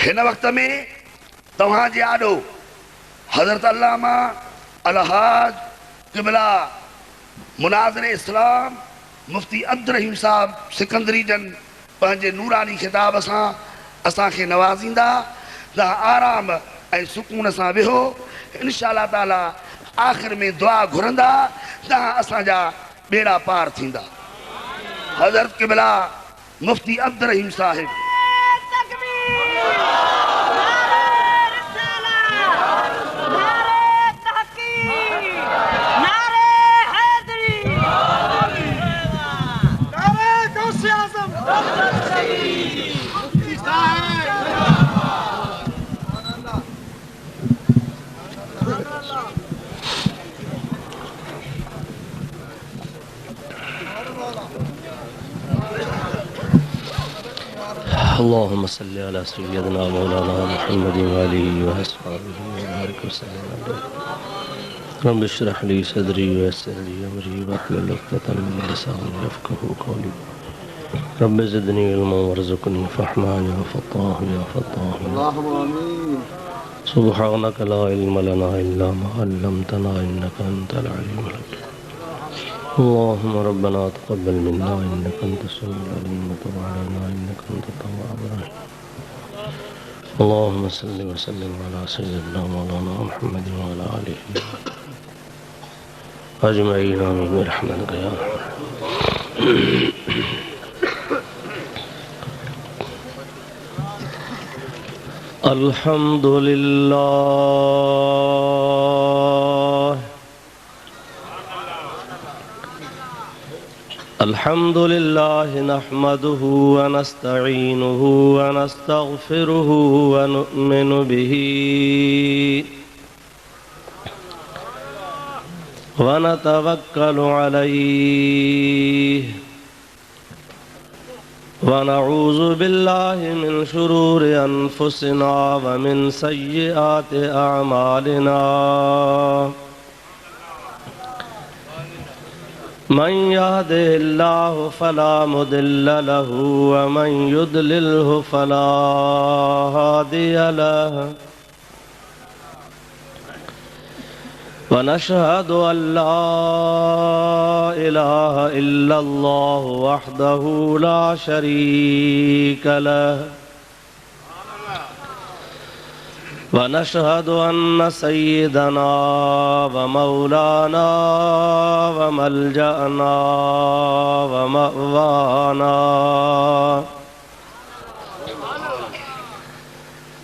हिन वक्त में तव्हांजे आॾो हज़रत अल्लामा अलहाज क़िबला मुनाज़िर इस्लाम मुफ्ती अब्दुल रहीम साहब सिकंदरी जन पंहिंजे नूरानी खिताब सां असांखे नवाज़ींदा। तव्हां आराम ऐं सुकून सां वेहो। इंशा अल्लाह ताला आख़िर में दुआ घुरंदा, तव्हां असांजा बेड़ा पार थींदा। हज़रत क़िबला मुफ्ती अब्दुल रहीम साहिब। अल्लाहुम्मा सल्लि अला सय्यदिना मौलाना मुहम्मद व आलिहि व अस्हाबिहि व बारिक वसल्लम। रब्बि इश्रह ली सदरी व यस्सिर ली अमरी वहलुल उक़दतम मिन लिसानी यफ़क़हू क़ौली। रब्बि ज़िदनी इल्मन वरज़ुक़नी फ़हमान या फ़त्ताह या फ़त्ताह। अल्लाहुम्मा आमीन। सुब्हानक ला इल्म लना इल्ला मा अल्लमतना इन्नका अंतल अलीमुल हकीम। اللهم ربنا تقبل منا إنك أنت السميع العليم وتب علينا إنك أنت التواب الرحيم. اللهم صل وسلم على سيدنا مولانا محمد وعلى آله أجمعين آمين برحمتك يا أرحم الحمد لله الحمد لله نحمده ونستعينه ونستغفره ونؤمن به ونتوكل عليه ونعوذ بالله من شرور أنفسنا ومن سيئات أعمالنا من يهده الله فلا مضل له ومن يضلله فلا هادي له ونشهد أن لا إله إلا الله وحده لا شريك له ونشهد أن سيدنا ومولانا وملجأنا ومأوانا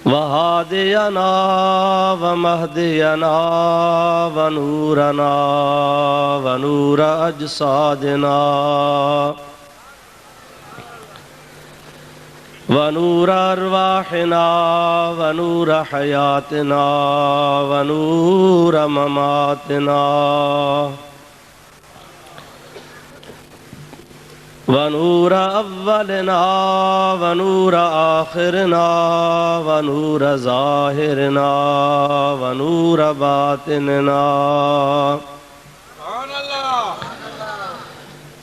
وهادينا ومهدينا ونورنا ونور أجسادنا ونور أرواحنا ونور حياتنا ونور مماتنا ونور أولنا ونور آخرنا ونور ظاهرنا ونور باطننا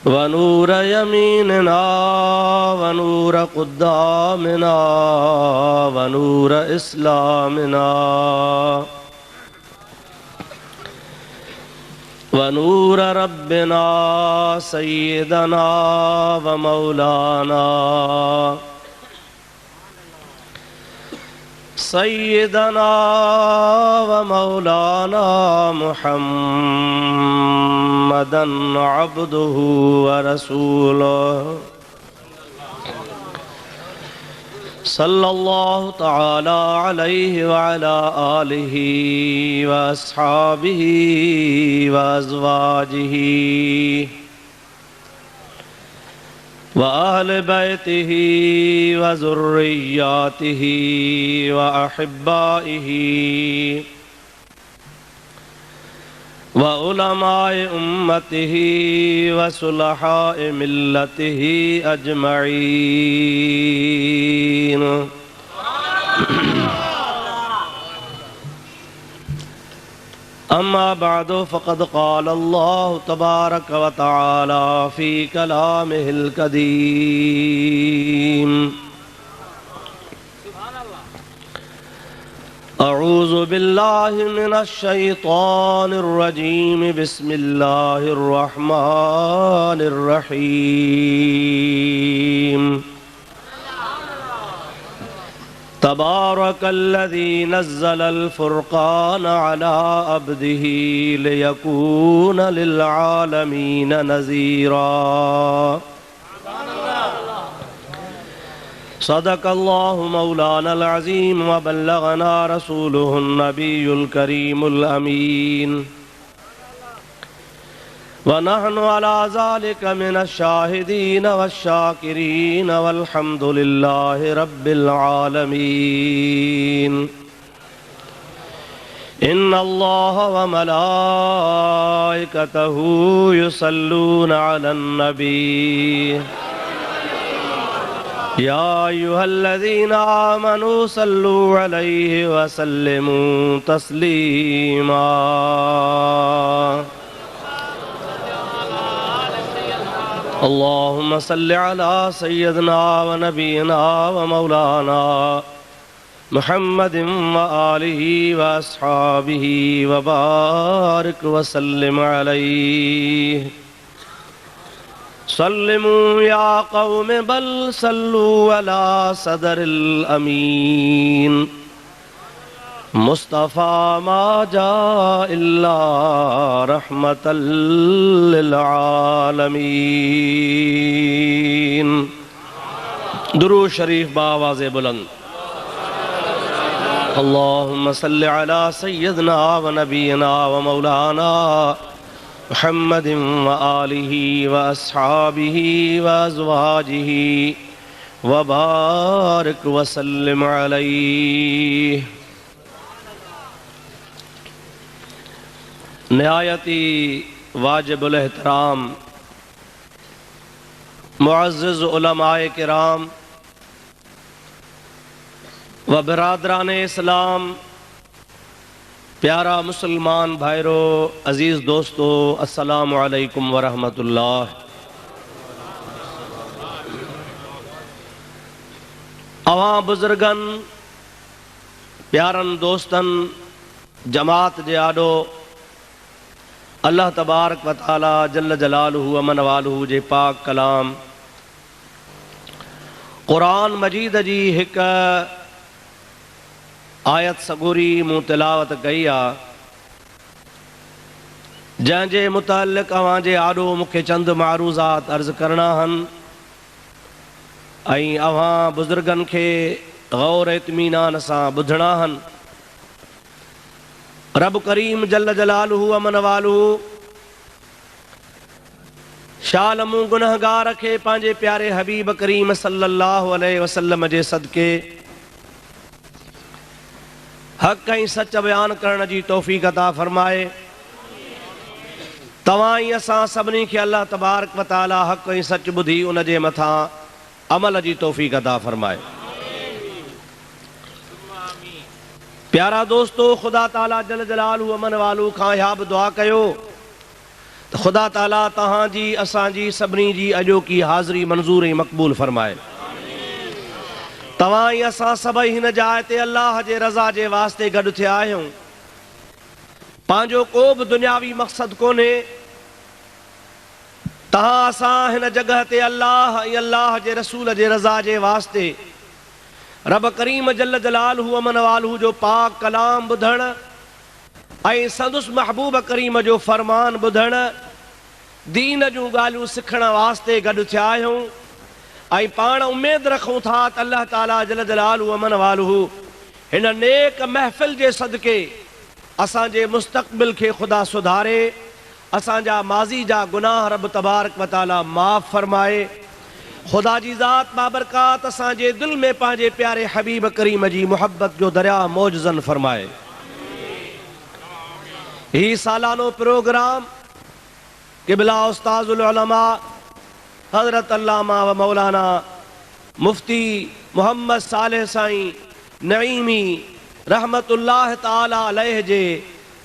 ونور يميننا ونور قدامنا ونور إسلامنا ونور ربنا سيدنا ومولانا سيدنا ومولانا محمدا عبده ورسوله صلى الله تعالى عليه وعلى آله وأصحابه وأزواجه وأهل بيته وذرياته وأحبائه وعلماء أمته وصلحاء ملته أجمعين. أما بعد فقد قال الله تبارك وتعالى في كلامه القديم अऊज़ु बिल्लाहि मिनश शैतानिर रजीम बिस्मिल्लाहिर रहमानिर रहीम तबारकल्लज़ी नज़्ज़लल फ़ुरक़ान अला अब्दिही लियकून लिल आलमीन नज़ीरा। सदक़ल्लाहु मौलानल अज़ीम व बल्लगना रसूलुहुन नबियुल करीमुल अमीन व नहनु अला ज़ालिका मिनश शाहिदीन वश्शाकिरीन वल्हम्दुलिल्लाहि रब्बिल आलमीन। इन्नल्लाह व मलाइकतहु युसल्लूना अलन नबी या अय्युहल्लज़ीना आमनू सल्लू अलैहि व सल्लिमू तस्लीमा। अल्लाहुम्मा सल्लि अला सय्यदना व नबीना व मौलाना मुहम्मदिन व आलिहि व अस्हाबिहि व बारिक व सल्लिम अलैहि। सल्लिमू या कौम बल सल्लू अला सदरिल अमीन। मुस्तफ़ा मा जा इल्ला रहमतल लिल आलमीन। दुरूद शरीफ बावाज़े बुलंद। अल्लाहुम्मा सल्लि अला सय्यदना व नबीना व मौलाना मुहम्मदिन व आलिहि व अस्हाबिहि व अज़वाजिहि व बारिक व सल्लिम अलैहि। निहायती वाजिबुल एहतराम मुअज़्ज़िज़ उलमाए किराम व बिरादरान इस्लाम, प्यारा मुसलमान भाइरो, अजीज़ दोस्तों, अस्सलामु अलैकुम व रहमतुल्लाह। अवां बुजुर्गन, प्यारन दोस्तन, जमात जे आॾो अल्लाह तबारक व तआला जल्ल जलालुहु अमन वालुहु जे पाक कलाम क़ुरान मजीद जी हिक आयत सगोरी मूं तिलावत कई आहे, जंहिंजे मुतअल्लिक़ अवां जे आॾो मूंखे चंद मारूज़ात अर्ज़ करणा आहिनि ऐं अवां बुज़ुर्गनि खे गौर इत्मीनान सां ॿुधणा आहिनि। रब करीम जल्ल जलालुहु अमन वालुहु शालमू गुनहगार खे पंहिंजे प्यारे हबीब करीम सल्लल्लाहु अलैहि वसल्लम जे सदके हक़ ऐं सच बयान करण जी तौफ़ीक़ अता फ़रमाए। तव्हां ई असां सभिनी खे अल्लाह तबारक व तआला हक़ ऐं सच ॿुधी उन जे मथां अमल जी तौफ़ीक़ अता फ़रमाए। प्यारा दोस्तो, ख़ुदा ताला जल जलालुहु अमन वालू खां इहा बि दुआ कयो त ख़ुदा ताला तव्हांजी असांजी सभिनी जी अॼोकी हाज़िरी मंज़ूर ऐं मक़बूल फ़रमाए। तव्हां ई असां सभई हिन जाइ ते अल्लाह जे रज़ा जे वास्ते गॾु थिया आहियूं। पंहिंजो को बि दुनियावी मक़सदु कोन्हे। तव्हां असां हिन जॻह ते अल्लाह ऐं अल्लाह जे रसूल जे रज़ा जे वास्ते रब करीम जल्ल जलालुहु अमन वालुहु जो पाक कलाम ॿुधण ऐं संदुसि महबूब करीम जो फ़रमान ॿुधण, दीन जूं ॻाल्हियूं सिखण वास्ते गॾु थिया आहियूं ऐं पाण उमेद रखूं था त अल्लाह ताला जल जलालुहु अमन वालुहु हिन नेक महफ़िल जे सदके असांजे मुस्तक़बिल खे ख़ुदा सुधारे, असांजा माज़ी जा गुनाह रब तबारक व तआला माफ़ फ़रमाए। ख़ुदा जी ज़ात बाबरकात असांजे दिल में पंहिंजे प्यारे हबीब करीम जी मुहब्बत जो दरिया मौजज़न फ़रमाए। ही सालानो प्रोग्राम क़िबला उस्ताज़ुल उलमा हज़रत अल्लामा व मौलाना मुफ्ती मोहम्मद सालेह साईं नईमी रहमतुल्लाह ताला अलैह जे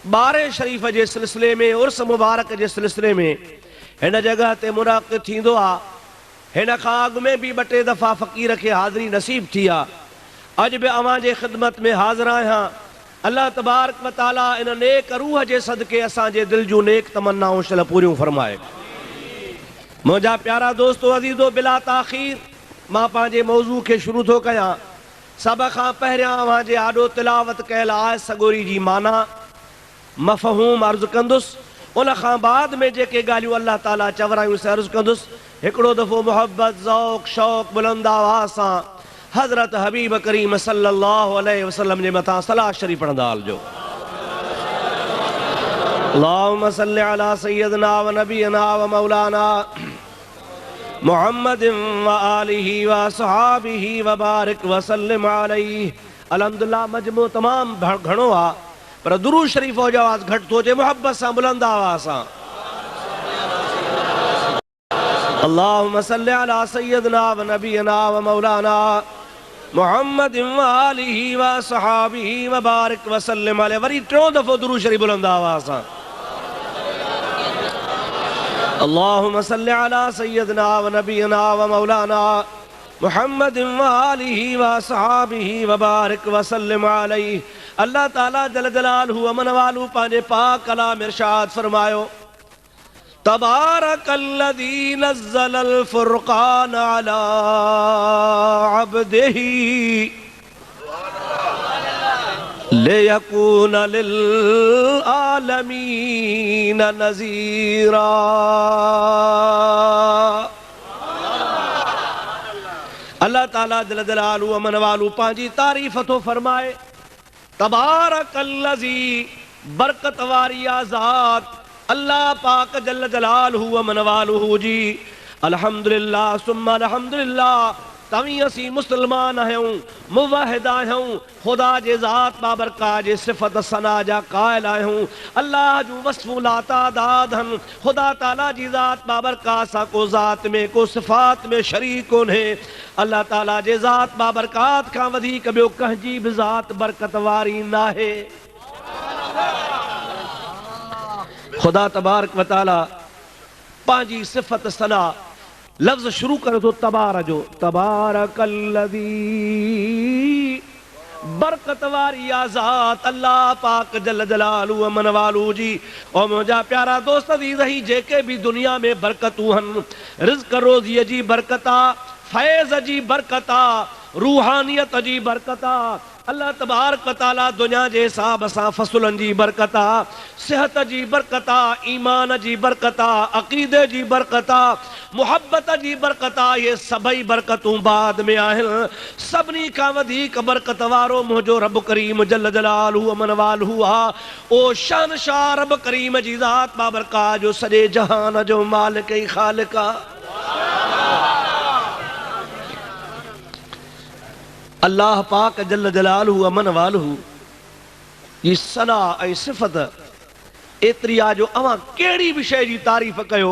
बारे शरीफ़ जे सिलसिले में, उर्स मुबारक जे सिलसिले में हिन जगह ते मुनाक़िद थींदो आहे। हिन खां अॻु में बि ॿ टे दफ़ा फ़क़ीर खे हाज़िरी नसीब थी आहे। अज भी अवां जे ख़िदमत में हाज़िर आहियां। अल्लाह तबारक व तआला इन नेक रूह जे सदके असांजे दिल जूं नेक तमन्नाऊं शल पूरियूं फरमाए। मुंहिंजा प्यारा दोस्तो अज़ीज़ो, बिला ताख़ीर मां पंहिंजे मौज़ू खे शुरू थो कयां। सभ खां पहिरियां अवां जे आॾो तिलावत कयल आहे सॻोरी जी माना मफ़हूम अर्ज़ु कंदुसि। उन खां बाद में जेके ॻाल्हियूं अल्लाह ताला चवरायूं से अर्ज़ु कंदुसि। हिकिड़ो दफ़ो मोहब्बत ज़ौक़ शौक़ बुलंद आवाज़ सां हज़रत हबीब करीम सल्लल्लाहु अलैहि वसल्लम जे मथां सलाह शरीफ़ पढ़ंदा हलिजो। अल्लाहुम्मा सल्लि अला सय्यदना व नबीना व मौलाना मुहम्मदिन व आलिहि व असहाबिहि व बारिक व सल्लिम अलैहि। अल्हम्दुलिल्लाह मजमू तमाम घणो आहे, पर दुरूद शरीफ़ जो आवाज़ घटि थो अचे। मोहब्बत सां बुलंद आवाज़ सां अल्लाहुम्मा सल्लि अला सय्यदना व नबीना व मौलाना मुहम्मदिन व आलिहि व असहाबिहि व बारिक व सल्लिम अलैहि। वरी टियों दफ़ो दुरूद शरीफ़ बुलंद आवाज़ सां अल्लाहुम्मा सल्लि अला सय्यदना व नबीना व मौलाना मुहम्मदिन व आलिहि व असहाबिहि व बारिक व सल्लिम अलैहि। अल्लाह ताला जल जलालहु अमन वालू पंहिंजे पाक कलाम इरशाद फरमायो, तबारकल्लज़ी नज़्ज़लल फ़ुरक़ान अला अब्दिही लियकून लिल आलमीन नज़ीरा। अल्लाह ताला जल जलालहु अमन वालू पंहिंजी तारीफ़ थो फरमाए। तबारकल्लज़ी बरकत वारी आज़ाद अल्लाह पाक जल जलालहु व मनवालहु जी। अल्हम्दुलिल्लाह सुम्मा अल्हम्दुलिल्लाह। तवी असी मुसलमान आहियूं, मुवाहिद आहियूं, खुदा जे ज़ात बाबरकात जे सिफ़त सना जा क़ाइल आहियूं। अल्लाह जूं वस्फ़ूं लातादाद हन। खुदा ताला जी ज़ात बाबरकात सां को ज़ात में को सिफ़ात में शरीक कोन्हे। अल्लाह ताला जे ज़ात बाबरकात खां वधीक ॿियो कंहिंजी बि ज़ात बरकत वारी नाहे। खुदा तबारक व तआला पंहिंजी सिफ़त सना लफ्ज़ शुरू करे थो तबार जो। तबारकल्लज़ी बरकत वारी आज़ाद अल्लाह पाक जल जलालहु अमन वालू जी। और मुंहिंजा प्यारा दोस्त अज़ीज़ ही जेके भी दुनिया में बरकतूं हन, रिज़्क़ रोज़ीअ जी बरकत आ, फैज़ जी बरकत आ, रूहानियत जी बरकत आ। अल्लाह तबारक व तआला दुनिया जे हिसाब सां फसुलनि जी बरकत आ, सिहत जी बरकत आ, ईमान जी बरकत आ, अक़ीदे जी बरकत आ, मुहब्बत जी बरकत आ। ये सभई बरकतूं बाद में आहिनि। सभिनी खां वधीक बरकत वारो मुंहिंजो रब करीम जल जलालहु अमन वालहु आ। ओ शानशाह रब करीम जी ज़ात बाबरकात जो सॼे जहान जो मालिक ऐं ख़ालिक आ। अल्लाह पाक जल जलालहु अमन वालहु जी सना ऐं सिफ़त एतिरी आहे जो अवां कहिड़ी बि शइ जी तारीफ़ कयो,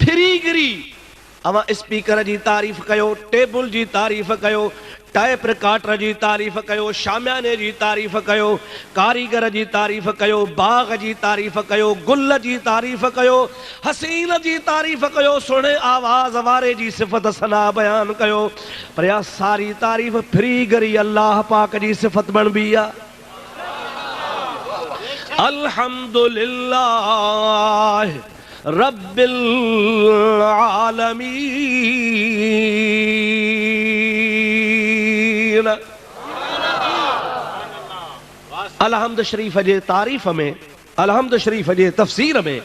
फिरीगिरी अवां स्पीकर जी तारीफ़ कयो, टेबल जी तारीफ़ कयो, टाइप रिकॉर्डर जी तारीफ़ कयो, शामियाने जी तारीफ़ कयो, कारीगर जी तारीफ़ कयो, बाग जी तारीफ़ कयो, गुल जी तारीफ़ कयो, हसीन जी तारीफ़ कयो, सुहिणे आवाज़ वारे जी सिफ़त सना बयान कयो, पर या सारी तारीफ़ फिरीगरी अल्लाह पाक जी सिफ़त बणबी आहे। अल्हम्दुलिल्लाह रब्बिल आलमीन। अलहम्द शरीफ जे तारीफ़ में, अलहम्द शरीफ जे तफ़सीर में,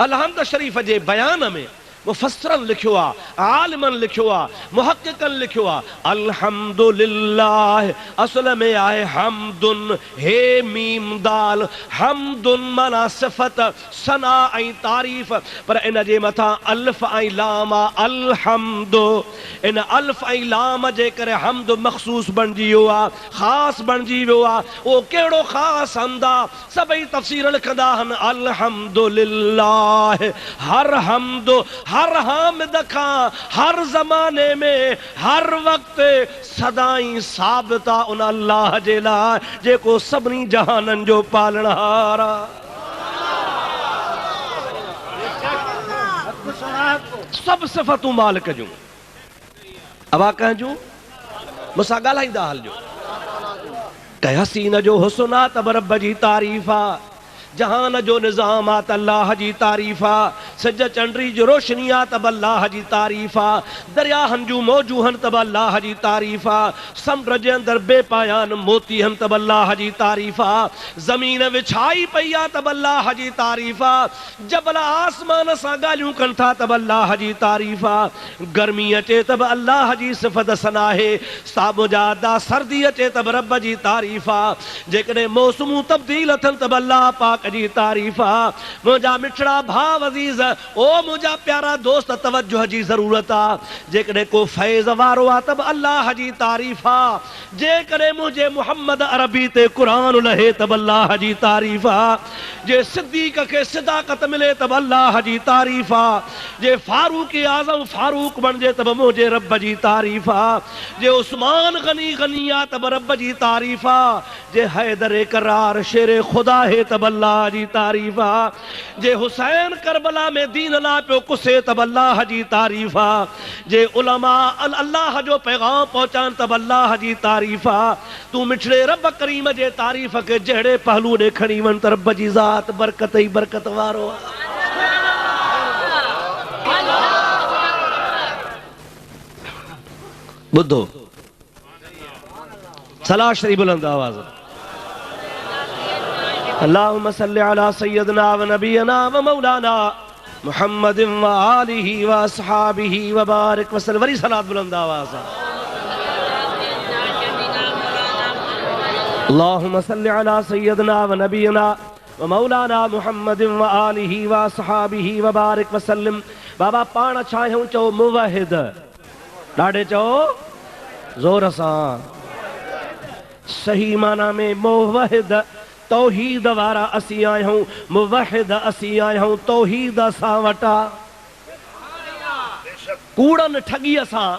अलहम्द शरीफ जे बयान में मुफ़स्सिरन लिखियो आहे, आलिमन लिखियो आहे, मुहक़्क़िक़न लिखियो आहे। अल्हम्दुलिल्लाह असल में आहे हमदुन, हे मीम दाल, हमदुन माना सिफ़त सना ऐं तारीफ़, पर इन जे मथां अल्फ़ ऐं लाम आहे। अलहम्दु, इन अल्फ़ ऐं लाम जे करे हमद मख़सूस बणिजी वियो आहे, ख़ासि बणिजी वियो आहे। उहो कहिड़ो ख़ासि हमद आहे? सभई तफ़सीर लिखंदा आहिनि। अल्हम्दुलिल्लाह हर हमद, हर हामिद खां हर ज़माने में हर वक़्त सदाई साबित आहे उन अल्लाह जे लाइ जेको सभिनी जहाननि जो पालणहार आहे। सभु सिफ़तूं मालिक जूं, अवा कंहिंजूं मूंसां ॻाल्हाईंदा हलिजो। कह हसीन जो हुस्नात रब जी तारीफ़ा, जहान जो निज़ामात अल्लाह जी तारीफ़ा, सज चंड्री जो रोशनियात तब अल्लाह जी तारीफ़ा, दरिया हंजू मौजूहन तब अल्लाह जी तारीफ़ा, समुंड जे अंदर बेपायान मोती हन तब अल्लाह जी तारीफ़ा, ज़मीन विछाई पई तब अल्लाह जी तारीफ़ा, जबल आसमान सां ॻाल्हियूं कनि था तब अल्लाह जी तारीफ़ा, गर्मी अचे तब अल्लाह जी सिफ़त सनाहे, साबुजादा सर्दी अचे तब रब जी तारीफ़ा, जेकॾहिं मौसमूं तब्दील थियनि तब अल्लाह पाक जी तारीफ़ा। मुंहिंजा मिठड़ा भाउ अज़ीज़, ओ मुंहिंजा प्यारा दोस्त, तवज्जो जी ज़रूरत आहे। जेकॾहिं को फैज़ वारो आहे तब अल्लाह जी तारीफ़ा, जेकॾहिं मुंहिंजे मुहम्मद अरबी ते क़ुरान लहे तब अल्लाह जी तारीफ़ा, जे सिद्दीक़ खे सिदाकत मिले तब अल्लाह जी तारीफ़ा, जे फारूक आज़म फारूक बणिजे तब मुंहिंजे रब जी तारीफ़ा, जे उस्मान गनी गनी आहे तब रब जी तारीफ़ा, जे हैदर करार शेर खुदा है तब अल्लाह जी तारीफ़ा, जे हुसैन करबला में दीन ला पियो कुसे तब अल्लाह जी तारीफ़ा, जे उलमा अल्लाह जो पैगाम पहुंचान तब अल्लाह जी तारीफ़ा। तू मिठड़े रब करीम जे तारीफ़ के जहिड़े पहलू ॾे खणी वञ त रब जी ज़ात बरकत ई बरकत वारो आहे। ॿुधो सलाह शरीफ बुलंद आवाज़। अल्लाहुम्मा सल्लि अला सय्यदना व नबियना व मौलाना मुहम्मदिन व आलिहि व अस्हाबिहि व बारिक वसल्लम। वरी सलात बुलंद आवाज़। अल्लाहुम्मा सल्लि अला सय्यदना व नबियना व मौलाना मुहम्मदिन व आलिहि व अस्हाबिहि व बारिक वसल्लम। बाबा पाण छा आहियूं? चओ मुवहिद। ॾाढे चओ ज़ोर सां। सही माना में मुवहिद तौहीद वारा असीं आहियूं, मुवहिद असीं आहियूं, तौहीद असां वटा। कूड़नि ठगीअ सां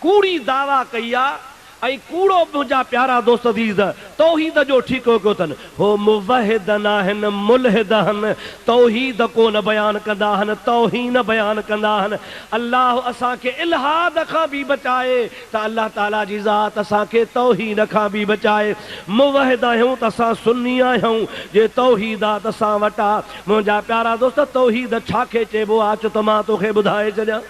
कूड़ी दावा कई आहे ऐं कूड़ो मुंहिंजा प्यारा दोस्त अज़ीज़ तौहीद जो ठीको कयो अथनि। हो मुवहिद न आहिनि, मुल्हिद आहिनि, तौहीद कोन बयान कंदा आहिनि, तौहीन बयान कंदा आहिनि। अल्लाह असांखे इल्हाद खां बि बचाए त अल्लाह ताला जी ज़ात असांखे तौहीन खां बि बचाए। मुवहिद आहियूं त असां सुन्नी आहियूं, जे तौहीद आहे त असां वटा। मुंहिंजा प्यारा दोस्त तौहीद छाखे चइबो आहे? अचो त मां तोखे ॿुधाए छॾियां।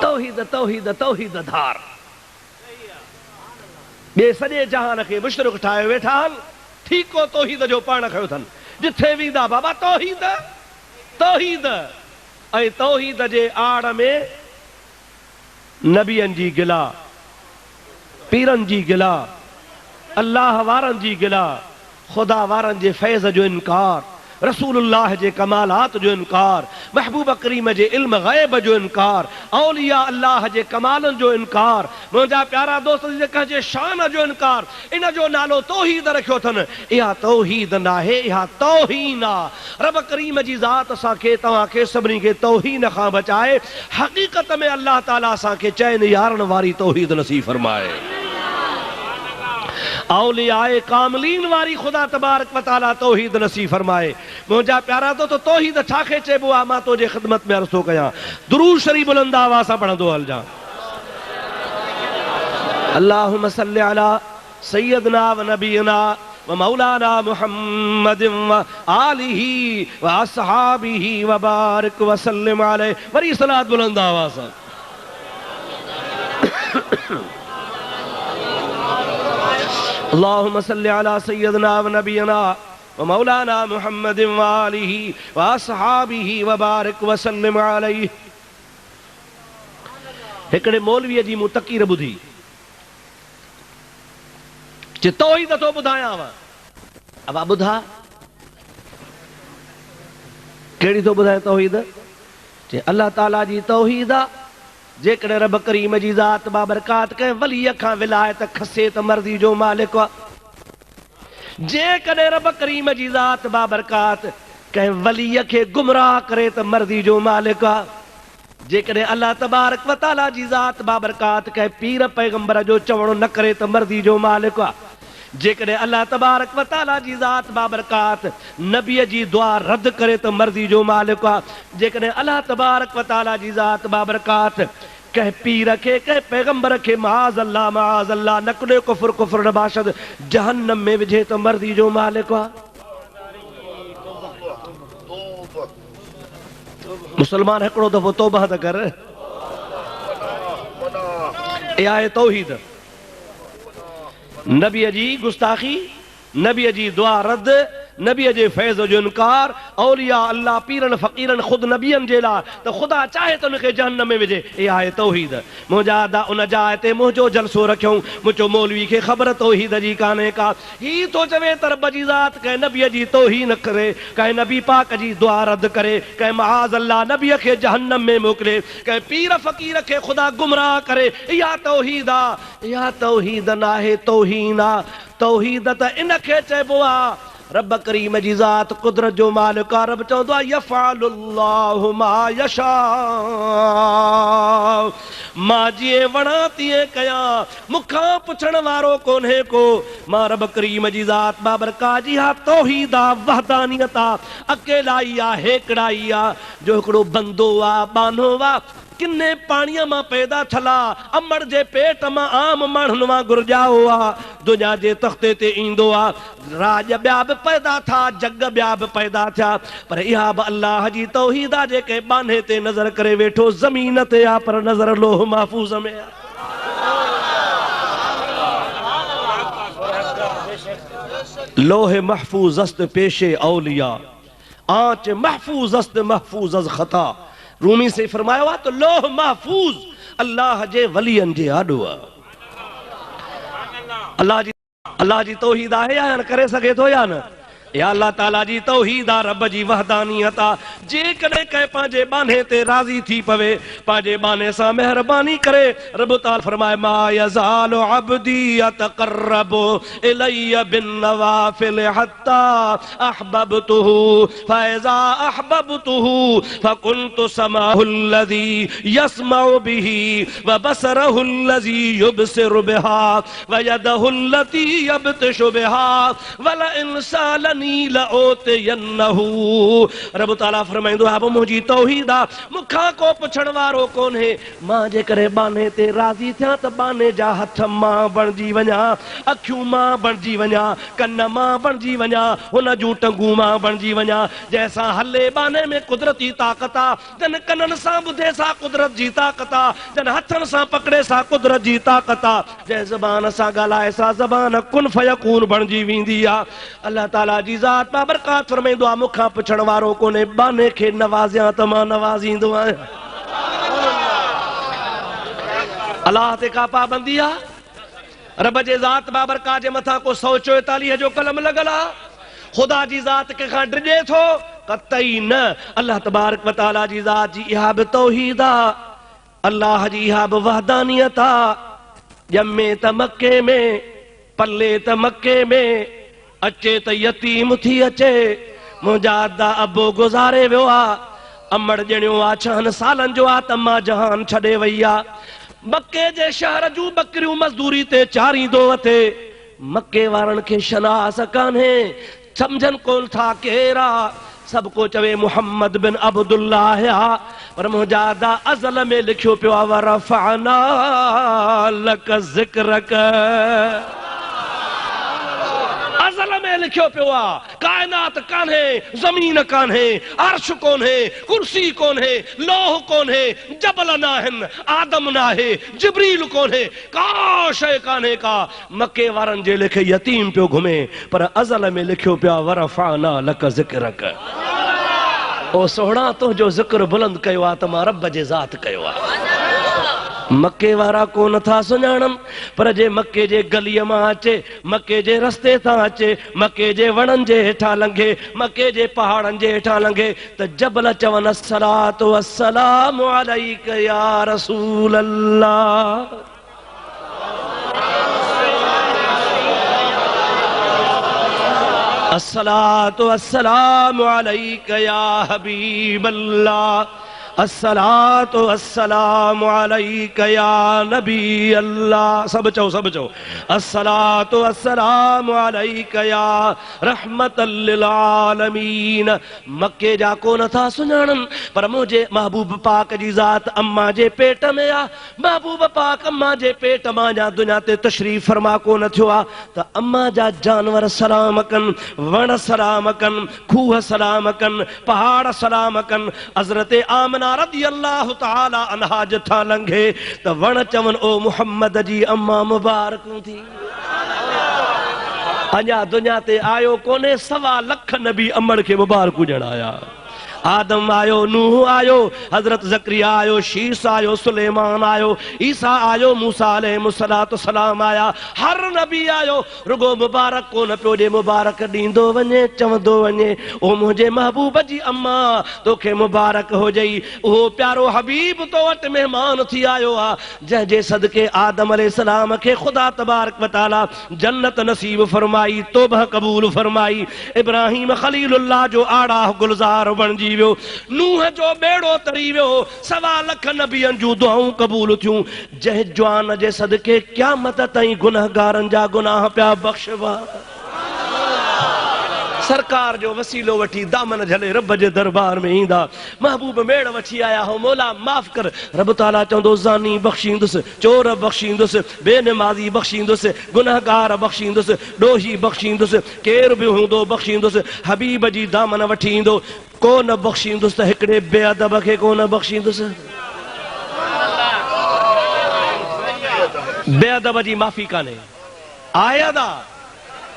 तौहीद तौहीद तौहीद धार। ॿिए सॼे जहान खे मुशरिक ठाहे वेठा आहिनि, ठीको तौहीद जो पाण खयो अथनि। जिथे वेंदा बाबा तौहीद तौहीद। ऐं तौहीद जे आड़ में नबियनि जी गिला, पीरनि जी गिला, अल्लाह वारनि जी गिला, ख़ुदा वारनि जे फैज़ जो इनकार, रसूलुल्लाह जे कमालात जो इनकार, महबूब करीम जे इल्म ग़ैब जो इनकार, औलिया अल्लाह जे कमालनि जो इनकार, मुंहिंजा प्यारा दोस्त जेका जे शान जो इनकार। इन जो नालो तौहीद रखियो अथनि। इहा तौहीद न आहे, इहा तौहीन आहे। रब करीम जी ज़ात असांखे तव्हांखे सभिनी खे तौहीन खां बचाए। हक़ीक़त में अल्लाह ताला असांखे चइनि यारनि वारी तौहीद नसीब फरमाए। औलियाए कामिलीन वारी ख़ुदा तबारक व तआला तौहीद नसीब फरमाए। मुंहिंजा प्यारा तो तौहीद छाखे चइबो आहे? मां तुंहिंजे ख़िदमत में अर्ज़ थो कयां। दुरूद शरीफ़ बुलंद आवाज़ सां पढ़ंदो हलजां। अल्लाहुम्मा सल्लि अला सय्यदना व नबियना व मौलाना मुहम्मदिन व आलिहि व अस्हाबिहि व बारिक व सल्लिम अलैहि। वरी सलात बुलंद आवाज़ सां। अल्लाहुम्मा सल्लि अला सय्यदना व नबियना व मौलाना मुहम्मदिन व आलिहि व अस्हाबिहि व बारिक व सल्लिम अलैहि। हिकिड़े मौलवीअ जी मूं तक़रीर ॿुधी, जे तौहीद थो ॿुधायांव। अब ॿुधा कहिड़ी थो ॿुधाए तौहीद? जे अल्लाह ताला जी तौहीद आहे। जेकॾहिं रब करीम जी ज़ात बाबरकात कंहिं वलीअ खां विलायत खसे त मर्ज़ी जो मालिक आहे। जेकॾहिं रब करीम जी ज़ात बाबरकात कंहिं वलीअ खे गुमराह करे त मर्ज़ी जो मालिक आहे। जेकॾहिं अल्लाह तबारक व तआला जी ज़ात बाबरकात कंहिं पीर पैगंबर जो चवणो न करे त मर्ज़ी जो मालिक आहे। जेकॾहिं अल्लाह तबारक व तआला जी ज़ात बाबरकात नबीअ जी दुआ रद्द करे त मर्ज़ी जो मालिक आहे। जेकॾहिं अल्लाह तबारक व तआला जी ज़ात बाबरकात कह पीर खे कह पैगंबर खे माज़ अल्लाह नकड़े कुफर कुफर नबाशद जहन्नम में विझे तो मर्दी जो मालिक आ। मुसलमान हिकिड़ो दफ़ो तौबा त कर। इहा आहे तौहीद। नबीअ जी गुस्ताखी, नबीअ जी दुआ रद्द, नबीअ जे फैज़ जो इनकार, औलिया अल्लाह पीरन फ़कीरन ख़ुद नबियन जे लाइ त ख़ुदा चाहे त उनखे जहन्नम में विझे। इहा आहे तौहीद। मुंहिंजा अदा उन जाइ ते मुंहिंजो जलसो रखियऊं, मुंहिंजो मौलवी खे ख़बर तौहीद जी कान्हे का। ही तो चवे त रब जी ज़ात कंहिं नबीअ जी तौहीन न करे, कंहिं नबी पाक जी दुआ रद्द करे, कंहिं मआज़ अल्लाह नबीअ खे जहन्नम में मोकिले, कंहिं पीर फ़कीर खे ख़ुदा गुमराह करे। इहा तौहीद आहे, इहा तौहीद नाहे तौहीन आहे। तौहीद त इनखे चइबो आहे रब करीम जी ज़ात कुदरत जो मालिक आहे। रब चवंदो आहे यफ़अलुल्लाहु मा यशा, मां जीअं वणा तीअं कयां, मूंखां पुछण वारो कोन्हे को। मां रब करीम जी ज़ात बाबरका जी हा तौहीद आहे, वहदानियत आहे, अकेलाई आहे, हेकड़ाई आहे। जो हिकिड़ो बंदो आहे, बानो आहे, किन्ने पाणीअ मां पैदा थला, अमड़ जे पेट मां आम माण्हुनि मां गुरजाओ आहे, दुनिया जे तख़्ते ते ईंदो आहे, राज ॿिया बि पैदा थिया, जग ॿिया बि पैदा थिया, पर इहा बि अल्लाह जी तौहीद आहे जेके बाने ते नज़र करे वेठो ज़मीन ते आहे पर नज़र लोह महफूज़ में आहे। लोह महफूज़ अस्त पेशे औलिया, आंच महफूज़ अस्त महफूज़ अज़ ख़ता। रूमी से फरमायो आहे तो लोह महफूज अल्लाह जे वलियन जे आॾो आहे। अल्लाह जी तौहीद आहे या न करे सघे थो या न? या अल्लाह ताला जी तौहीद आहे, रब जी वहदानियत आहे। जेकॾहिं कंहिं पंहिंजे बाने ते राज़ी थी पवे, पंहिंजे बाने सां महिरबानी करे, रब ताला फरमाए मा यज़ालु अब्दी यतक़र्रबु इलैया बिन्नवाफिल हत्ता अहबबतुहु फइज़ा अहबबतुहु फकुन्तु समाहुल्लज़ी यस्मउ बिही व बसरहुल्लज़ी युबसिरु बिहा व यदहुल्लती यब्तिशु बिहा वल इंसालन रब ताला फरमाईंदो आहे मुंहिंजी तौहीद आहे, मूंखां को पुछण वारो कोन्हे। मां जेकॾहिं बाने ते राज़ी थियां त बाने जा हथ मां बणिजी वञा, अखियूं मां बणिजी वञा, कन मां बणिजी वञा, हुन जूं टंगूं मां बणिजी वञा। जंहिंसां हले बाने में कुदरती ताक़त आहे, जन कननि सां ॿुधे सां कुदरत जी ताक़त आहे, जन हथनि सां पकड़े सां कुदरत जी ताक़त आहे, जंहिं ज़बान सां ॻाल्हाए सां ज़बान कुन फयकून बणिजी वेंदी आहे। अल्लाह ताला जी ज़ात बाबरकात फरमाईंदो आहे मूंखां पुछण वारो कोन्हे, बाने खे नवाज़ियां त मां नवाज़ींदो आहियां। अल्लाह ते का पाबंदी आहे? रब जे ज़ात बाबरकात जे मथां को 144 जो कलम लॻल आहे। ख़ुदा जी ज़ात कंहिंखां डिॼे थो? क़तई न। अल्लाह तबारक व तआला जी ज़ात जी इहा बि तौहीद आहे, अल्लाह जी इहा बि वहदानियत आहे। ॼमे त मके में, पले त मके में, अचे त यतीम थी अचे। मुंहिंजा अदा अबो गुज़ारे वियो आहे, अमड़ ॼणियो आहे 6 सालनि जो आहे त मां जहान छॾे वई आहे। मके जे शहर जूं बकरियूं मज़दूरी ते चारींदो वठे, मके वारनि खे शनास कान्हे, सम्झनि कोन था केरु आहे। सभु को चवे मुहम्मद बिन अब्दुल्लाह आहे, पर मुंहिंजा अदा अज़ल में लिखियो पियो आहे वरफ़अना लक ज़िक्रक। अज़ल में लिखियो पियो आहे, कायनात कान्हे, ज़मीन कान्हे, अर्श कोन्हे, कुर्सी कोन्हे, लोह कोन्हे, जबल नाहिन, आदम नाहे, जिब्रील कोन्हे, का शइ कान्हे का। मके वारनि जे लेखे यतीम पियो घुमे, पर अज़ल में लिखियो पियो आहे वरफ़अना लक ज़िक्रक। ओ सोहणा तुंहिंजो ज़िक्र बुलंद कयो आहे त मां रब जे ज़ात कयो आहे। मके वारा को नथा सुञाणनि, पर जे मके जे गलीअ मां अचे, मके जे रस्ते तां अचे, मके जे वणनि जे हेठां लंघे, मके जे पहाड़नि जे हेठां लंघे त जबल चवनि अस्सलातु वस्सलामु अलैक या रसूल अल्लाह। अस्सलातु वस्सलामु अलैक या हबीब अल्लाह। अस्सलातु वस्सलामु अलैका या नबी अल्लाह। सब चओ अस्सलातु वस्सलामु अलैका या रहमतल लिल आलमीन। मक्के जा को नथा सुञाणन पर मुझे महबूब पाक जी ज़ात अम्मा जे पेट में आ। महबूब पाक अम्मा जे पेट मां जा दुनिया ते तशरीफ फरमा को न थियो आ त अम्मा जा जानवर सलाम कन, वण सलाम कन, खूह सलाम कन, पहाड़ सलाम कन। हज़रत आमना रज़ी अल्लाह तआला अन्हा जथा लंघे त वण चवन ओ मुहम्मद जी अम्मा मुबारक थी। अञा दुनिया ते आयो कोने 1.25 लख नबी अमड़ के मुबारक ॾियण आया। आदम आयो, नूह आयो, हजरत ज़करिया आयो, शीस आयो, सुलेमान आयो, ईसा आयो, मूसा अलैहिस्सलातु सलाम आया। हर नबी आयो रुगो मुबारक को न पियो ॾे, मुबारक ॾींदो वञे चवंदो वञे ओ मुंहिंजे महबूब जी अम्मा तोखे मुबारक हुजई। उहो प्यारो हबीब तो वटि महिमान थी आयो आहे जंहिंजे सदके आदम अलैहिस्सलाम खे ख़ुदा तबारक व तआला जन्नत नसीब फरमाई, तौबह क़बूल फरमाई। इब्राहिम खलीलुल्लाह जो आड़ा गुलजार बणजी वियो, नूह जो बेड़ो तरी वियो, 1.25 लख नबियन जूं दुआऊं क़बूल थियूं। जंहिं जवान जे सदके क़यामत ताईं गुनहगारनि जा गुनाह पिया बख़्शवा। सरकार जो वसीलो वठी दामन झले रब जे दरबार में ईंदा। महबूब मेड़ वठी आया हो, मौला माफ़ कर। रब ताला चवंदो ज़ानी बख़्शींदुसि, चोर बख़्शींदुसि, बेनमाज़ी बख़्शींदुसि, गुनहगार बख़्शींदुसि, ॾोही बख़्शींदुसि, केर बि हूंदो बख़्शींदुसि। हबीब जी दामन वठी ईंदो, को न बख़्शींदुसि त हिकिड़े बेअदब खे को न बख़्शींदुसि। बेअदब जी माफ़ी कान्हे, आयदा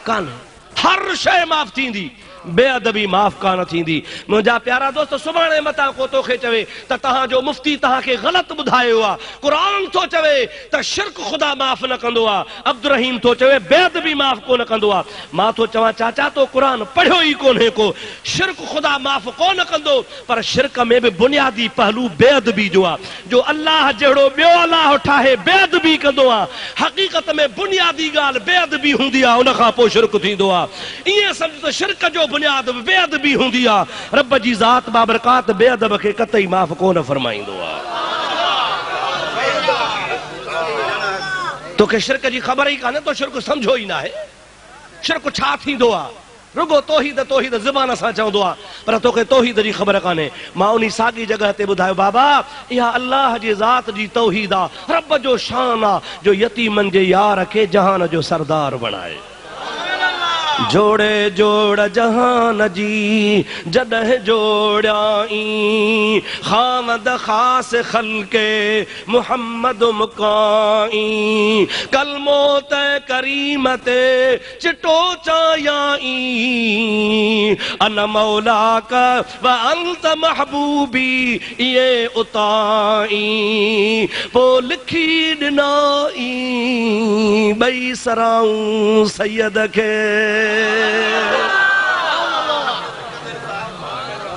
कान्हे, हर शय माफ़ थींदी, बेअदबी माफ़ कान थींदी। मुंहिंजा प्यारा दोस्त, सुभाणे मतां को तोखे चवे त तव्हांजो मुफ्ती तव्हांखे ग़लति ॿुधायो आहे। क़ुरान थो चवे त शिरक ख़ुदा माफ़ न कंदो आहे, अब्दुर रहीम थो चवे बेअदबी माफ़ कोन कंदो आहे। मां थो चवां चाचा तो क़ुरान पढ़ियो ई कोन्हे को। शिरक ख़ुदा माफ़ कोन कंदो, पर शिरक में बि बुनियादी पहलू बेअदबी जो आहे। जो अल्लाह जहिड़ो ॿियो अल्लाह ठाहे बेअदबी कंदो आहे, हक़ीक़त में बुनियादी ॻाल्हि बेअदबी हूंदी आहे, उन खां पोइ शिरक थींदो आहे। ईअं सम्झ त शिरक जो बुनियाद बेअदबी हूंदी आहे। रब जी ज़ात बाबरकात बेअदब खे कतई माफ़ कोन फरमाईंदो आहे। तोखे शिरक जी ख़बर ई कान्हे, तो शिरक सम्झो ई न आहे। शिरक छा थींदो आहे? रुगो तौहीद तौहीद ज़बान सां चवंदो आहे, पर तोखे तौहीद जी ख़बर कान्हे। मां उन साॻी जॻह ते ॿुधायो बाबा, इहा अल्लाह जी ज़ात जी तौहीद आहे, रब जो शान आहे जो यतीमनि जे यार खे जहान जो सरदार बणाए। जोड़े जोड़ जहान जी जॾहिं जोड़ियाई, खामद ख़ास खल्के मुहम्मद मुकाई, कलमो ते करीम ते चिटो चायाई, अन मौला का व अंत महबूबी ये उताई, पो लिखी ॾिनाई ॿई सराऊं सैयद खे।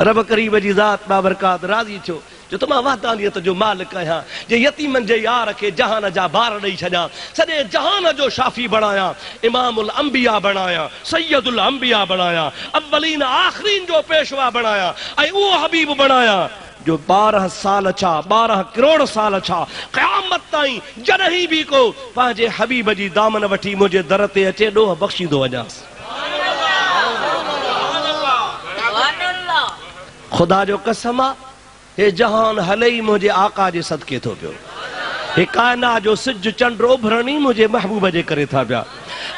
रब करीब जी ज़ात बाबरकात राज़ी थियो जो त मां वहदानियत जो मालिक आहियां, जे यतीमनि जे यार खे जहान जा बार ॾेई छॾियां, सॼे जहान जो शाफ़ी बणायां, इमामुल अंबिया बणायां, सैयदुल अंबिया बणायां, अव्वलीन आख़िरीन जो पेशवा बणायां, ऐं उहो हबीब बणायां जो 12 साल छा 12 करोड़ साल छा क़यामत ताईं जॾहिं बि को पंहिंजे हबीब जी दामन वठी मुंहिंजे दर ते अचे ॾोह बख़्शींदो वञांसि। ख़ुदा जो कसम आहे, हे जहान हले ई मुंहिंजे आका जे सदके थो पियो। हे काइनात जो सिज चंड उभरण ई मुंहिंजे महबूब जे करे था पिया।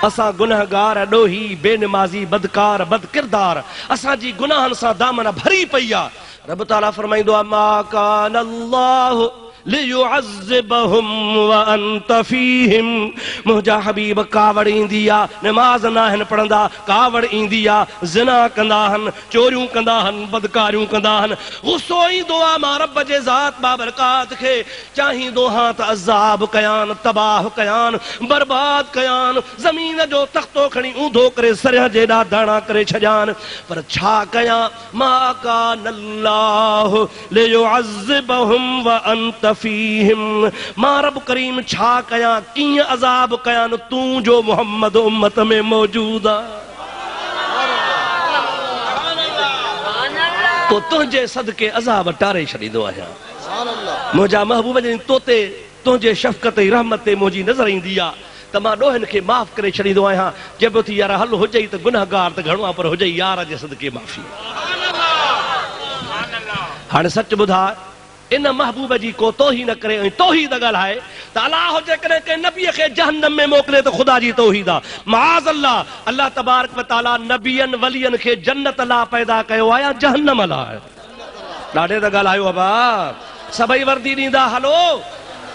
असां गुनहगार, ॾोही, बेनमाज़ी, बदकार, बदकिरदार, असांजी गुनाहनि सां दामन भरी पई आहे। रब ताला फरमाईंदो आहे, मा कान अल्लाहु लियुअज़्ज़िबहुम व अंत फीहिम। मुंहिंजा हबीब कावड़ ईंदी आहे, नमाज़ न आहिनि पढ़ंदा, कावड़ ईंदी आहे, ज़िना कंदा आहिनि, चोरियूं कंदा आहिनि, बदकारियूं कंदा आहिनि। गुस्सो ईंदो आहे मां रब जे ज़ात बाबरकात खे चाहींदो हां त अज़ाब कयान, तबाह कयान, बर्बाद कयान, ज़मीन जो तख़्तो खणी ऊंधो करे सरिया जेॾा दाणा करे छॾियान, पर छा कयां? मा कान अल्लाहु लियुअज़्ज़िबहुम व अंत फीहिम। मां रब करीम छा कयां, कीअं अज़ाब कयां न तूं जो मोहम्मद उम्मत में मौजूद आहे। तो तुझे सदके अज़ाब टारे छॾींदो आहियां। मुंहिंजा महबूब जॾहिं तोते तुझे शफ़क़त ऐं रहमत ते मुंहिंजी नज़र ईंदी आहे त मां ॾोहनि खे माफ़ करे छॾींदो आहियां। चइबो थी यार हल हुजई त गुनहगार त घणो आहे पर हुजई यार जे सदके माफ़ी। हाणे सच ॿुधा इन महबूब जी को तौहीन न करे ऐं तौहीद ॻाल्हाए त अलाह जेकॾहिं कंहिं नबीअ खे जहन्नम में मोकिले त ख़ुदा जी तौहीद आहे। माज़ अल्लाह, अल्लाह तबारक व तआला नबियनि वलियनि खे जन्नत लाइ पैदा कयो आहे या जहन्नम लाइ? ॾाढे त ॻाल्हायो अबा, सभई वर्दी ॾींदा हलो।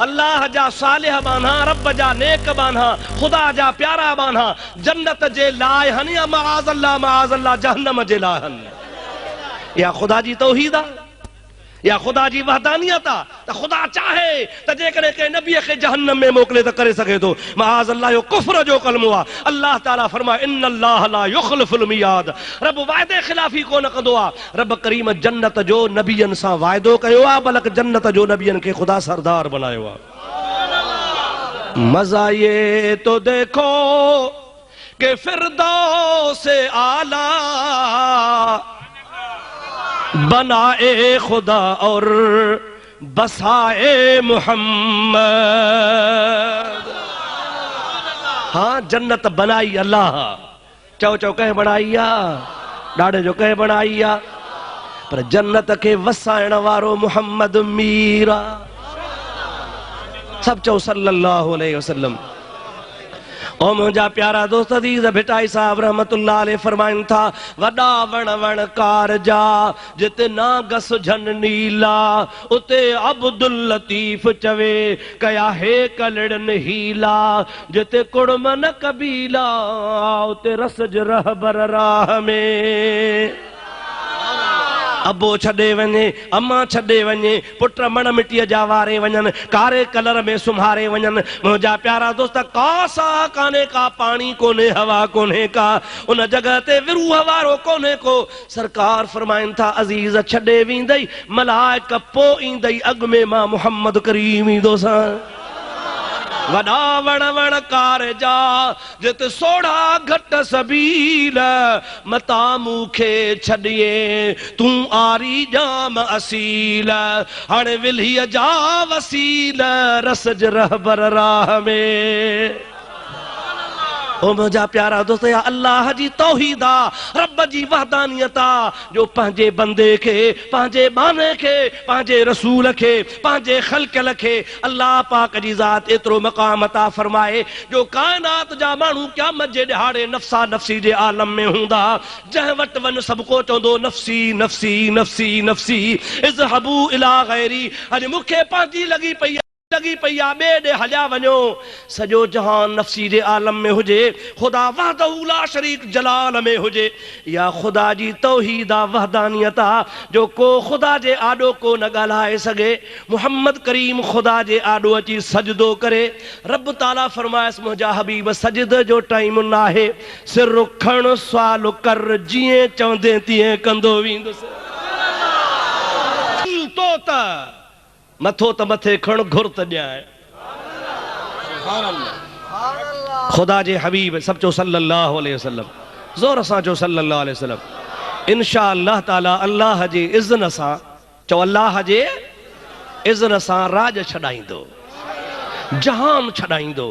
अल्लाह जा सालिह बाना, रब जा नेक बाना, ख़ुदा जा प्यारा बाना जन्नत जे लाइ हन या माज़ अल्लाह जहन्नम जे लाइ हन? या ख़ुदा जी तौहीद आहे या ख़ुदा जी वहदानियत आहे त ख़ुदा चाहे त जेकॾहिं कंहिं नबीअ खे जहन्नम में मोकिले त करे सघे थो। माज़ अल्लाह जो कुफ्र जो कलमो आहे। अल्लाह ताला फरमाए इन्नल्लाह ला युख़्लिफ़ुल मियाद, रब वाइदे ख़िलाफ़ी कोन कंदो आहे। रब करीम जन्नत जो नबियनि सां वाइदो कयो आहे, बल्कि जन्नत जो नबियनि खे ख़ुदा सरदार बनायो आहे। मज़ा ये तो देखो कि फिरदौस आला बनाए खुदा और बसाए मोहम्मद। हाँ, जन्नत बनाई अल्लाह, चौ चौ कह बनाई आ, ॾाढे जो कह बनाई आ, पर जन्नत के वसाइण वारो मोहम्मद मीरा। सब चौ सल्लल्लाहु अलैहि वसल्लम। ओ मुंहिंजा प्यारा दोस्त अज़ीज़ भिटाई साहब रहमतुल्लाह अलैह फरमाइनि था वॾा वण वण कारजा जिते नागस झन नीला उते अब्दुल लतीफ़ चवे कया हे कलड़न हीला जिते कुड़मन कबीला उते रसज रहबर राह में। अबो छॾे वञे, अम्मा छॾे वञे, पुट मण मिटीअ जा वारे वञनि, कारे कलर में सुम्हारे वञनि। मुंहिंजा प्यारा दोस्त का साह कान्हे का, पाणी कोन्हे, हवा कोन्हे का, उन जगह ते विरूह वारो कोन्हे को। सरकार फरमाइनि था अज़ीज़ छॾे वेंदई मलाइक पोइ ईंदई अॻु में मां मोहम्मद करीम ईंदोसां। वॾा वण वण कारजा जिते सोढ़ा घट सबील मता मूंखे छॾिए तूं आरी जाम असील हाणे विल्हीअ जा वसील रसज रहबर राह में। ओ मुंहिंजा प्यारा दोस्त या अल्लाह जी तौहीद आ, रब जी वहदानियत आ जो पंहिंजे बंदे खे, पंहिंजे बाने खे, पंहिंजे रसूल खे, पंहिंजे ख़ल्क़ल खे अल्लाह पाक जी ज़ात एतिरो मक़ाम अता फरमाए जो काइनात जा माण्हू क़यामत जे ॾिहाड़े नफ़्सा नफ़्सी जे आलम में हूंदा। जंहिं वटि वञ सभु को चवंदो नफ़्सी नफ़्सी नफ़्सी नफ़्सी इज़हबू इला गैरी। अॼु मूंखे पंहिंजी लॻी पई आ, ॿिए ॾे हलिया वञो। सॼो जहान नफ़्सी जे आलम में हुजे, ख़ुदा वहदहू ला शरीक जलाल में हुजे, या ख़ुदा जी तौहीद आ, वहदानियत आ जो को ख़ुदा जे आॾो को न ॻाल्हाए सघे। मुहम्मद करीम ख़ुदा जे आॾो अची सजदो करे। रब ताला फरमायसि मुंहिंजा हबीब सजद जो टाइम न आहे, सिर खण सुवाल कर जीअं चवंदे तीअं कंदो वेंदुसि। तो त मथो त मथे खण घुर त ॼाए। ख़ुदा जे हबीब सब चो सल्लल्लाहु अलैहि वसल्लम, ज़ोर सां चो सल्लल्लाहु अलैहि वसल्लम। इंशा अल्लाह ताला अल्लाह जे इज़्न सां, चो अल्लाह जे इज़्न सां राज छॾाईंदो, जहान छॾाईंदो,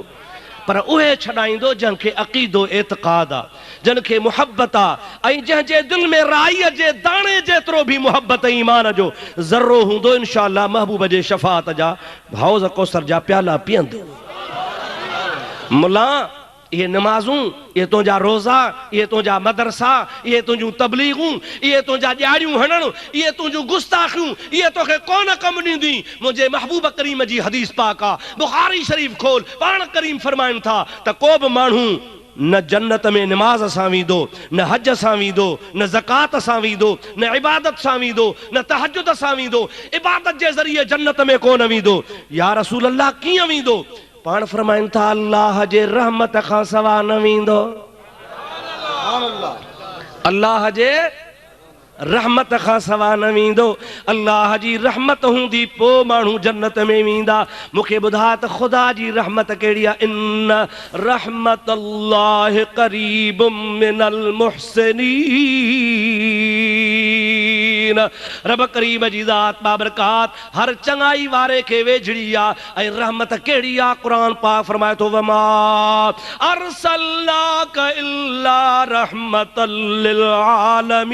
पर उहे छॾाईंदो जंहिंखे अक़ीदो एतिक़ाद आ, जंहिंखे मुहब्बत आ, ऐं जंहिंजे दिलि में राईअ जे दाणे जेतिरो भी मुहब्बत ऐं ईमान जो ज़र्रो हूंदो इंशा अल्लाह महबूब जे शफ़ाअत जा हौज़ कौसर जा प्याला पीअंदो। मुला ये नमाज़ूं, ये तुंहिंजा रोज़ा, ये तुंहिंजा मदरसा, ये तुंहिंजूं तबलीगूं, ये तुंहिंजा ॾियारियूं हणण, ये तुंहिंजूं गुस्ताखियूं, ये तोखे कोन कमु ॾींदी। मुंहिंजे महबूब करीम जी हदीस पाक आ, बुखारी शरीफ़ खोल, पाण करीम फरमाइनि था त को बि माण्हू न जन्नत में नमाज सां वेंदो, न हज सां वेंदो, न ज़कात सां वेंदो, न इबादत सां वेंदो, न तहज्जुद सां वेंदो, इबादत जे ज़रिए जन्नत में कोन वेंदो। या रसूल अल्लाह कीअं वेंदो? पाण फरमाइनि था अल्लाह जे रहमत खां सवा न वेंदो। अल्लाह जे रहमत खां सवा न वेंदो। अल्लाह जी रहमत हूंदी पोइ माण्हू जन्नत में वेंदा। मूंखे ॿुधा त ख़ुदा जी रहमत कहिड़ी आहे? इन रहमत अल्लाह क़रीब मिनल मुहसिनीन। आमीन। रब करीम जी ज़ात बाबरकात हर चंगाई वारे के वेझड़ी आ ऐं रहमत केड़ी आ। कुरान पाक फरमाए तो वमा अरसलनाका इल्ला रहमतल लिल आलमीन।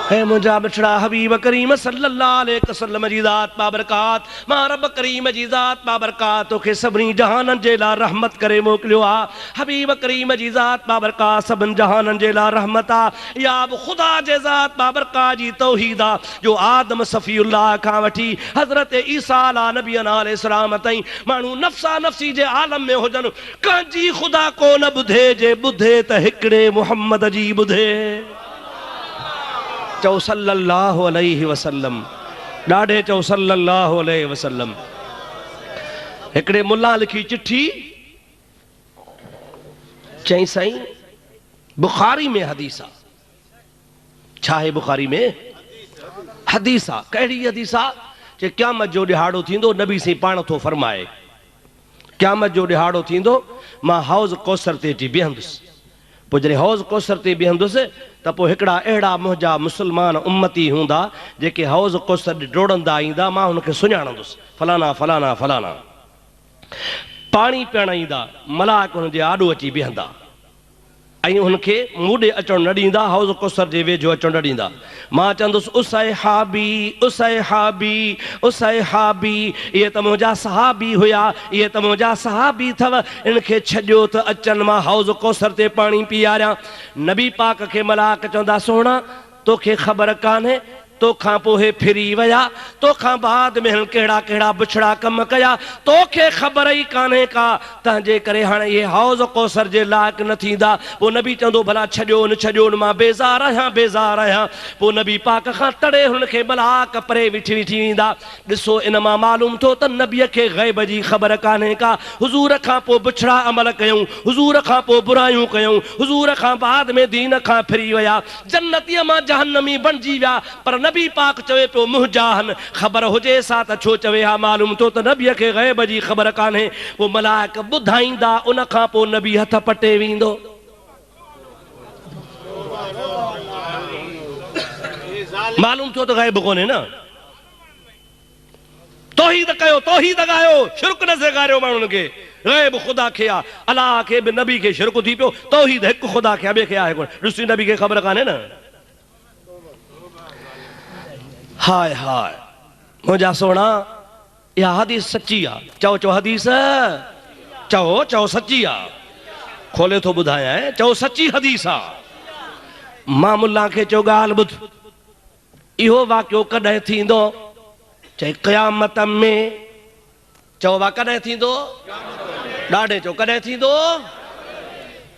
है मुझा बिछड़ा हबीब करीम सल्लल्लाहु अलैहि वसल्लम जी ज़ात बाबरकात मां रब करीम जी ज़ात बाबरकात तोखे सभिनी जहाननि जे लाइ रहमत करे मोकिलियो आ। हबीब करीम जी ज़ात बाबरकात सभिनी जहाननि जे लाइ रहमत आ। या बि ख़ुदा जे ज़ात बाबरकात जी तौहीद आ जो आदम सफ़ीउल्लाह खां वठी हज़रत ईसा अला नबीना अलैहिस्सलाम ताईं माण्हू नफ़्सा नफ़्सी जे आलम में हुजनि कंहिंजी ख़ुदा को न ॿुधे जे ॿुधे त हिकिड़े मुहम्मद जी ॿुधे। चओ सल्लल्लाहु अलैहि वसल्लम। ॾाढे चओ सल्लल्लाहु अलैहि वसल्लम। हिकिड़े मुल्ला लिखी चिठी चई साईं बुखारी में हदीस आ। छा आहे बुखारी में हदीस आ? कहिड़ी हदीस आ? जे क़यामत जो ॾिहाड़ो थींदो नबी साईं पाण थो फरमाए क़यामत जो ॾिहाड़ो थींदो मां हौज़ कौसर ते अची बीहंदुसि। पोइ जॾहिं हौज़ कौसर ते बीहंदुसि त पोइ हिकिड़ा अहिड़ा मुंहिंजा मुस्लमान उम्मती हूंदा जेके हौज़ कौसर डोड़ंदा ईंदा मां हुनखे सुञाणंदुसि फलाना फलाना फलाना। पाणी पीअण ईंदा मलाक हुनजे आॾो अची बीहंदा ऐं हुनखे मूं ॾे अचणु न ॾींदा हौज़ कौसर जे वेझो अचणु न ॾींदा। मां चवंदुसि उसैहाबी उसैहाबी उसैहाबी। इहे त मुंहिंजा सहाबी हुया इहे त मुंहिंजा सहाबी अथव इनखे छॾियो त अचनि मां हौज़ कौसर ते पाणी पीआरियां। नबी पाक खे मलाक चवंदा सुहिणा तोखे ख़बर कान्हे तोखां पोइ फिरी विया तोखां बाद में कहिड़ा कहिड़ा बुछड़ा कम कया तोखे ख़बर ई कान्हे का तंहिंजे करे हाणे इहे हौज़ कौसर जे लाइक़ु न थींदा। पोइ नबी चवंदो भला छॾियो मां बेज़ार आहियां। पोइ नबी पाक खां तड़े हुनखे मलाक परे विठी वेंदा। ॾिसो इन मां मालूम थियो त नबीअ खे ग़ैब जी ख़बर कान्हे का। हुज़ूर खां पोइ बुछड़ा अमल कयूं हुज़ूर खां पोइ बुरायूं कयूं हुज़ूर खां बाद में दीन खां फिरी विया जन्नतीअ मां जहन्नमी बणिजी विया। पर नबी पाक चवे पियो मुहजाहन ख़बर हुजे सा त छो चवे हा मालूम थियो त नबीअ खे ग़ैब जी ख़बर कान्हे। पोइ मलाइक ॿुधाईंदा उन खां पोइ नबी हथ पटे वेंदो। मालूम थियो त ग़ैब कोन्हे न। तौहीद कयो तौहीद ॻायो शिरक न सेखारियो माण्हुनि खे। ग़ैब ख़ुदा खे आहे अलाह खे बि नबी खे शिरक थी पियो। तौहीद हिकु ख़ुदा खे ॿिए खे आहे कोन। ॾिसी नबी खे ख़बर कान्हे न। हाय हाय मुंहिंजा सोना इहा हदीस सची आहे। चओ चओ हदीस चओ चओ सची आहे। खोले थो ॿुधायां चओ सची हदीस आहे। मां मुल्ला खे चयो ॻाल्हि ॿुध इहो वाक़ियो कॾहिं थींदो चए क़यामत में। चओ वा कॾहिं थींदो? ॾाढे चओ कॾहिं थींदो?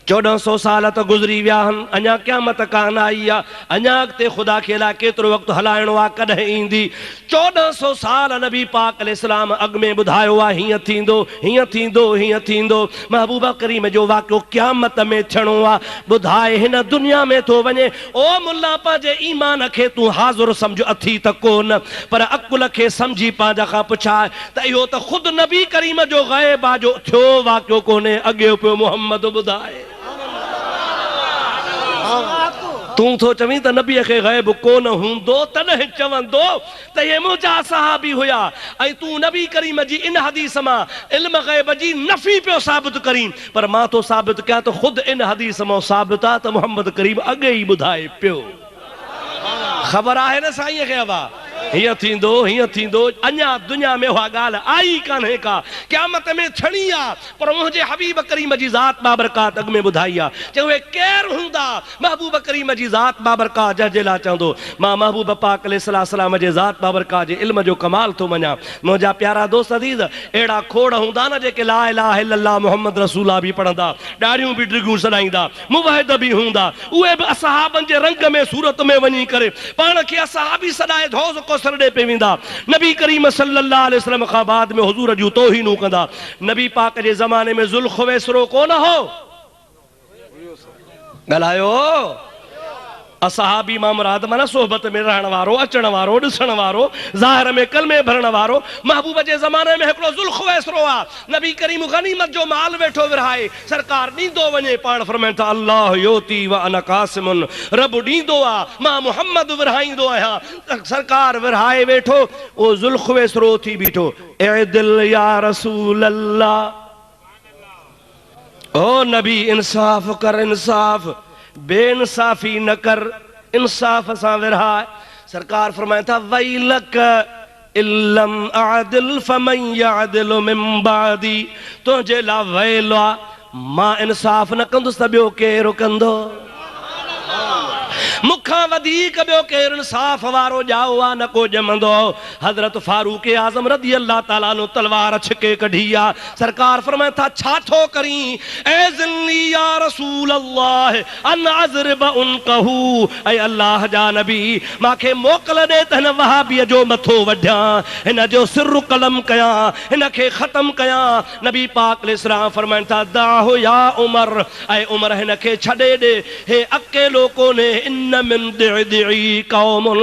1400 साल त गुज़री विया आहिनि अञा क़यामत कान आई आहे। अञा अॻिते ख़ुदा खे अलाए केतिरो वक़्तु हलाइणो आहे कॾहिं ईंदी। 1400 साल नबी पाक अलैहिस्सलाम अॻु में ॿुधायो आहे हीअं थींदो हीअं थींदो हीअं थींदो। महबूब करीम जो वाक़ियो क़यामत में थियणो आहे ॿुधाए हिन दुनिया में थो वञे। ओ मुल्ला पंहिंजे ईमान खे तूं हाज़ुर सम्झ अथी त कोन पर अकुल खे सम्झी पंहिंजा खां पुछाए त इहो त ख़ुदि नबी करीम जो ग़ैब आहे जो थियो वाक़ियो कोन्हे अॻे पियो मुहम्मद ॿुधाए। तूं थो चवीं त नबीअ खे ग़ैब कोन हूंदो तॾहिं चवंदो त इहे मुंहिंजा सहाबी हुया ऐं तूं नबी करीम जी इन हदीस मां इल्म ग़ैब जी नफ़ी पियो साबित करीं। पर मां तो साबित कयां त ख़ुदि इन हदीस मां साबित आहे त मुहम्मद करीम अॻे ई ॿुधाए पियो। ख़बर आहे न साईं खे हवा हीअं थींदो अञा दुनिया में उहा ॻाल्हि आई कान्हे का। क़यामत में थियणी आहे पर मुंहिंजे हबीब करीम जी ज़ात बाबरकात अॻु में ॿुधाई आहे। चयो उहे केरु हूंदा? महबूब करीम जी ज़ात बाबरकात जंहिंजे लाइ चवंदो मां महबूब पाक अलैहिस्सलाम जे ज़ात बाबरकात जे इल्म जो कमाल थो मञां। मुंहिंजा प्यारा दोस्त अज़ीज़ अहिड़ा खोड़ हूंदा न जेके ला इलाहा इल्लल्लाह मुहम्मद रसूला बि पढ़ंदा ॾाढ़ियूं बि डिगियूं सॾाईंदा मुवाहिद बि हूंदा उहे बि असहाबनि जे रंग में सूरत में वञी करे पाण खे असहाबी सॾाए हौज़ कौसर ॾे पे वेंदा। नबी करीम सल्लल्लाहु अलैहि वसल्लम खां बाद में हुज़ूर जूं तौहीनूं कंदा। नबी पाक जे ज़माने में ज़ुल्ख़ुवैसरो कोन हो ॻाल्हायो असहाबी मां मुराद माना सोहबत में रहण वारो, अचण वारो, ॾिसण वारो, ज़ाहिर में कलमे भरण वारो। महबूब जे ज़माने में हिकिड़ो ज़ुल्ख़ुवैसरो आ, नबी करीम गनीमत जो माल वेठो विरहाए, सरकार ॾींदो वञे। पाण फरमाइनि था अल्लाह योती व अना क़ासिमुन, रब ॾींदो आ, मां मुहम्मद विरहाईंदो आहियां। सरकार विरहाए वेठो, ओ ज़ुल्ख़ुवैसरो थी बीठो, ए दिल या रसूल अल्लाह, ओ नबी इंसाफ़ कर, इंसाफ़, बेइंसाफी न कर, इंसाफ सां विरहाए। सरकार फरमाए था वैलक इल्लम आदिल फमन यादिलु मिन बादी, तुंहिंजे लाइ वैल आ, मां इंसाफ न कंदुसि त ॿियो केरु कंदो? मुखां वधीक ॿियो केरु इंसाफ वारो ॼाओ आ न को ॼमंदो। हज़रत फारूक आज़म रज़ी अल्लाह ताला नो तलवार छिके कढी आ। सरकार फरमाए था छा थो करीं? ए ज़िल्ली या रसूल अल्लाह अन अज़रिब उनकहू, ऐ अल्लाह जा नबी मांखे मोकल ॾे त हिन वहाबीअ जो मथो वढियां, हिन जो सिर कलम कयां, हिन खे ख़त्म कयां। नबी पाक अलैहिस्सलाम फरमाइनि था दाहो या उमर, ऐ उमर हिन खे छॾे ॾे, हे अकेलो कोन्हे, इन मिन दिअ कौमुन,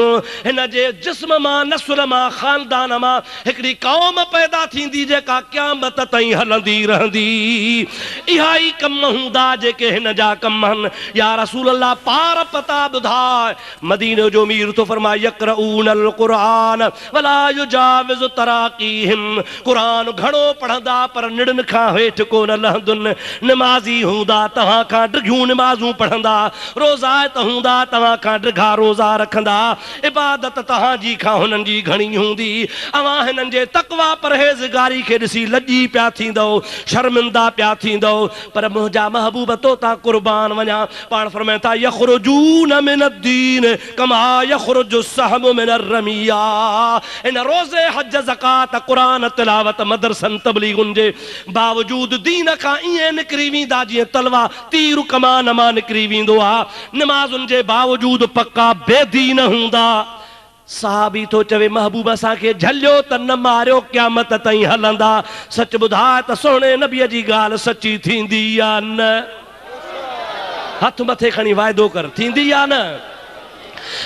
हिन जे जिस्म मां, नस्ल मां, खानदान मां हिकिड़ी कौम पैदा थींदी जेका क़यामत ताईं हलंदी रहंदी। इहा ई कम हूंदा जेके हिन जा कम आहिनि। या रसूल अल्लाह पार पता ॿुधाए। मदीने जो मीर तो फरमाए यक़रऊन अल क़ुरान वला युजाविज़ु तराक़ीहिम, क़ुरान घणो पढ़ंदा पर निड़न खां हेठि कोन लहंदुनि। निमाज़ी हूंदा तव्हां खां ॾिघियूं निमाज़ूं पढ़ंदा, रोज़ायत हूंदा तव्हां खां ॾिघा रोज़ा रखंदा, इबादत तव्हांजी खां हुननि जी घणी हूंदी। अवां हिननि जे तक़वा परहेज़गारी खे ॾिसी लॼी पिया थींदो, शर्मिंदा पिया थींदो, पर मुंहिंजा महबूब तो तां क़ुर्बान वञा। पाण फरमाइनि था यख़रुजून मिन अद्दीन कमा यख़रुजु सहमु मिन अर्रमिया। इन रोज़े, हज, ज़कात, क़ुरान तिलावत, मदरसन, तबलीगुनि जे बावजूद दीन खां ईअं निकिरी वेंदा जीअं तलवा तीर कमान मां निकिरी वेंदो आहे। निमाज़ुनि जे बावजूद पक्का बेदीन हूंदा। साहबी तो चवे महबूब असांखे झलियो त न मारियो, क़यामत ताईं हलंदा। सच ॿुधाए त सोणे नबीअ जी ॻाल्हि सची थींदी या न? हथ मथे खणी वाइदो कर, थींदी या न?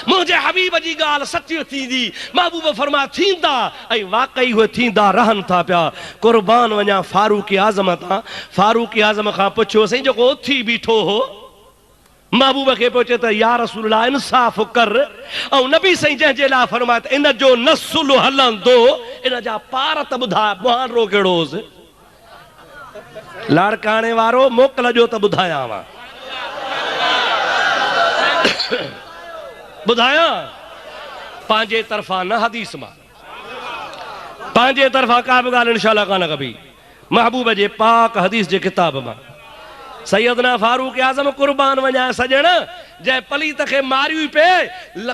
मुंहिंजे हबीब जी ॻाल्हि सची थींदी। महबूब फरमा थींदा, ऐं वाकई उहे थींदा रहनि था पिया। क़ुर्बान वञा फारूक आज़म तां। फारूक आज़म खां पुछियो साईं जेको उथी बीठो हो, महबूब खे पहुचे त या रसूल अल्लाह इंसाफ़ कर। ऐं नबी साईं जंहिंजे लाइ फरमाए त इन जो नसुल हलंदो, इन जा पार त ॿुधाए मुहांडो कहिड़ो हुअसि? लाड़काणे वारो मोकल जो त ॿुधायांव, ॿुधायां पंहिंजे तरफ़ां न हदीस मां, पंहिंजे तरफ़ां का बि ॻाल्हि इंशाअल्लाह कान कबी, महबूब जे पाक हदीस जे किताब मां। सैयदना फारूक आज़म क़ुर्बान वञा सजण, जंहिं पलीत खे मारियूं पे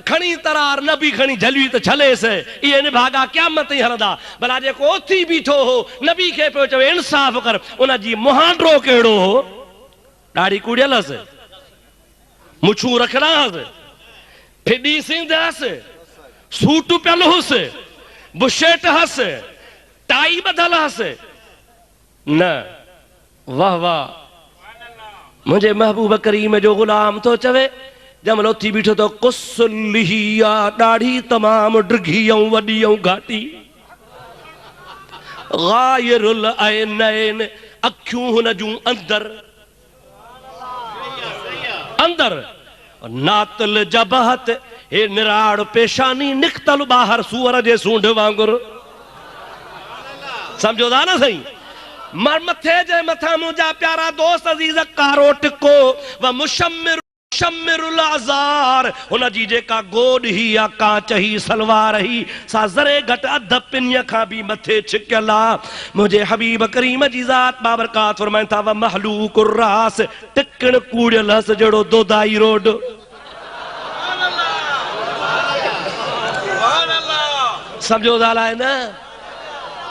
खणी तरार न बि खणी झलियूं त छलेसि, इहे निभागा क़यामत ताईं हलंदा। भला जेको उथी बीठो हो नबी खे पियो चवे इंसाफ़ कर, उन जी मुहांडो कहिड़ो हो? ॾाढ़ी कुड़ियल हुअसि, मुछूं रखियलु हुअसि, फिडी सिंध हुअसि, सूट पियल हुअसि, बुशेट हुअसि, टाई ॿधल हुअसि? न, वाह वाह। मुझे महबूब करीम जो गुलाम तो चवे जमल उथी बीठो तो कुसलिया, ॾाढ़ी तमाम ड्रिघी ऐं वॾी ऐं घाटी, गायरुल ऐनैन, अखियूं हुन जूं अंदर अंदर, नातल जबहत, हे निराड़ पेशानी, निकतल ॿाहिर सूअर जे सूंढ वांगुरु। सम्झो था न सही? मथे जे मथां मुंहिंजा प्यारा दोस्त अज़ीज़ कारो टिको व मुशम्मिर शम्मिरुल अज़ार, हुन जी जेका गोॾ ही या कांच ही सलवार ही सा ज़रे घटि अध पिन्य खां बि मथे छिकियल आहे। मुंहिंजे हबीब करीम जी ज़ात बाबरकात फरमाइनि था व महलूकुर रास, टिकण कूड़ियल हस जहिड़ो दोदाई रोड। सम्झो था अलाए न?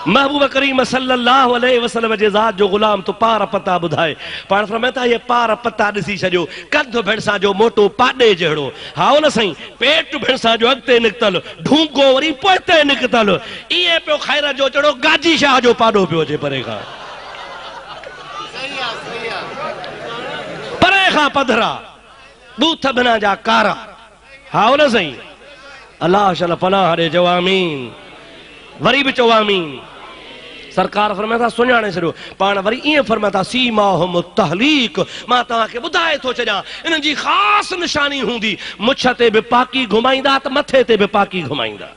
महबूब करीम सल्लल्लाहु अलैहि वसल्लम जे ज़ात जो गुलाम तो पार पता ॿुधाए। पाण फरमाए था ये पार पता ॾिसी छॾियो, कंध भिड़सां जो मोटो पाॾे जहिड़ो, हा न साईं, पेट भिड़सां जो अॻिते निकितल, ढूंगो वरी पोइते निकितल, ईअं पियो खैर जो जहिड़ो गाजी शाह जो पाॾो पियो अचे परे खां, परे खां पधरा, बूथ बिना जा कारा, हाँ न सही अल्लाह शल पनाह ॾे चओ आमीन वरी बि चओ आमीन सरकार फरमाए था सुञाणे छॾियो पाण वरी ईअं फरमाए था सीमाहुम तहलीक मां तव्हांखे ॿुधाए थो छॾियां इन्हनि जी ख़ासि निशानी हूंदी मुछ ते बि पाकी घुमाईंदा त मथे ते बि पाकी घुमाईंदा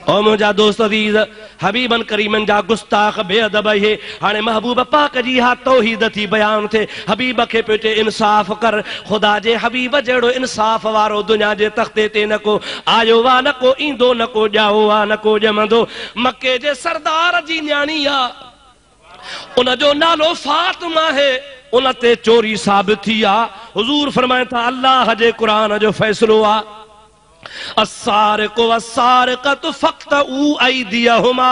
ओ मुंहिंजा दोस्त अज़ीज़ हबीबन करीमन जा गुस्ताख बेअदब हे हाणे महबूब पाक जी हा तौहीद थी बयान थे हबीब खे पियो चए इंसाफ़ कर खुदा जे हबीब जहिड़ो इंसाफ़ वारो दुनिया जे तख़्ते ते न को आयो वा न को ईंदो न को ॼाओ वा न को ॼमंदो मके जे सरदार जी न्याणी आ उन जो नालो फातिमा आहे उन ते चोरी साबित थी आ हुज़ूर फरमाए था अल्लाह जे क़ुरान जो फ़ैसिलो आ अस्सारिक़ु वस्सारिक़तु फ़क़्तऊ अयदियहुमा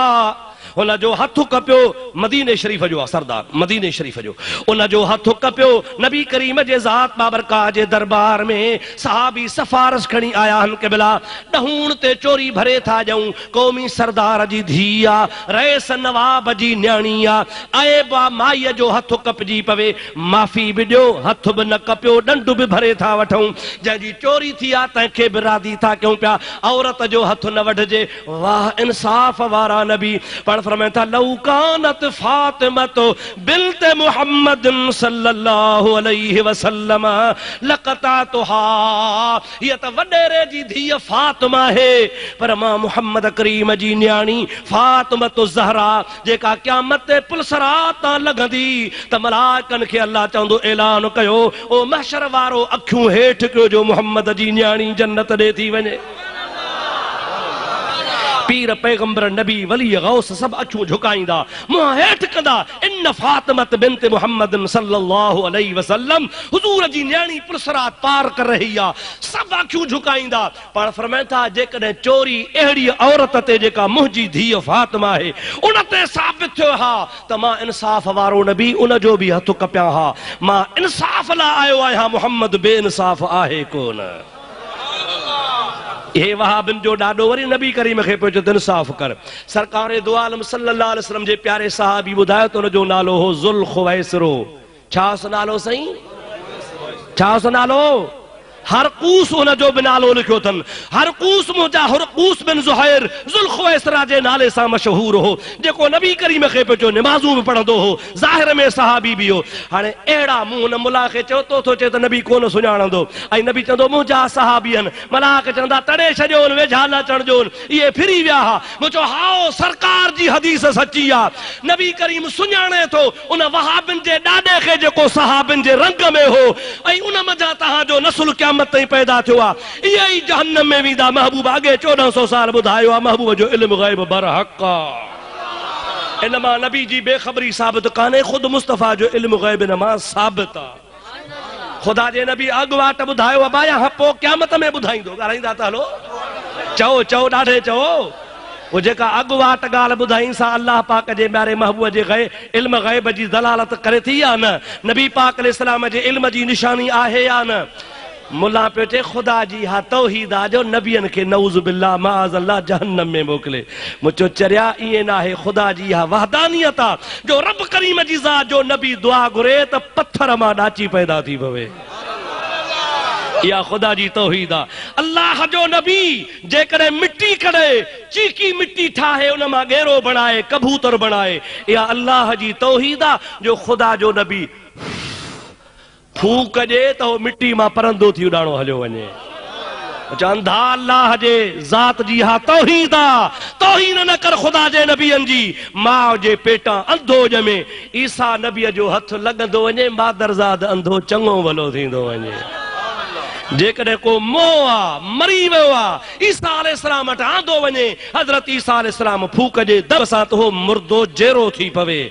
उन जो हथ कपियो मदीने शरीफ जो सरदार मदीने शरीफ जो उन जो हथ कपियो नबी करीम जे ज़ात बाबरकाह जे दरबार में सहाबी सफारश खणी आया हन क़िबला ॾहूण ते चोरी भरे था ॼऊं क़ौमी सरदार जी धी आ रईस नवाब जी न्याणी आ ऐबा माईअ जो हथ कपजी पवे माफ़ी बि ॾियो हथ बि न कपियो ॾंड बि भरे था वठूं जंहिंजी चोरी थी आ तंहिंखे बि रादी था कयूं पिया औरत जो हथ न वढिजे वाह इंसाफ़ वारा नबी पाण फरमाए था लौ कानत फातिमतो बिन्त मुहम्मदिन सल्लल्लाहु अलैहि वसल्लम लक़तातुहा ये त वडेरे जी धीअ फातिमा है पर मां मुहम्मद करीम जी न्याणी फातिमतो ज़हरा जेका क़यामत ते पुलसरात तां लॻंदी त मलाइकनि खे अल्लाह चवंदो ऐलान कयो ओ महशर वारो अखियूं हेठि कयो जो मुहम्मद जी न्याणी जन्नत ॾे थी वञे पीर पैगंबर नबी वली गौस सब अखियूं झुकाईंदा मुंहं हेठि कंदा इन फातिमत बिन्त मुहम्मदिन सल्लल्लाहु अलैहि वसल्लम हुजूर जी न्याणी पुलसरात पार कर रही आ सब अखियूं झुकाईंदा पाण फरमाए था जेकॾहिं चोरी अहिड़ी औरत ते जेका मुंहिंजी धीअ फातिमा आहे उन ते साबित थियो हा त मां इंसाफ़ वारो नबी उन जो बि हथ कपिया हा मां इंसाफ़ लाइ आयो आहियां मुहम्मद बेइंसाफ़ आहे कोन ये वहाबिन जो ॾाॾो वरी नबी करीम खे पियो चए इंसाफ़ कर सरकार दो आलम सल्लल्लाहु अलैहि वसल्लम जे प्यारे सहाबी ॿुधायो त उन जो नालो हो ज़ुल ख़ुवैसिरो छा उस नालो साईं छा उस नालो हरकूस उन जो बि नालो लिखियो अथनि हरकूस मुंहिंजा हरकूस बिन ज़ुहैर ज़ुल ख़ुवैसिरा जे नाले सां मशहूर हो जेको नबी करीम खे पियो चयो निमाज़ूं बि पढ़ंदो हो ज़ाहिर में सहाबी बि हो हाणे अहिड़ा मूं हुन मुला खे चयो तो थो चए त नबी कोन सुञाणंदो ऐं नबी चवंदो मुंहिंजा सहाबी आहिनि मलाक चवंदा तड़े छॾियोनि वेझा न चढ़जोनि इहे फिरी विया हा मूं चयो हाओ सरकार जी हदीस सची आहे नबी करीम सुञाणे थो उन वहाबिन जे ॾाॾे खे जेको सहाबिन जे रंग में हो ऐं उन मंझां तव्हांजो नसुल क़यामत ताईं पैदा थियो आहे इहे ई जहन्नम में वेंदा महबूब अॻे 1400 साल ॿुधायो आहे महबूब जो इल्मु ग़ैब बरहक़ आहे इन मां नबी जी बेख़बरी साबित कान्हे ख़ुदि मुस्तफ़ा जो इल्मु ग़ैब इन मां साबित आहे खुदा जे नबी अॻुवाट ॿुधायो आहे बाया पोइ क़यामत में ॿुधाईंदो ॻाल्हाईंदा त हलो चओ चओ ॾाढे चओ वो जेका अॻुवाट ॻाल्हि ॿुधाई सा अल्लाह पाक जे प्यारे महबूब जे इल्म ग़ैब जी दलालत करे थी या न नबी पाक अलैहिस्सलाम जे इल्म जी निशानी आहे या न मुला पियो चए ख़ुदा जी हा तौहीद आहे जो नबियनि खे नऊज़ बिल्लाह माज़ अल्लाह जहन्नम में मोकिले मुंहिंजो चरिया ईअं न आहे ख़ुदा जी हा वहदानियत आहे जो रब करीम जी ज़ात जो नबी दुआ घुरे त पत्थर मां ॾाची पैदा थी पवे या खुदा जी तौहीद आहे अल्लाह जो नबी जेकॾहिं मिट्टी कढे चीकी मिट्टी ठाहे उन मां गेरो बणाए कबूतर बणाए या अल्लाह जी तौहीद आहे जो खुदा जो नबी फूक ॾे त उहो मिट्टी मां परंदो थी उॾाणो हलियो वञे चवंदा अल्लाह जे ज़ात जी हा तौहीद आहे तौहीन न कर खुदा जे नबियनि जी माउ जे पेटां अंधो ॼमे ईसा नबीअ जो हथ लॻंदो वञे मादरज़ाद अंधो चङो भलो थींदो वञे जेकॾहिं को मोह आहे मरी वियो आहे ईसा अलैहिस्सलाम वटि आंदो वञे हज़रत ईसा अलैहिस्सलाम फूक जे दब सां त उहो मुर्दो जहिड़ो थी पवे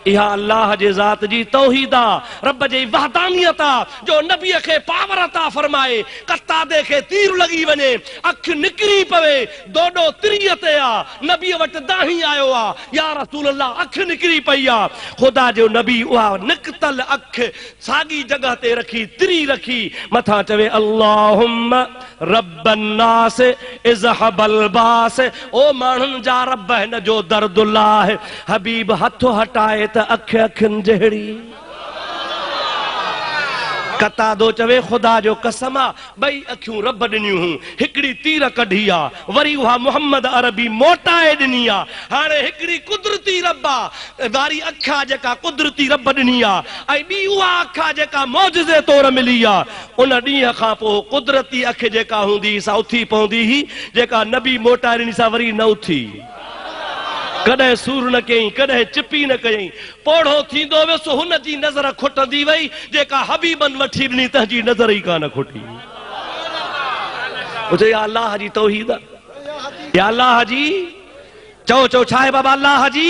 इहा अल्लाह जे ज़ात जी तौहीद आहे रब जी वहदानियत आहे जो नबीअ खे पावर अता फरमाए कतादे खे तीर लॻी वञे अखि निकिरी पवे दोडो तिरीअ ते आहे नबीअ वटि दाही आयो आहे या रसूल अल्लाह अखि निकिरी पई आहे ख़ुदा जो नबी उहा निकतल अखि साॻी जॻह ते रखी तिरी रखी मथां चवे अल्लाहुम्मा रब्बन नास इज़हबल बास ओ माण्हुनि जा रब हिन जो दर्दुल्लाह हबीब हथ हटाए त अख अखियुनि जहिड़ी कतादो चवे खुदा जो कसम आ बई अखियूं रब ॾिनियूं हुयूं हिकिड़ी तीर कढी आ वरी उहा मोहम्मद अरबी मोटाए ॾिनी आ हाणे हिकिड़ी कुदरती रब आ वारी अखा जेका कुदरती रब ॾिनी आ ऐं ॿी उहा अखा जेका मौजज़े तौर मिली आ उन ॾींहं खां पोइ कुदरती अख जेका हूंदी सा उथी पवंदी हुई जेका नबी मोटाए ॾिनी सा वरी न उथी कॾहिं सूर न कयईं कॾहिं चिपी न कयईं पोढ़ो थींदो वियुसि हुन जी नज़र खुटंदी वई जेका हबीबन वठी ॾिनी तंहिंजी नज़र ई कान खुटी चयो या अल्लाह जी तौहीद या अल्लाह जी चओ चओ छा आहे बाबा अल्लाह जी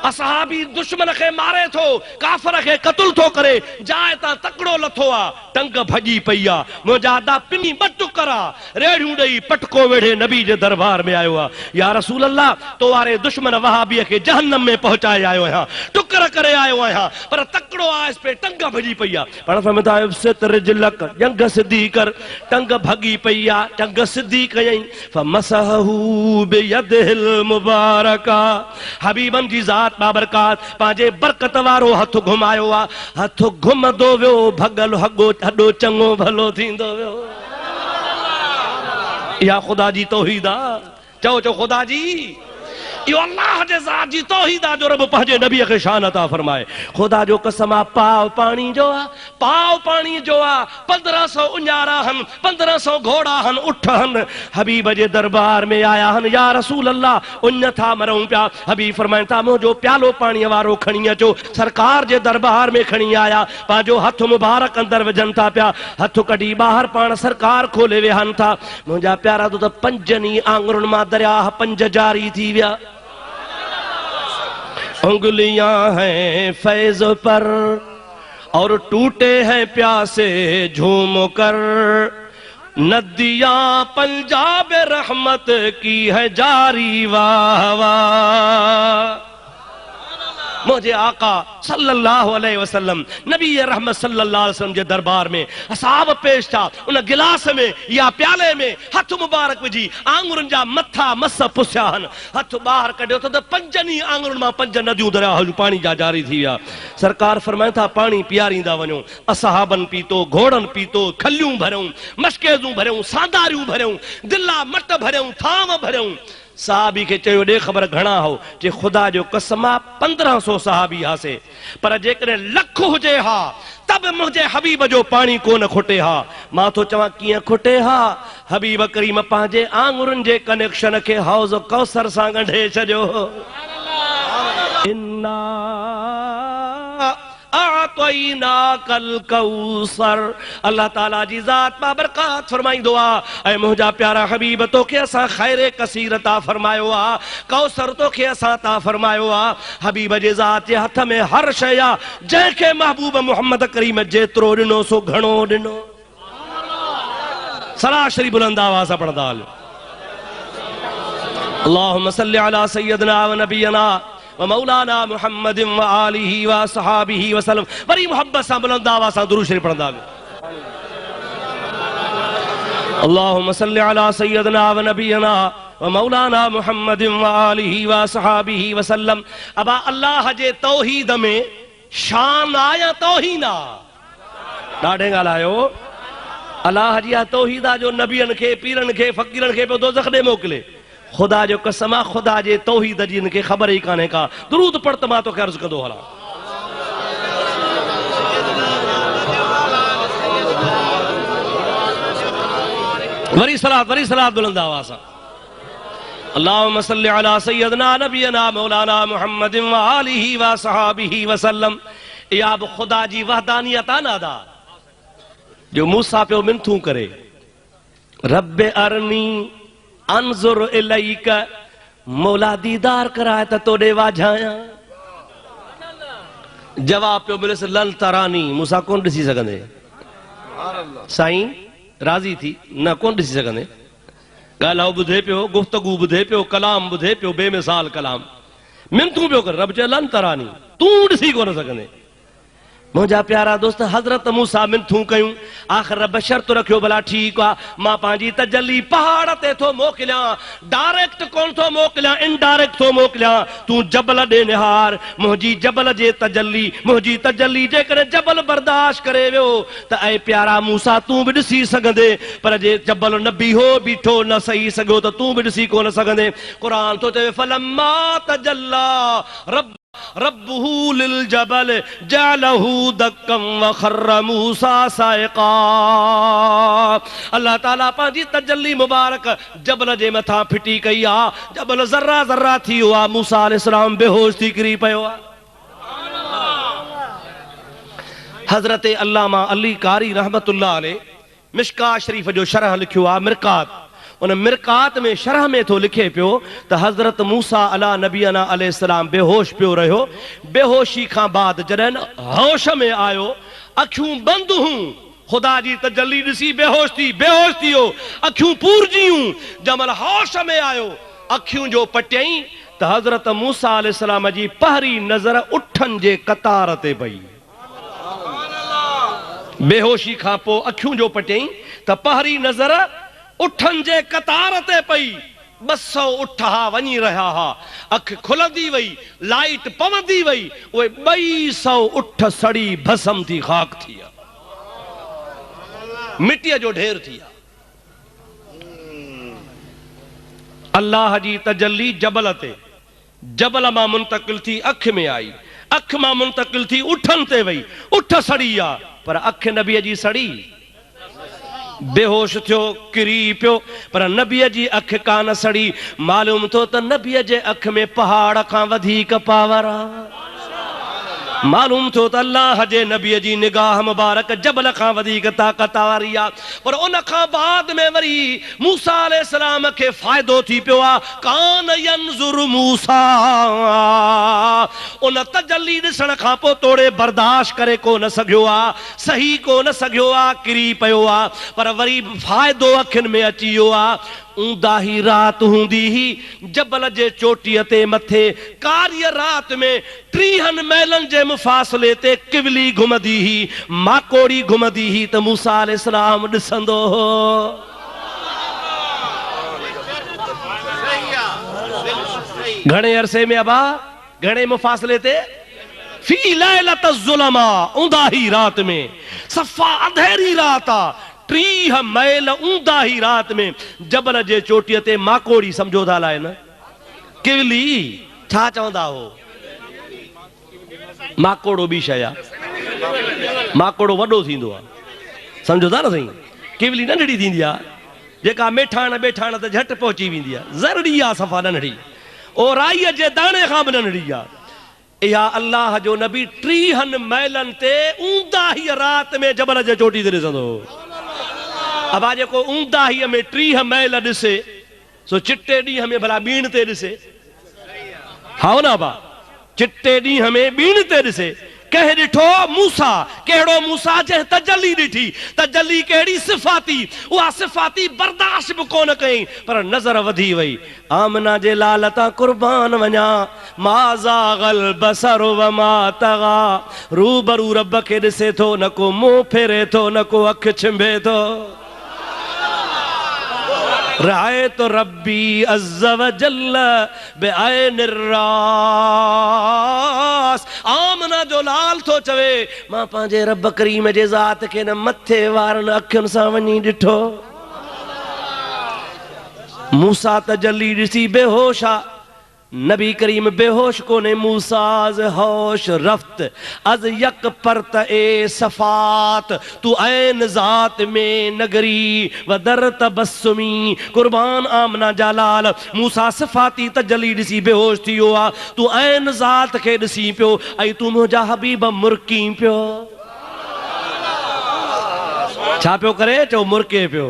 असहाबी दुश्मन खे मारे थो काफ़र खे क़त्ल थो करे जाइ तां तकड़ो लथो आ टंग भॼी पई आ मुंहिंजा अदा पिनी ॿ टुकर आ रेड़ियूं ॾेई पटको वेढ़े नबी जे दरबार में आयो आ या रसूल अल्लाह तो वारे दुश्मन वहाबीअ खे जहन्नम में पहुचाए आयो आहियां टुकर करे आयो आहियां पर तकड़ो आयसि पे टंग भॼी पई आ पाण फरमाईंदा आहियो सितर जिलक जंग सिधी कर टंग भॻी पई आ टंग सिधी कयईं फमसहू बियदिल मुबारका हबीबन जी ज़ात बाबरकात पंहिंजे बरकत वारो हथ घुमायो आ हथ घुमंदो वियो भगल हॾो चङो भलो थींदो वियो इहा ख़ुदा जी तौहीद आ चओ चओ ख़ुदा जी इहो अल्लाह जे ज़ात जी तौहीद आ जो रब पंहिंजे नबीअ खे शान अता फरमाए ख़ुदा जो कसम आ पाव पाणी जो आ पाव पाणी जो आ 1500 उञारा हन 1500 घोड़ा हन उठ हन हबीब जे दरबार में आया हन या रसूल अल्लाह उञ था मरूं पिया हबीब फरमाइनि था मुंहिंजो प्यालो पाणीअ वारो खणी अचो सरकार जे दरबार में खणी आया पंहिंजो हथ मुबारक अंदर विझनि था पिया हथ कढी ॿाहिरि पाण सरकार खोले विहनि था मुंहिंजा प्यारा तो त पंजनि आङुरुनि मां दरिया पंज जारी थी विया उंगलियां हैं फैज पर और टूटे हैं प्यासे झूम कर नदियां पंजाब रहमत की है जारी वाह वाह मुझे आका सल्लल्लाहु अलैहि वसल्लम नबी रहमत सल्लल्लाहु अलैहि वसल्लम जे दरबार में असहाब पेश था उन गिलास में या प्याले में हथ मुबारक विझी आंगुरनि जा मथा मस पुसिया हन हथ ॿाहिरि कढियो त पंजनि आंगुरनि मां पंज नदियूं दरिया पाणी जा जारी थी विया सरकार फरमाइनि था पाणी पीआरींदा वञो असहाबनि पीतो घोड़नि पीतो खलियूं भरियूं मशकेज़ूं भरियूं सांदारियूं भरियूं दिला मट भरियूं थाम भरियूं साहबी के चयो ॾे ख़बर घणा हो जे ख़ुदा जो कसम आ 1500 सहाबी हासे पर जेकॾहिं लख हुजे हा तब मुंहिंजे हबीब जो पाणी कोन खुटे हा मां तो चवां कीअं खुटे हा हबीब करीम पंहिंजे आंगुरनि जे कनेक्शन खे हौज़ कौसर सां ॻंढे छॾियो इन्ना आतैना कल कौसर अल्लाह ताला जी ज़ात बाबरकात फरमाईंदो आ ऐं मुंहिंजा प्यारा हबीब तोखे असां खैर कसीर अता फरमायो आ कौसर तोखे असां अता फरमायो आ हबीब जे ज़ात जे हथ में हर शइ आ जंहिंखे महबूब मोहम्मद करीम जेतिरो ॾिनो सो घणो ॾिनो सलाह शरीफ बुलंद आवाज़ सां पढ़ंदा हलो अल्लाहुम्मा सल्लि अला सय्यदना व नबियना व मौलाना मुहम्मद व आलिहि व सहाबिहि वसल्लम वरी मोहब्बत सां बुलंद आवाज़ सां दुरूद शरीफ पढ़ंदा हलो अल्लाहुम्मा सल्लि अला सय्यदना व नबियना व मौलाना मुहम्मद व आलिहि व सहाबिहि वसल्लम अबा अल्लाह जे तौहीद में शान आया तौहीन आ ॾाढे ॻाल्हायो अल्लाह जी तौहीद आ जो नबियनि खे पीरनि खे फ़कीरनि खे पियो दोज़ख ॾे मोकिले खुदा जो कसम आ खुदा जे तौहीद जी इनके खबर ही काने का दुरूद पढ़ त मां तोखे अर्ज़ कंदो हला वरी सलात बुलंद आवाज़ सां अल्लाहुम्मा सल्लि अला सय्यदना नबियना मौलाना मुहम्मद व आलिहि व सहाबिहि वसल्लम इहा बि खुदा जी वहदानियत आ नादा जो मूसा पियो मिनथूं करे रब्बे अरनी अनजुर इलैक मौला दीदार कराए त तोड़े वाझाया जवाब पियो मिलेसि लन तरानी मूसा कोन ॾिसी सघंदे साईं राज़ी थी न कोन ॾिसी सघंदे ॻाल्हाओ ॿुधे पियो गुफ़्तगू ॿुधे पियो कलाम ॿुधे पियो बेमिसाल कलाम मिनतूं पियो कर रब चए लन तरानी तूं ॾिसी कोन सघंदे मुझा प्यारा दोस्त हजरत मूसा मिनथू कयूं आखिर रब शर्त रखियो भला ठीक आ मां पांजी तजल्ली पहाड़ ते थो मोकलिया डायरेक्ट कोन थो मोकलिया इनडायरेक्ट थो मोकलिया तू जबल दे निहार मुझी जबल जे तजल्ली जे करे जबल बर्दाश्त करे वियो त ऐ प्यारा मूसा तू भी ॾिसी सघंदे पर जे जबल नबी हो बीठो न सही सघियो त तू भी ॾिसी कोन सघंदे कुरान तो चवे फलम्मा तजल्ला रब्बुहु लिल जबल जअलहु दक्कम व खर्र मूसा साइका अल्लाह ताला पांजी तजल्ली मुबारक जबल जे मथा फिटी कई आ जबल ज़र्रा ज़र्रा थी हुआ मूसा अलैहिस्सलाम बेहोश थी किरी पयो आ हजरत अल्लामा अली कारी रहमतुल्लाह अलैह मिशका शरीफ जो शरह लिखियो आ मिरकात उन मिरकात में शरह में तो लिखे पियो त हजरत मूसा अला नबीना अलैहिस्सलाम बेहोश पियो रहो बेहोशी खां बाद जडन होश में आयो अखियूं बंद हूं खुदा जी तजल्ली ॾिसी बेहोश थी हो अखियूं पूरजियूं जमल होश में आयो अखियूं जो पटियई त हजरत मूसा अलैहिस्सलाम जी पहरी नजर उठन जे कतार ते पई बेहोशी खां पोइ अखियूं जो पटियई त पहरी नजर उठन जे कतार ते पई 200 उठ हा वञी रहा हा अख खुलंदी वई लाइट पवंदी वई उहे 200 उठ सड़ी भस्म थी खाक थी मिट्टीअ जो ढेर थी अल्लाह जी तजल्ली जबल ते जबल मां मुंतकिल थी अख में आई अख मां मुंतकिल थी उठन ते वई उठ सड़ी आ पर अख नबीअ जी सड़ी बेहोश थियो किरी पियो पर नबीअ जी अख कान सड़ी मालूम थो त नबीअ जे अख में पहाड़ खां वधीक पावर आ मालूम थो त अल्लाह जे नबीअ जी निगाह मुबारक जबल खां वधीक ताकत वारी आ पर उन खां बाद में वरी मूसा अलैहिस्सलाम खे फ़ाइदो थी पियो आ कान यंजुर मूसा उन तजल्ली ॾिसण खां पोइ तोड़े बर्दाश्त करे कोन सघियो आ सही कोन सघियो आ किरी पियो आ पर वरी फ़ाइदो अखियुनि में अची वियो आ ऊंदाही रात हूंदी ही जबल जे चोटीअ ते मथे कार्य रात में 30 मैलन जे मुफ़ासिले ते किवली घुमंदी ही माकोड़ी घुमंदी ही त मूसा अलैहिस्सलाम ॾिसंदो हो घणे अरसे में अबा घणे मुफ़ासिले ते फी लैलत ज़ुलमा ऊंदाही रात में सफ़ा अंधेरी रात आ 30 मैल ऊंदाही रात में जबल जे चोटीअ ते माकोड़ी समझो था लाए न किवली छा चवंदा हो माकोड़ो बि शय आहे माकोड़ो वॾो थींदो आहे समझो था न साईं किवली नंढड़ी थींदी आहे जेका मेठाण बेठाण त झटि पहुची वेंदी आहे ज़रड़ी आहे सफ़ा नंढड़ी ओ राईअ जे दाणे खां बि नंढड़ी आहे इहा अल्लाह जो नबी 30 मैलन ते ऊंदाही रात में जबल जे चोटी ते ॾिसंदो अबा जेको ऊंदाहीअ में 30 मैल ॾिसे सो चिट्टे ॾींहं में भला बीण ते ॾिसे हा न अबा चिट्टे ॾींहं में बीण ते ॾिसे कंहिं ॾिठो मूसा कहिड़ो मूसा जंहिं तजल्ली ॾिठी तजल्ली कहिड़ी सिफ़ाती उहा सिफ़ाती बर्दाश्त बि कोन कई पर नज़र वधी वई आमना जे लाल तां कुर्बान वञा मा ज़ागल बसर व मा तगा रूबरू रब खे ॾिसे थो न को मुंहुं फेरे थो न को अखि छिंभे थो रायत रब्बी अज़्ज़ व जल्ल बिअैनिर रास आमना जो लाल थो चवे मां पंहिंजे रब करीम जे ज़ात खे न मथे वारनि अखियुनि सां वञी ॾिठो मूसा तजल्ली ॾिसी बेहोश आ नबी करीम बेहोश कोने मूसाज़ होश रफ्त अज यक परत ए सफात तू ऐन ज़ात में नगरी वदर तबस्सुमी कुर्बान आमना जालाल मूसा सिफ़ाती तजल्ली ॾिसी बेहोश थी वियो आ तू ऐन ज़ात खे ॾिसी पियो ऐं तू मुंहिंजा हबीब मुरकी पियो छा पियो करे चओ मुरके पियो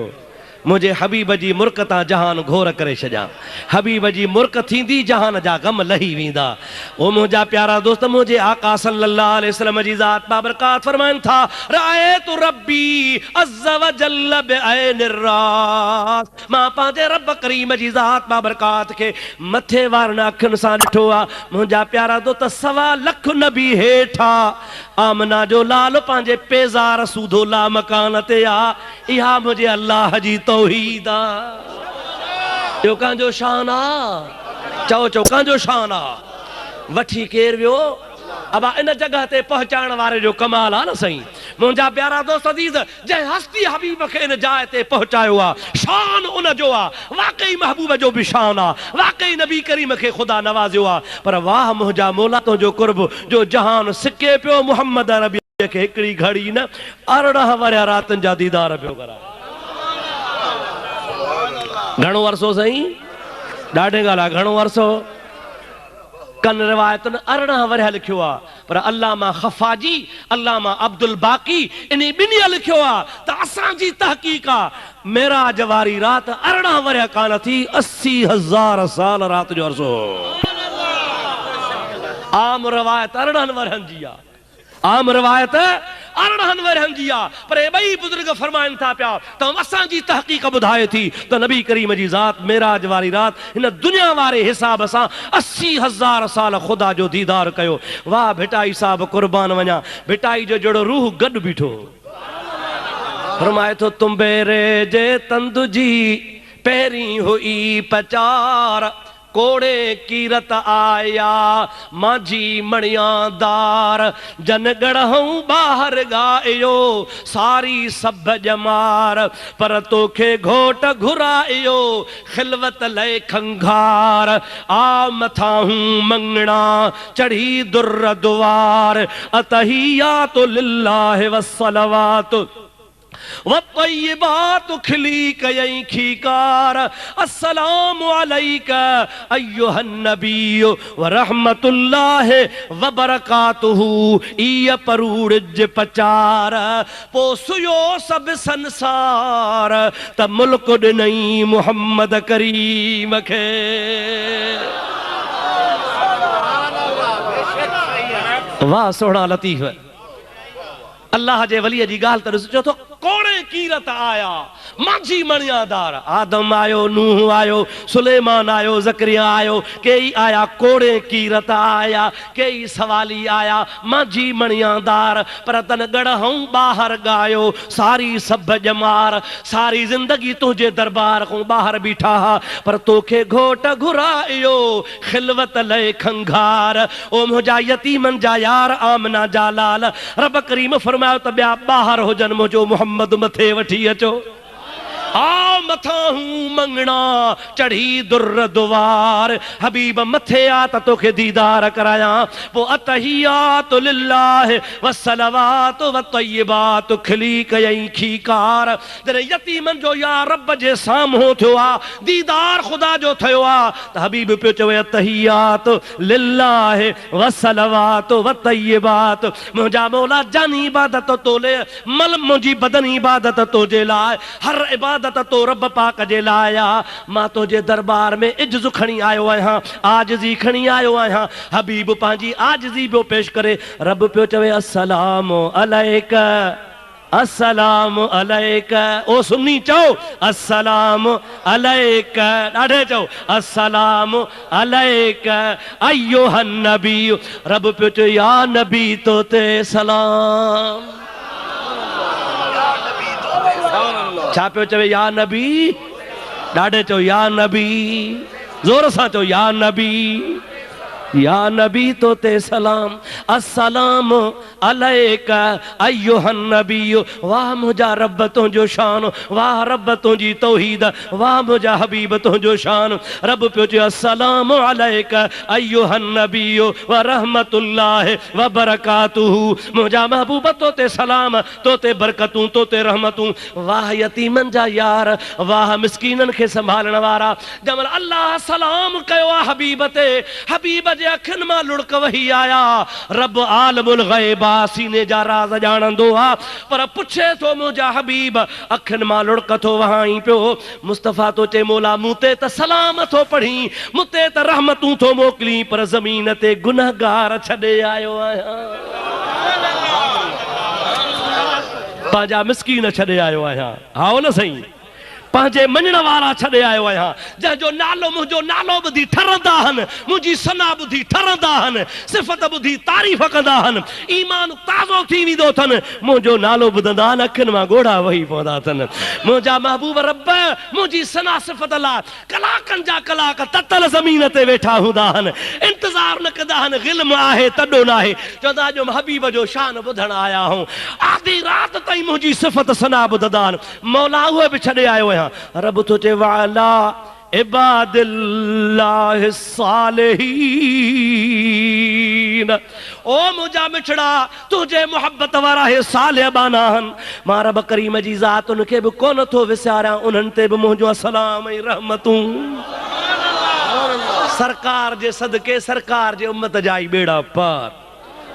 मुझे हबीब जी मुर्क ता जहान घोर करे छजा हबीब जी मुर्क थींदी जहान जा गम लही वेंदा ओ मुझा प्यारा दोस्त मुझे आका सल्लल्लाहु अलैहि वसल्लम जी ज़ात बाबरकात फरमाइन था रायतु रब्बी अज़्ज़ व जल्ल बिअैनिर रास मां पंहिंजे रब करीम जी ज़ात बाबरकात के मथे वारन अखियुनि सां ॾिठो आ मुझा प्यारा दोस्त 1.25 लख नबी हेठा आमना जो लाल पांजे पेज़ार सूधो ला मकान ते आ। इहा मुझे अल्लाह जी तौहीद आ। जो कांजो शान आ, चओ चओ कांजो शान आ। वठी केर वियो अब इन जगह ते पहुंचाण वारे जो कमाल आ न सही। मुंहिंजा प्यारा दोस्त अज़ीज़, जंहिं हस्ती हबीब खे इन जाइ ते पहुंचायो आ, शान उन जो आ, वाकई महबूब जो बि शान आ, वाकई नबी करीम खे ख़ुदा नवाज़ियो आ। पर वाह मुंहिंजा मौला तुंहिंजो कुर्ब जो जहान सिके पियो मुहम्मद अरबी खे हिकिड़ी घड़ी न 18 वरिया रातनि जा दीदार पियो कराए। घणो अरसो सही, ॾाढे ॻाल्हि आहे, घणो अरसो। कन रिवायतुनि 18 वरिया लिखियो आहे, पर अल्लामा खफ़ाजी, अल्लामा अब्दुल बाक़ी इन ॿिन्ही लिखियो आहे त असांजी तहक़ीक़ आहे मेराज वारी रात 18 वरिया कान थी, 80,000 साल रात जो अरसो। आम रवायत 18 वरियनि जी आहे, आम रवायत 18 वरियनि जी आहे, पर हे ॿई बुज़ुर्ग फरमाइनि था पिया त असांजी तहक़ीक़ ॿुधाए थी त नबी करीम जी ज़ात मेराज वारी रात हिन दुनिया वारे हिसाब सां 80,000 साल ख़ुदा जो दीदार कयो। वाह भिटाई साहब कुर्बान वञा, भिटाई जो जहिड़ो रूह गॾु बीठो। फरमाए थो तुम्बेरे जे तंद जी पहिरीं हुई पचार, कोड़े कीरत आया माझी मणियादार, जन गढ़ऊं ॿाहिरि ॻायो सारी सभ जमार, पर तोखे घोट घुरायो खिलवत लय खंघार, आ मथाहूं मंगणा चढ़ी दुर दुआर, अतहियातु लिल्लाहि वस्सलवातु वत्तय्यिबात खिली कयई खीकार, अस्सलामु अलैका अय्युहन नबी व रहमतुल्लाहि व बरकातुहू, इय परूड़ज पचार, पोसुयो सब संसार त मुल्क ॾिनई मुहम्मद करीम खे। वाह सोहणा लतीफ़, अल्लाह जे वलीअ जी ॻाल्हि त ॾिसो तो कोड़े कीरत आया माझी मणियादार, आदम आयो, नूह आयो, सुलेमान आयो, ज़करिया आयो, कई आया कोड़े कीरत आया, कई सवाली आया माझी मणियादार, पर तन गढ़ऊं ॿाहिरि ॻायो सारी सभ जमार, सारी ज़िंदगी तुंहिंजे दरबार खां ॿाहिरि बीठा हा, पर तोखे घोट घुरायो खिलवत लय खंघार, ओ मुंहिंजा यतीमनि जा यार आमना जा लाल, रब करीम फरमायो त ॿिया ॿाहिरि हुजनि मुंहिंजो मुहम्मद मथे वठी अचो। आ मथाहूं मंगणा चढ़ी दुर दुआर, हबीब मथे आ त तोखे दीदार कराया, पो अतहियातु लिल्लाहि वस्सलवातु वत्तय्यिबातु खिली कयई खीकार, जॾहिं यतीमन जो या रब जे साम्हूं थियो आ, दीदार ख़ुदा जो थियो आ, त हबीब पियो चवे अतहियातु लिल्लाहि वस्सलवातु वत्तय्यिबातु, मुंहिंजा मौला जानी इबादत तोले मल मुंहिंजी बदनी इबादत तोजे लाइ, हर इबादत तो रब पाक जे लाइ आ, मां तुंहिंजे दरबार में इज्ज़ खणी आयो आहियां, आजिज़ी खणी आयो आहियां। हबीब पंहिंजी आजिज़ी पियो पेश करे, रब पियो चवे अस्सलामु अलैका, अस्सलामु अलैका, ओ सुन्नी चओ अस्सलामु अलैका, ॾाढे चओ अस्सलामु अलैका अय्युहन नबी, रब पियो चवे या नबी तो ते सलाम। छा पियो चवे या नबी, ॾाढे चओ या नबी, ज़ोर सां चओ या नबी, या नबी तो ते सलाम, अस्सलामु अलैका अय्युहन नबी, वाह मुंहिंजा रब तुंहिंजो शान, वाह रब तुंहिंजी तौहीद, वाह मुंहिंजा हबीब तुंहिंजो शान, रब पियो चए अस्सलामु अलैका अय्युहन नबी व रहमतुल्लाहि व बरकातुहू, मुंहिंजा महबूब तो ते सलाम, तो ते बरकतूं, तो ते रहमतूं, वाह यतीमन जा यार, वाह मिस्कीनन खे संभालण वारा, जमल अल्लाह सलाम कयो आहे हबीब ते, हबीब जे अखियुनि मां लुड़क वही आया, रब आलमुल ग़ैब सीने जा राज़ ॼाणंदो आहे, पर पुछे थो मुंहिंजा हबीब अखियुनि मां लुड़क थो वहाई पियो, मुस्तफ़ा तो चए मौला मूं ते त सलाम थो पढ़ी, मूं ते त रहमतूं थो मोकिली, पर ज़मीन ते गुनहगार छॾे आयो आहियां, पंहिंजा मिस्कीन छॾे आयो आहियां। हा न साईं, पंहिंजे मञण वारा छॾे आयो आहियां, जंहिंजो नालो मुंहिंजो नालो ॿुधी ठरंदा आहिनि, मुंहिंजी सना ॿुधी ठरंदा आहिनि, सिफ़त ॿुधी तारीफ़ कंदा आहिनि, ईमान ताज़ो थी वेंदो अथनि, मुंहिंजो नालो ॿुधंदा आहिनि, अखियुनि मां ॻोढ़ा वही पवंदा अथनि। मुंहिंजा महबूब रब मुंहिंजी सना सिफ़त लाइ कलाकनि जा कलाक ततल ज़मीन ते वेठा हूंदा आहिनि, इंतज़ार न कंदा आहिनि, ग़िल्म आहे तॾो न आहे, चवंदा अॼु हबीब जो शान ॿुधण आया आहियूं, आधी राति ताईं मुंहिंजी सिफ़त सना ॿुधंदा आहिनि, मौला उहे बि छॾे आयो आहियां। रब तो चे वाला इबादिल्लाहि सालिहीन, ओ मुंहिंजा मिठड़ा तुंहिंजे मुहब्बत वारा हे सालिह बाना आहिनि, मां रब करीम जी ज़ात उनखे बि कोन थो विसारियां, उन्हनि ते बि मुंहिंजो सलाम ऐं रहमतूं। सरकार जे सदके सरकार जे उम्मत जा ई बेड़ा पार,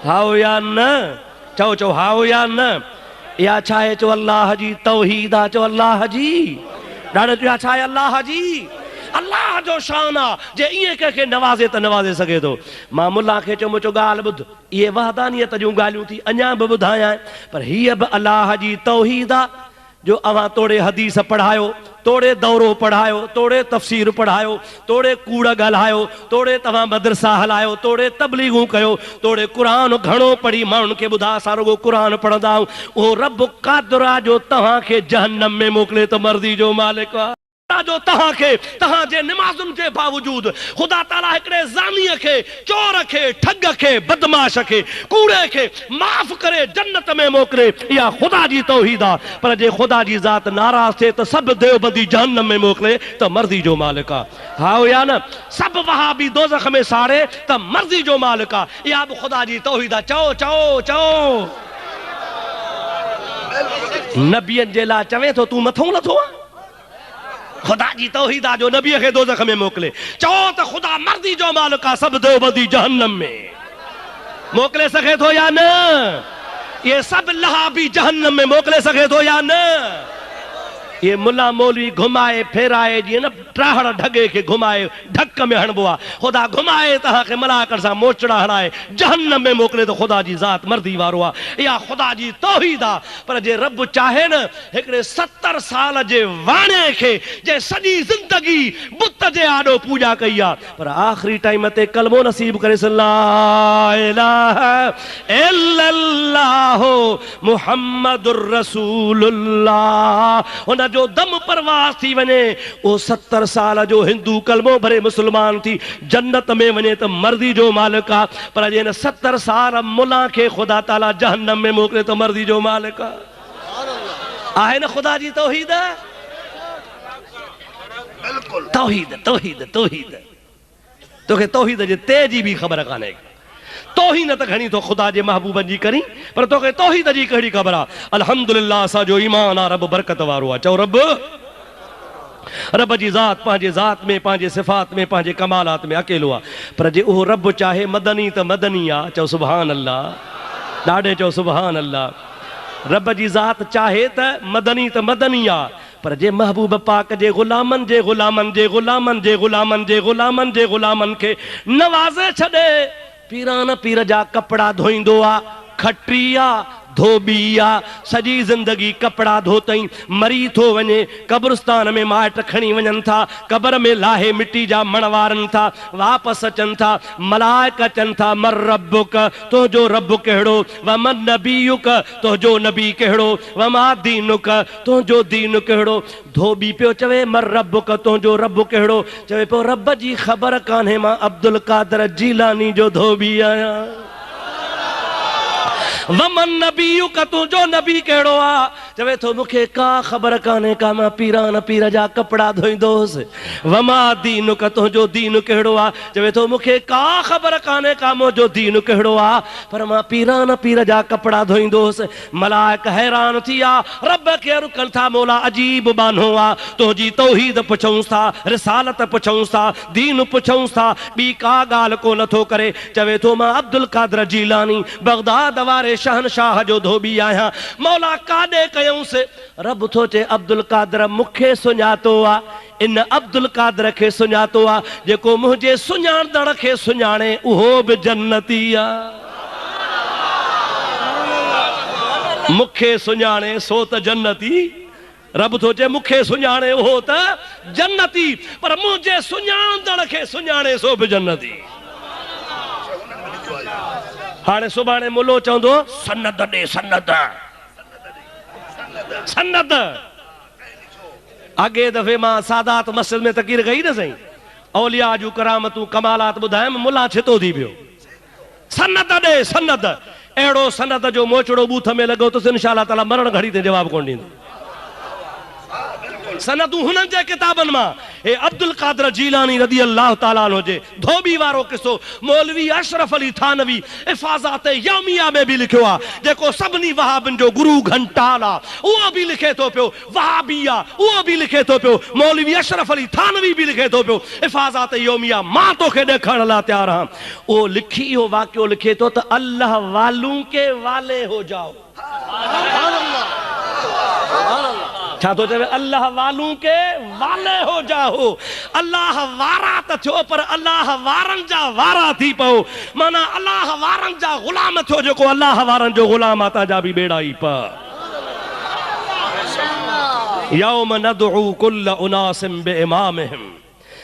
हाओ या न, चओ चओ हाओ या न, या छा आहे, चओ अल्लाह जी तौहीद आहे, चओ अल्लाह जी ॾाढो, या छा आहे अल्लाह जी, अल्लाह जो शान आहे, जे ईअं कंहिंखे नवाज़े त नवाज़े सघे थो। मां मुल्ला खे चयो मुंहिंजो ॻाल्हि ॿुध, इहे वहदानियत जूं ॻाल्हियूं थी अञा बि ॿुधायां, पर हीअ बि अल्लाह जी तौहीद आहे, जो अवां तोड़े हदीस पढ़ायो, तोड़े दौरो पढ़ायो, तोड़े तफ़सीर पढ़ायो, तोड़े कूड़ ॻाल्हायो, तोड़े तव्हां मदरसा हलायो, तोड़े तबलीगूं कयो, तोड़े क़ुरान घणो पढ़ी माण्हुनि खे ॿुधा असां रुॻो क़ुरान पढ़ंदा आहियूं, उहो रब क़ादिर आहे जो तव्हांखे जहन्नम में मोकिले त मर्ज़ी जो मालिक आहे, जो तव्हांखे तव्हांजे निमाज़ुनि जे बावजूद ख़ुदा ताला हिकिड़े ज़ानीअ खे, चोर खे, ठग खे, बदमाश खे, कूड़े खे माफ़ करे जन्नत में मोकिले, इहा ख़ुदा जी तौहीद आहे। पर जे ख़ुदा जी ज़ात नाराज़ थिए त सभु देवबंदी जहन्नम में मोकिले त मर्ज़ी जो मालिक आहे, हाओ या न, सभु वहाबी दोज़ख में साड़े त मर्ज़ी जो मालिक आहे, इहा बि ख़ुदा जी तौहीद आहे। चओ चओ चओ, नबियनि जे लाइ चवे थो तूं मथो नथो आहे, खुदा जी तौहीद आहे जो नबीअ खे दोज़ख में मोकिले, चओ त ख़ुदा मर्ज़ी जो मालिक आहे, सभु देवबंदी जहन्नम में मोकिले सघे थो या न, ये सभु लहाबी जहन्नम में मोकिले सघे थो या न, ये मुल्ला मौलवी घुमाए फेराए जीअं न ट्राहड़ ढगे खे घुमाए ढक में हणबो आहे, ख़ुदा घुमाए तव्हांखे मलाकनि सां मोचड़ा हणाए जहन्नम में मोकिले त ख़ुदा जी ज़ात मर्ज़ी वारो आहे, इहा ख़ुदा जी तौहीद आहे। पर जे रब चाहे न हिकिड़े 70 साल जे वाणे खे जे सॼी ज़िंदगी बुत जे आॾो पूॼा कई आहे, पर आख़िरी टाइम ते कलमो नसीब करे ला इलाहा इल्लल्लाह मुहम्मदुर रसूलुल्लाह, हुन जो दम परवास थी वञे, वो 70 साल जो हिंदू कलमो भरे मुसलमान थी जन्नत में वञे त मर्ज़ी जो मालिक आहे, पर जे 70 साल मुला खे ख़ुदा ताला जहन्नम में मोकिले त मर्ज़ी जो मालिक आहे न ख़ुदा जी तौहीद, बिल्कुलु तौहीद तौहीद तौहीद, तोखे तौहीद जे तेजी बि ख़बर कान्हे, तौहीद त घणी तो ख़ुदा जे महबूबनि जी करी, पर तोखे तौहीद जी कहिड़ी ख़बर आहे। अल्हम्दुलिल्लाह असांजो ईमान आहे, रब बरकत वारो आहे, चओ रब, रब जी ज़ात पंहिंजे ज़ात में, पंहिंजे सिफ़ात में, पंहिंजे कमालात में अकेलो आहे, पर जे उहो रब चाहे मदनी त मदनी आहे, चओ सुभान अल्लाह, ॾाढे चओ सुभान अल्लाह, रब जी ज़ात चाहे त मदनी त मदनी आहे, पर जे महबूब पाक जे ग़ुलामनि जे ग़ुलामनि जे ग़ुलामनि जे ग़ुलामनि जे ग़ुलामनि जे ग़ुलामनि खे नवाज़े छॾे, पीरान पीर जा कपड़ा धोईंदो आहे, खटी आहे, धोबी आहे, सॼी ज़िंदगी कपड़ा धोतई, मरी थो वञे, क़ब्रिस्तान में माइट खणी वञनि था, क़बर में लाहे मिट्टी जा मण वारनि था, वापसि अचनि था, मलाइक अचनि था, मर रब्बुक, तुंहिंजो रब कहिड़ो, वमन नबीयुक, तुंहिंजो नबी कहिड़ो, वमा दीनुक, तुंहिंजो दीन कहिड़ो, धोबी पियो चवे मर रब्बुक, तुंहिंजो रब कहिड़ो, चवे पियो रब जी ख़बर कान्हे, मां अब्दुल कादर जीलानी जो धोबी आहियां, वमन नबीयु का तुंहिंजो नबी कहिड़ो आहे, चवे थो मूंखे का ख़बर कान्हे का मां पीरान पीर जा कपिड़ा धोईंदोसि, वमा दीनु का तुंहिंजो दीन कहिड़ो आहे, चवे थो मूंखे का ख़बर कान्हे का मुंहिंजो दीन कहिड़ो आहे, पर मां पीरान पीर जा कपिड़ा धोईंदोसि। मलाइक हैरान थी विया, रब खे रुकनि था, मौला अजीब बानो आहे, तुंहिंजी तौहीद पुछऊंसि था, रिसालत पुछऊंसि था, दीन पुछऊंसि था, ॿी का ॻाल्हि को नथो करे, चवे थो मां अब्दुल कादर जीलानी बगदाद वारे शहनशाह जो धोबी आहियां। मौला काॾे कयूंसि, रब थो चए अब्दुल कादर मूंखे सुञातो आहे, इन अब्दुल कादर खे सुञातो आहे, जेको मुंहिंजे सुञाणदड़ खे सुञाणे उहो बि जन्नती आहे, मूंखे सुञाणे सो त जन्नती, रब तो चे मुखे सुञाणे वो त जन्नती, पर मुझे सुञाणदड़ खे सुञाणे सो भी जन्नती। हाणे सुभाणे मुल्लो चवंदो सनद ॾे सनद, सनद। अॻे दफ़े मां सादात मस्जिद में तक़रीर कई न साईं, औलिया जूं करामतूं कमालात ॿुधायमि, मुल्ला छितो थी पियो। सनद ॾे सनद, अहिड़ो सनद जो मोचड़ो बूथ में लॻो त इंशाअल्लाह ताला मरण घड़ी ते जवाब कोन ॾींदो। सनदूं हुननि जे किताबनि मां, हे अब्दुल कादर जीलानी रदी अल्लाह ताला अन्हु जे धोबी वारो किस्सो मौलवी अशरफ अली थानवी हिफाज़त यौमिया में भी लिखियो आहे, जेको सभिनी वहाबिन जो गुरु घंटाल आहे, उहो बि लिखे थो पियो, वहाबिया उहो बि लिखे थो पियो, मौलवी अशरफ अली थानवी बि लिखे थो पियो हिफाज़त यौमिया। मां तोखे ॾेखारण लाइ तयार आहियां। उहो लिखी इहो वाक़ियो लिखे थो त अल्लाह वालूं के वाले हो जाओ। छा तो चवे? अल्लाह वालूं के वाले हो जाओ। अल्लाह वारा त थियो, पर अल्लाह वारन जा वारा थी पओ। माना अल्लाह वारन जा गुलाम थियो, जेको अल्लाह वारन जो गुलाम आता जा भी बेड़ा ही पा। यौम नदउ कुल्ल उनासिम बिइमामिहिम,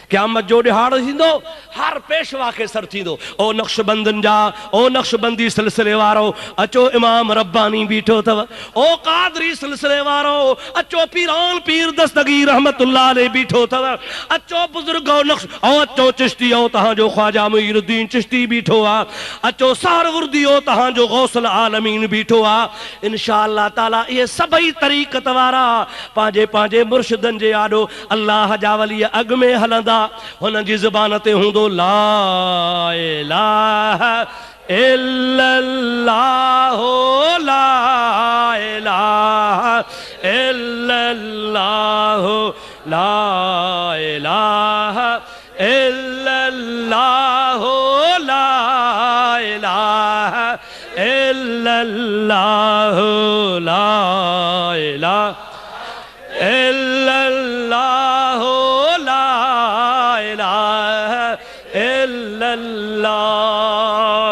क़यामत जो ॾिहाड़ थींदो, हर पेशवा खे सर थींदो। ओ नक्शबंदन जा, ओ नक्शबंदी सिलसिले वारो अचो, इमाम रब्बानी बीठो अथव। ओ कादरी सिलसिले वारो अचो, पीरान पीर दस्तगीर रहमतुल्लाह अलैह बीठो अथव। अचो बुजुर्ग नक्श, ओ अचो चिश्ती, ओ तव्हांजो ख्वाजा मुईनुद्दीन चिश्ती बीठो आहे। अचो सहरवर्दी, ओ तव्हांजो गौसल आलमीन बीठो आहे। इंशाअल्लाह ताला इहे सभई तरीक़त वारा पंहिंजे पंहिंजे मुर्शिदनि जे आॾो अल्लाह जा वली अॻ में हलंदा। हुन जी ज़ुबान ते हूंदो ला इलाहा इल्लल्लाह, ला इलाहा इल्लल्लाह, ला इलाहा इल्लल्लाह, ला इलाहा इल्लल्लाह, ला इलाहा इल्लल्लाह,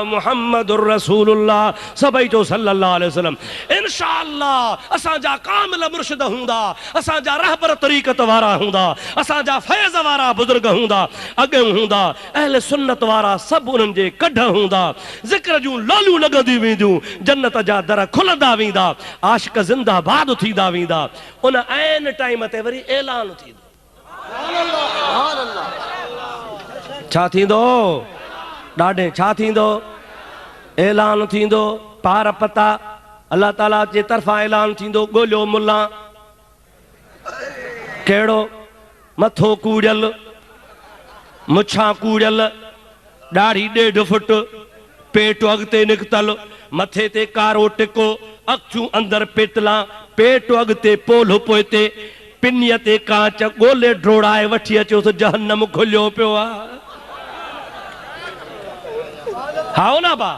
मुहम्मदुर रसूलुल्लाह सभई जो सल्लल्लाहु अलैहि वसल्लम। इंशाअल्लाह असांजा कामिल मुर्शिद हूंदा, असांजा रहबर तरीक़त वारा हूंदा, असांजा फैज़ वारा बुजुर्ग हूंदा, अॻे हूंदा अहले सुन्नत वारा, सभु उन्हनि जे कढ हूंदा। ज़िक्र जूं लालियूं लॻंदी वेंदियूं, जन्नत जा दर खुलंदा वेंदा, आशिक ज़िंदाबाद थींदा वेंदा। उन ऐन टाइम ते वरी ऐलान थींदो। छा थींदो? ॾाढे छा थींदो? ऐलान थींदो। पार पता अल्लाह ताला जे तरफ़ां ऐलान थींदो, ॻोल्हियो मुल्ला कहिड़ो? मथो कूड़ियल, मुछां कूड़ियल, ॾाढ़ी 1.5 फुट, पेट अॻिते निकितल, मथे ते कारो टिको, अखियूं अंदरि पेतला, पेट अॻिते पोल पोइते, पिनीअ ते कांच, ॻोल्हे ड्रोड़ाए वठी अचो त जहन्नम खुलियो पियो आहे। हाओ ना बा,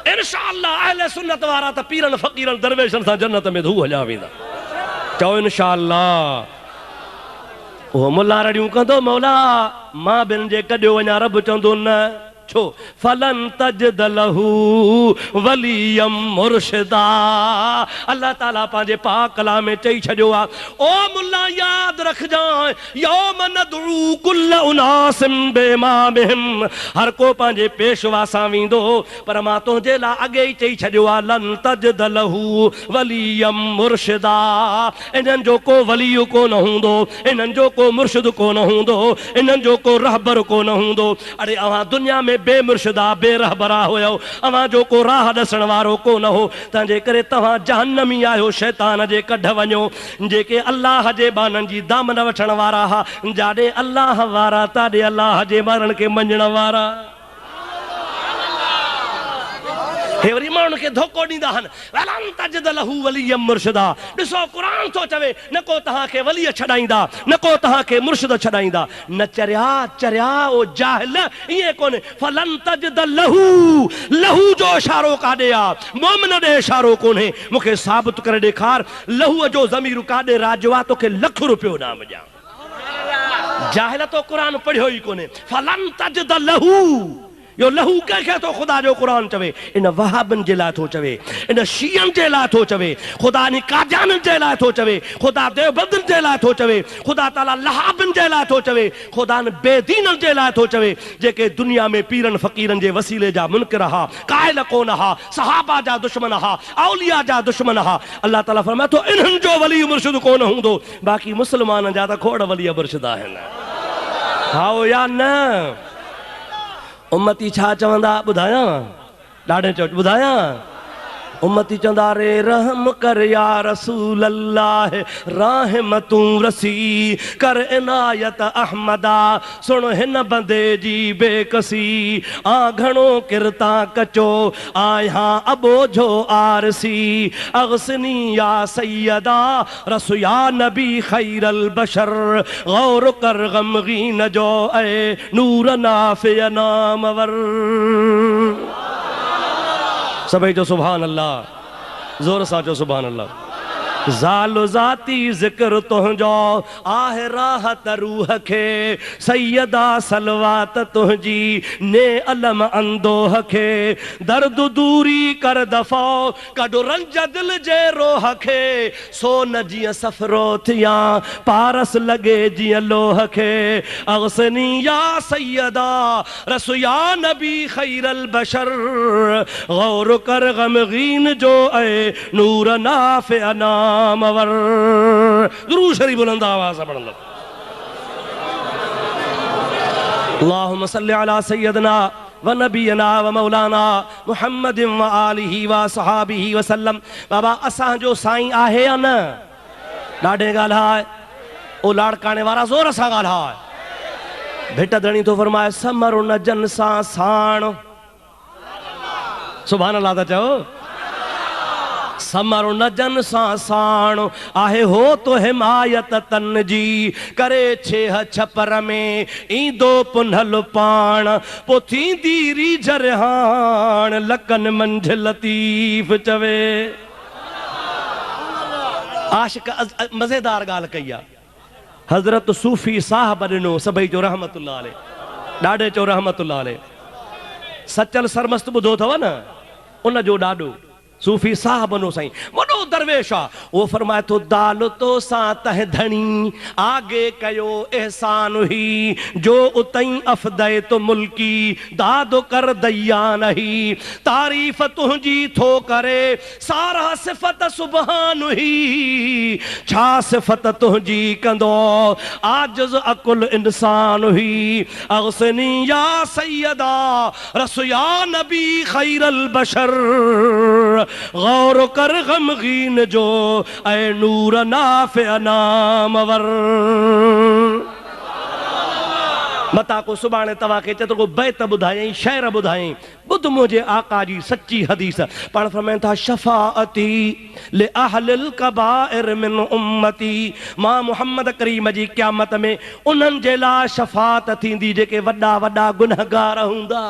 इंशाअल्लाह अहले सुन्नत वारा त पीरन फ़कीरन दरवेशन सां जन्नत में धू हलिया वेंदा। चओ इंशाअल्लाह। उहो मुल्ला रड़ियूं कंदो, मौला मां बिन जे कढियो वञा, रब चवंदो न। छो? फलन तजद लहू वलियम मुर्शिदा। अल्लाह ताला पंहिंजे पाक कलाम में चई छॾियो आहे, ओ मुल्ला यादि रखजांइ, यौम नदउ कुल्ल उनासिम बिइमामिहिम, हर को पंहिंजे पेशवा सां वेंदो, पर मां तुंहिंजे लाइ अॻे ई चई छॾियो आहे, लन तजद लहू वलियम मुर्शिदा। इन्हनि जो को वली कोन हूंदो, इन्हनि जो को मुर्शिद कोन हूंदो, इन्हनि जो को रहबर कोन हूंदो। अरे अवां दुनिया में बेमुर्शिदा बेरहबरा हुयो, अवां जो को राह ॾसण वारो कोन हो, तंहिंजे करे तव्हां जहन्नमी आहियो, शैतान जे कढ वञो। जेके अल्लाह जे बाननि जी दामन वठण वारा हा, जाॾे अल्लाह वारा ताॾे अल्लाह जे बारनि खे मञण वारा। हे वरी माण्हुनि खे धोखो ॾींदा आहिनि, वलन तजद लहू वलियम मुर्शिदा। ॾिसो क़ुरान थो चवे, न को तव्हांखे वलीअ छॾाईंदा, न को तव्हांखे मुर्शिद छॾाईंदा। न चरिया चरिया ओ जाहिल, ईअं कोन्हे। फलन तजद लहू, लहू जो इशारो काॾे आहे? मोमिन ॾे इशारो कोन्हे। मूंखे साबित करे ॾेखार, लहूअ जो ज़मीर काॾे राजो आहे, तोखे ₹1,00,000 इनाम ॾियां। जाहिल तो क़ुरान पढ़ियो ई कोन्हे। फलन तजद लहू, यो लहू कंहिंखे तो खुदा जो कुरान चवे, इन वहाबन जे लाइ थो चवे, इन शीयन जे लाइ थो चवे, खुदा इन कादियानन जे लाइ थो चवे, खुदा देवबंदन जे लाइ थो चवे, खुदा ताला लहाबन जे लाइ थो चवे, खुदा बेदीनन जे लाइ थो चवे, जेके दुनिया में पीरन फ़कीरन जे वसीले जा मुनकिर हा, कायल कोन हा, सहाबा जा दुश्मन हा, औलिया जा दुश्मन हा। अल्लाह ताला फरमाए थो इन्हनि जो वली मुर्शिद कोन हूंदो, बाक़ी मुस्लमान जा त खोड़ वली मुर्शिद आहिनि। हाओ या न? उम्मती छा चवंदा ॿुधायां? ॾाढे चो ॿुधायां? उम्मती चवंदा रे रहम कर या रसूल अल्लाह, रहमतूं रसी कर इनायत अहमदा, सुन हिन बंदे जी बेकसी, आ घणो किरता कचो आया अबोझो आरसी, अगसनी या सैयदा रसू या नबी खैरल बशर, गौर कर गमगीन जो ए नूर नाफिय नामवर। सभी जो सुभान अल्लाह, जोर सा जो सुभान अल्लाह। ज़ालो ज़ाती ज़िक्र तुंहिंजो आहे राहत रूह खे, सैयदा सलवात तुंहिंजी ने अलम अंदोह खे, दर्द दूरी कर दफ़ो कढो रंज दिल जे रोह खे, सोन जीअं सफ़रो थिया पारस लॻे जीअं लोह खे, अगसनी या सैयदा रसू या नबी खैरल बशर, गौर कर गमगीन जो ए नूर नाफ़िअ नामवर। दुरूद शरीफ बुलंद आवाज़ से पढ़ना। अल्लाहुम्मा सल्लि अला सय्यदना व नबीना व मौलाना मुहम्मद व आलिहि व सहाबिहि व सल्लम। बाबा असां जो साईं आहे या न? ॾाढे ॻाल्हाए ओ लाड़काने वारा ज़ोर सां ॻाल्हाए। भिट धणी तो फरमाए समर न जन सां साण, सुभान अल्लाह था चओ। समर न जन सां साण आहे हो तो हिमायत तन जी, करे छेह छपर में ईंदो पुनल पाण, पो थींदी रीझ रिहाण लकन मंझ लतीफ़ चवे। आशिक मज़ेदार ॻाल्हि कई आहे। हज़रत सूफ़ी साहब ॾिनो सभई जो रहमतुल्लाह अलैह, ॾाढे चो रहमतुल्लाह अलैह। सचल सरमस्त ॿुधो अथव न, उन जो ॾाढो सूफ़ी साहब नो साईं वॾो दरवेश आहे। उहो फरमाए थो दाल तो सां तह धणी आगे कयो एहसान ही, जो उतई अफ़दे तो मुल्की दादो कर दैया नहीं, तारीफ़ तुंहिंजी थो करे सारा सिफ़त सुबहान ही, छा सिफ़त तुंहिंजी कंदो आजिज़ अकुल इंसान ही, अगसनी या सैयदा रसू या नबी खैरल बशर, गौर कर गमगीन जो ऐ नूर नाफ़िअ नामवर। मता को सुभाणे तव्हां खे चेतो को बैत ॿुधायईं, शेर ॿुधायईं, ॿुध मुंहिंजे आका जी सच्ची हदीस। पाण फरमाइनि था शफ़ाअती ले अहलिल कबाइर मिन उम्मती, मां मुहम्मद करीम जी क़यामत में उन्हनि जे लाइ शफ़ाअत थींदी जेके वॾा वॾा गुनहगार हूंदा।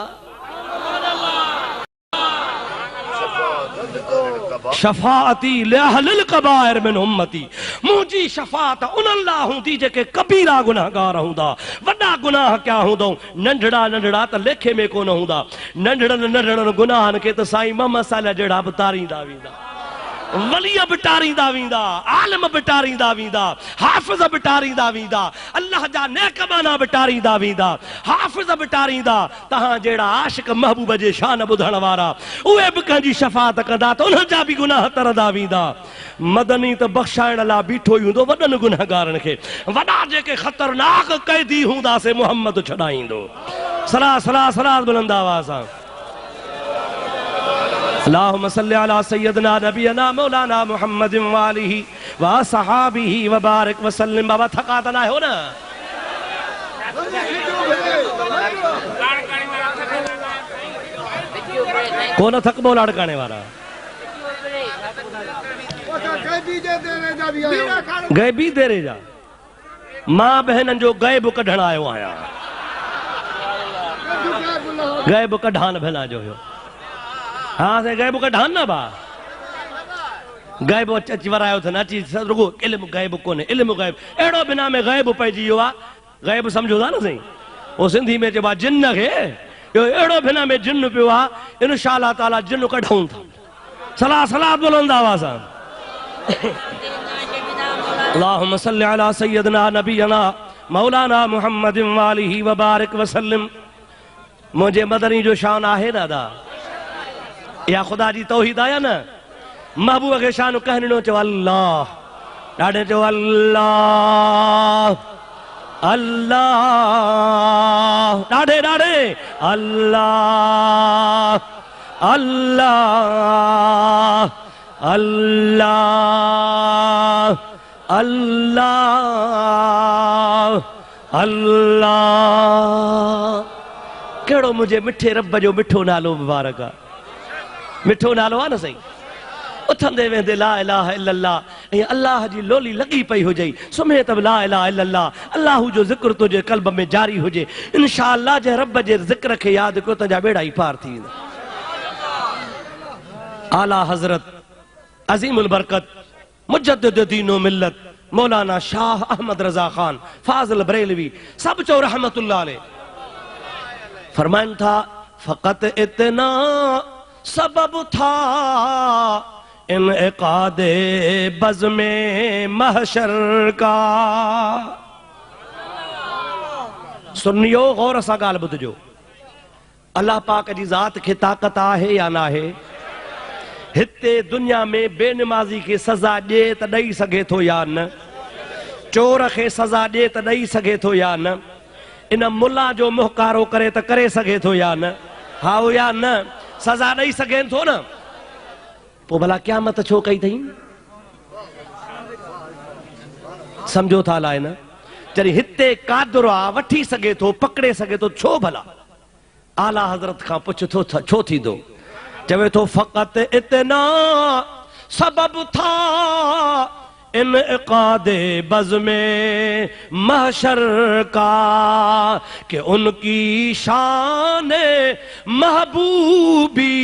शफाअती लिअहलिल कबाइर मिन उम्मती, मुंहिंजी शफाअत उन्हनि लाइ हूंदी जेके कबीरा गुनाहगार हूंदा। वॾा गुनाह क्या हूंदो? नंढड़ा नंढड़ा त लेखे में कोन हूंदा। नंढड़नि नंढड़नि गुनाहनि खे त साईं मोहम्मद साहिब जहिड़ा बि तारींदा वेंदा, वली बि टारींदा वेंदा, आलिम बि टारींदा वेंदा, हाफ़िज़ बि टारींदा वेंदा, अल्लाह जा नेक माना बि टारींदा वेंदा, हाफ़िज़ बि टारींदा। तव्हां जहिड़ा आशिक महबूब जे शान ॿुधण वारा उहे बि कंहिंजी शफ़ाअत कंदा त उन्हनि जा बि गुनाह तरंदा वेंदा। मदनी त बख़्शाइण लाइ बीठो ई हूंदो वॾनि गुनहगारनि खे, वॾा जेके ख़तरनाक कैदी हूंदा से मुहम्मद छॾाईंदो। सलाह सलाह सलाह बुलंद आवाज़ सां। अल्लाहुम्मा सल्लि अला सय्यदना नबीना मौलाना मुहम्मद व आलिहि व सहाबिहि व बारिक व सल्लिम। बाबा थका त ना हो ना? कौन थकबो लाड़काने वारा? गैबी दे रे जा मां बहननि जो गैब कढण आयो आहियां। गैब कढान भेला जो हो। हाँ से गैब कढान ना बा, गैब अची वरायो थे अची रुगो इल्म गैब कोने, इल्म गैब एड़ो बिना में गैब पइजी वियो आहे। गैब समझो था ना सही? वो सिंधी में चइबो आहे जिन खे यो एड़ो भिना में जिन पियो आ इंशाअल्लाह ताला जिन कढूं था सलाह सलाह बुलंद आवाज़ अल्लाहुम्मा सल्लि अला सय्यदना नबियना मौलाना मुहम्मद वालिही व बारिक वसल्लम। मुझे मदनी जो शान आहे दादा या खुदा जी तौहीद आया ना महबूब के शान कहनो चो अल्लाह ॾाढे चो अल्लाह अल्लाह ॾाढे ॾाढे अल्लाह अल्लाह अल्लाह अल्लाह अल्लाह। केड़ो मुझे मिठे रब जो मिठो नालो मुबारक आ मिठो नालो आ न सही उथंदे वेंदे ला इलाहा इल्लल्लाह ऐं अल्लाह जी लोली लगी पई हुजे सुम्हे तब ला इलाहा इल्लल्लाह अल्लाह जो जिक्र तुझे कल्ब में जारी हुजे इंशाअल्लाह जे रब जे जिक्र के याद को तुझा बेड़ा ही पार थी वेंदा। आला हजरत अजीमुल बरकत मुजद्दिद दीन व मिल्लत मौलाना शाह अहमद रजा खान फाजिल बरेलवी सब चो रहमतुल्लाह अलैह फरमान था फकत इतना सबब था इनकादे बज़्मे महशर का। सुनियो गौर सां ॻाल्हि ॿुधजो अल्लाह पाक जी ज़ात खे ताक़त आहे या न आहे हिते दुनिया में बेनमाज़ी खे सज़ा ॾे त ॾेई सघे थो या न चोर खे सज़ा ॾे त ॾेई सघे थो या न इन मुल्ला जो मुहकारो करे त करे सघे थो या न हा या न सज़ा ॾेई सघे थो न पोइ भला क़यामत छो कई अथई सम्झो था अलाए न जॾहिं हिते कादर आहे वठी सघे थो पकड़े सघे थो छो भला आला हज़रत खां पुछ थो छो थींदो चवे थो फ़क़त इतना सबब था इनकादे बज़्मे महशर का कि उनकी शान महबूबी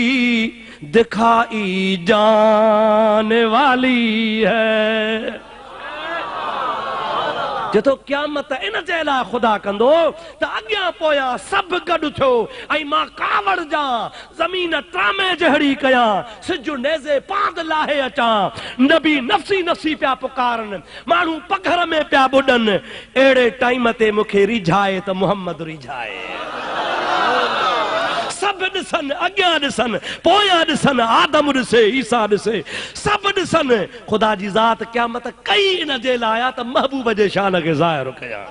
दिखाई जाने वाली है। जो क़यामत इन जे लाइ ख़ुदा कंदो त अॻियां पोयां सभु गॾु थियो ऐं मां कावड़ जा ज़मीन त्रामे जहिड़ी कयां सिज नेज़े पांद लाहे अचां नबी नफ़सी नफ़सी पिया पुकारनि माण्हू पघर में पिया ॿुॾनि अहिड़े टाइम ते मूंखे रिझाए त मुहम्मद रिझाए सब ॾिसनि अॻियां ॾिसनि पोयां ॾिसनि आदम ॾिसे ईसा ॾिसे सभु ॾिसनि ख़ुदा जी ज़ात क़यामत कई इन जे लाइ त महबूब जे शान खे ज़ाहिर कयां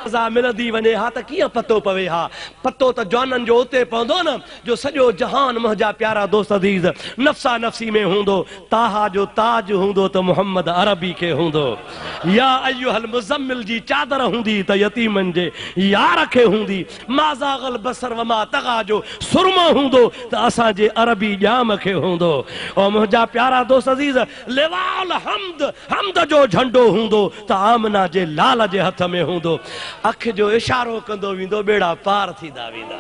सज़ा मिलंदी वञे हा त कीअं पतो पवे हा पतो त जवाननि जो उते पवंदो न जो सॼो जहान मुंहिंजा प्यारा दोस्त अज़ीज़ नफ़्सा नफ़्सी में हूंदो ताहा जो ताज हूंदो त मुहम्मद अरबी खे हूंदो या अय्युहल मुज़म्मिल जी चादर हूंदी त यतीमनि जे यार खे हूंदी माज़ागल बसर वमा तगा जो सुरमो हूंदो त असांजे अरबी ॼाम खे हूंदो ऐं मुंहिंजा प्यारा दोस्त अज़ीज़ लिवाल हम्द हम्द जो झंडो हूंदो त आमना जे लाल जे हथ में हूंदो अख जो इशारो कंदो वेंदो बेड़ा पार थींदा वेंदा।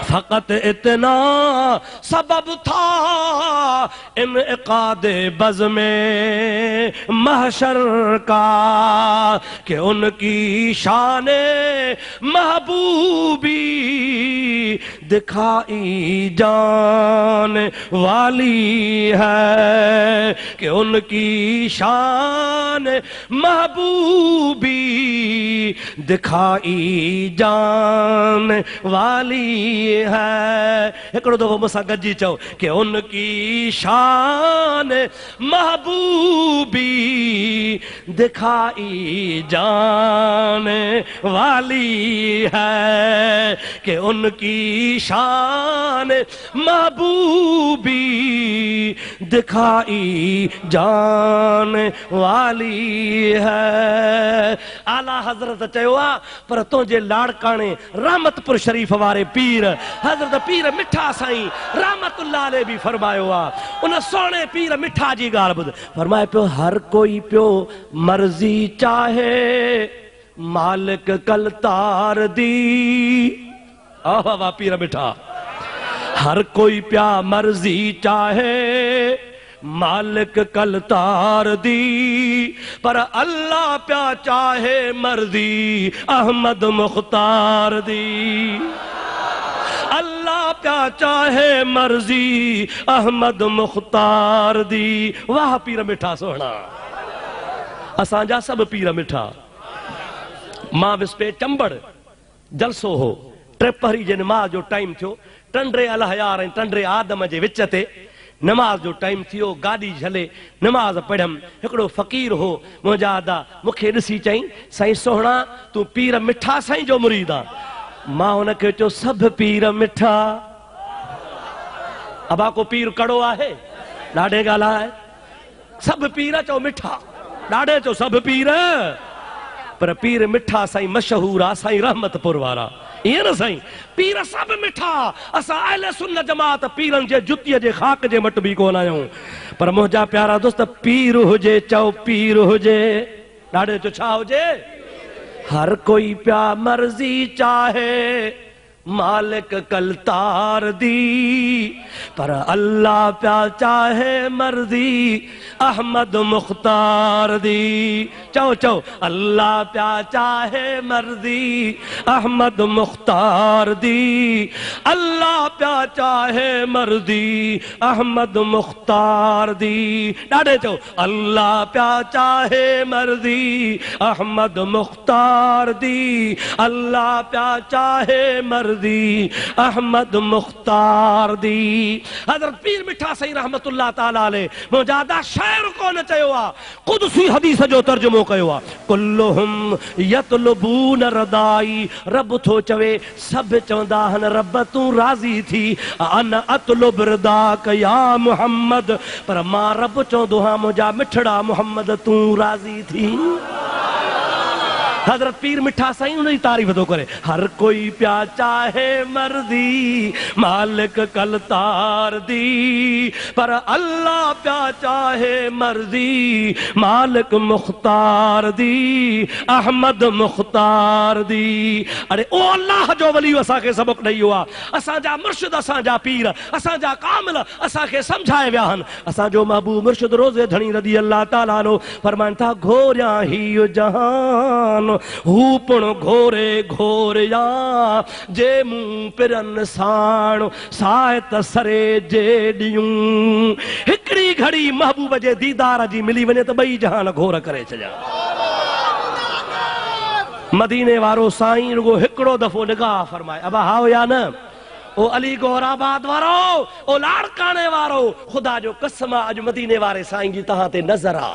फ़क़त इतना सबब था इनकादे बज़्मे महशर का कि उनकी शान महबूबी दिखाई जाने वाली है कि उनकी शान महबूबी दिखाई जाने वाली है। हिकिड़ो दफ़ो मूंसां गॾिजी चओ कि उनकी शान महबूबी दिखाई जाने वाली है कि उनकी शान महबूबी दिखाई जाने वाली है। आला हज़रत चयो आहे पर तुंहिंजे लाड़काणे रहमतपुर शरीफ़ वारे पीर हज़रत पीर मिठा साईं रहमतुल्लाह अलैह भी फरमायो आहे उन सोने पीर मिठा जी ॻाल्हि ॿुध फरमाए पियो हर कोई पियो मर्ज़ी चाहे मालिक कलतार दी आहा वाह पीर मिठा हर कोई पिया मर्ज़ी चाहे मालिक कलतार दी पर अल्लाह प्या चाहे मर्जी अहमद मुख्तार दी प्या चाहे मर्जी अहमद मुख्तार दी। वाह पीर मिठा सोहना, असांजा सब पीर मिठा। मां विस्पे चंबड़ जलसो हो, ट्रिपहरी जे नमाज जो टाइम थियो, टंडरे अलहयार ऐं टंडरे आदम जे विच ते नमाज जो टाइम थियो, गाड़ी झले नमाज पढ़म। हिकिड़ो फ़कीर हो मुंहिंजा अदा, मूंखे ॾिसी चई साईं सोहणा तूं पीर मिठा साईं जो मुरीद आ। मां हुनखे चयो सभु पीर मिठा। अबा को पीर कड़ो आहे? ॾाढे ॻाल्हाए, सभु पीर चओ मिठा, ॾाढे चओ सभु पीर, पर पीर मिठा साईं मशहूर आ साईं रहमतपुर वारा। ईअं न साईं, पीर सभु मिठा। असां अहले सुन्नत जमात पीरनि जे जुतीअ जे खाक जे मट बि कोन आहियूं। पर मुंहिंजा प्यारा दोस्त, पीर हुजे चओ पीर हुजे, ॾाढे चओ छा हुजे? हर कोई प्या मर्जी चाहे मालिक कलतार दी, पर अल्लाह प्या चाहे मर्जी अहमद मुख्तार दी। चओ चओ अल्लाह प्या चाहे मर्जी अहमद मुख्तार दी, अल्लाह प्या चाहे मर्जी अहमद मुख्तार दी। ॾाढे चओ अल्लाह प्या चाहे मर्जी अहमद मुख्तार दी, अल्लाह प्या चाहे मर्जी अहमद मुख्तार दी। हज़रत पीर मिठा साईं रहमतुल्लाह ताला अलैह मुंहिंजा अदा शाइर कोन चयो आ, क़ुदसी हदीस जो तर्जुमो कयो आ। कुल्लुहुम यतलबून रदाई, रब थो चवे सभु चवंदा आहिनि रब तूं राज़ी थी। अन अतलुब रदाक या मुहम्मद, पर मां रब चवंदो आहियां मुंहिंजा मिठड़ा मुहम्मद तूं राज़ी थी। हज़रत पीर मिठा साईं उन जी तारीफ़ थो करे। हर कोई प्या चाहे मर्जी मालिक कलतार दी, पर अल्लाह प्या चाहे मर्जी मालिक मुख्तार दी, अहमद मुख्तार दी। अरे ओ अल्लाह जो वली असांखे सबक ॾेई वियो आहे। असांजा मुर्शिद, असांजा पीर, असांजा कामिल असांखे सम्झाए विया आहिनि। असांजो महबूब मुर्शिद रोज़े धणी रज़ी अल्लाह ताला नो फरमाइनि था, घोरिया ही जहान हू पण घोरे घोरिया, जे मूं पिरन साण सायत सरे जे ॾियूं। हिकिड़ी घड़ी महबूब जे दीदार जी मिली वञे त ॿई जहान घोर करे छॾिया। मदीने वारो साईं रुगो हिकिड़ो दफ़ो निगाह फरमाए, अबा हाओ या न? ओ अली गोराबाद वारो, ओ लाड़काने वारो, ख़ुदा जो कसम अॼु मदीने वारे साईं जी तहां ते नज़र आ।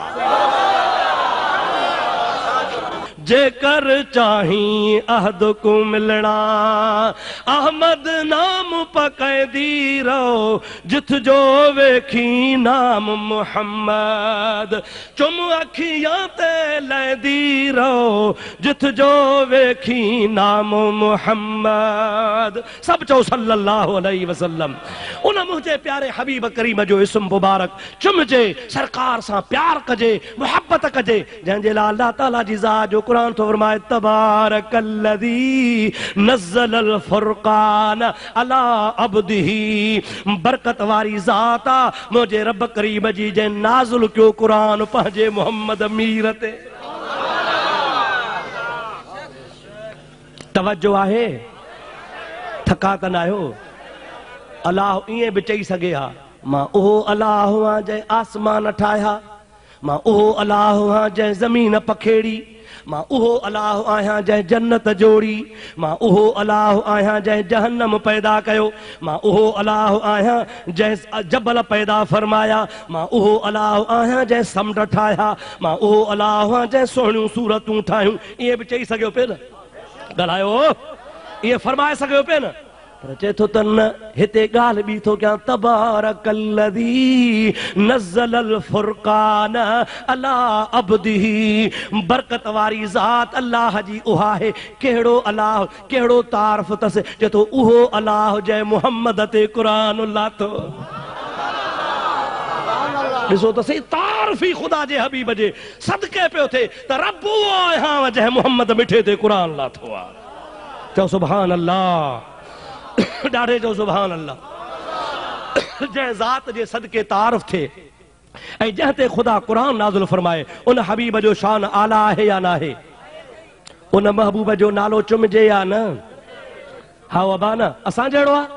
जेकर चाही अहद को मिलना, अहमद नाम पकैदी रहो, जिथ जो वेखी नाम मुहम्मद, चुम अखियां ते लैदी रहो, जिथ जो वेखी नाम मुहम्मद। सब चो सल्लल्लाहु अलैहि वसल्लम। उन मुझे प्यारे हबीब करीम जो इस्म मुबारक चुमजे, सरकार सां प्यार कजे, मुहब्बत कजे, जंहिंजे लाइ अल्लाह ताला जी ज़ात जो कुरान तो फरमाए, तबारकल्लज़ी नज़्ज़लल फुरक़ान अला अब्दिही। बरकत वारी ज़ात आ मुझे रब करीम जी जंहिं नाज़िल कयो कुरान पंहिंजे मोहम्मद मीर ते। तवज्जो आहे, थका त न आहियो। अलाह ईअं बि चई सघे हा, मां उहो अलाह आहियां जंहिं आसमान ठाहिया, मां उहो अलाह आहियां जंहिं ज़मीन पखेड़ी, मां उहो अलाह आहियां जंहिं जन्नत जोड़ी, मां उहो अलाह आहियां जंहिं जहन्नम पैदा कयो, मां उहो अलाह आहियां जंहिं जबल पैदा फरमाया, मां उहो अलाह आहियां जंहिं समुंड ठाहिया, मां उहो अलाह आहियां जंहिं सुहिणियूं सूरतूं ठाहियूं। ईअं बि चई सघियो पियो न, ॻाल्हायो, ईअं फरमाए सघियो पियो न, पर चए थो त न, हिते ॻाल्हि ॿी थो कयां। तबारकल्लज़ी नज़्ज़लल फुरक़ान अला अब्दिही। बरकत वारी ज़ात अल्लाह जी उहा आहे। कहिड़ो अलाह, कहिड़ो तारीफ़ अथसि, चए थो उहो अलाह जंहिं मुहम्मद ते क़ुरान लाथो। ॾिसो त सही, तारीफ़ ख़ुदा जे हबीब जे सदके पियो थिए त रब उहो आहियां जंहिं मुहम्मद मिठे ते क़ुरान लाथो आहे। चओ सुभान अल्लाह, ॾाढे जो सुभान अल्लाह। जंहिं ज़ात जे सदके तारीफ़ थिए ऐं जंहिं ते ख़ुदा क़ुरान नाज़िल फरमाए, उन हबीब जो शान आला आहे या न आहे? उन महबूब जो नालो चुमजे या न? हा अबा न, असां जहिड़ो आहे?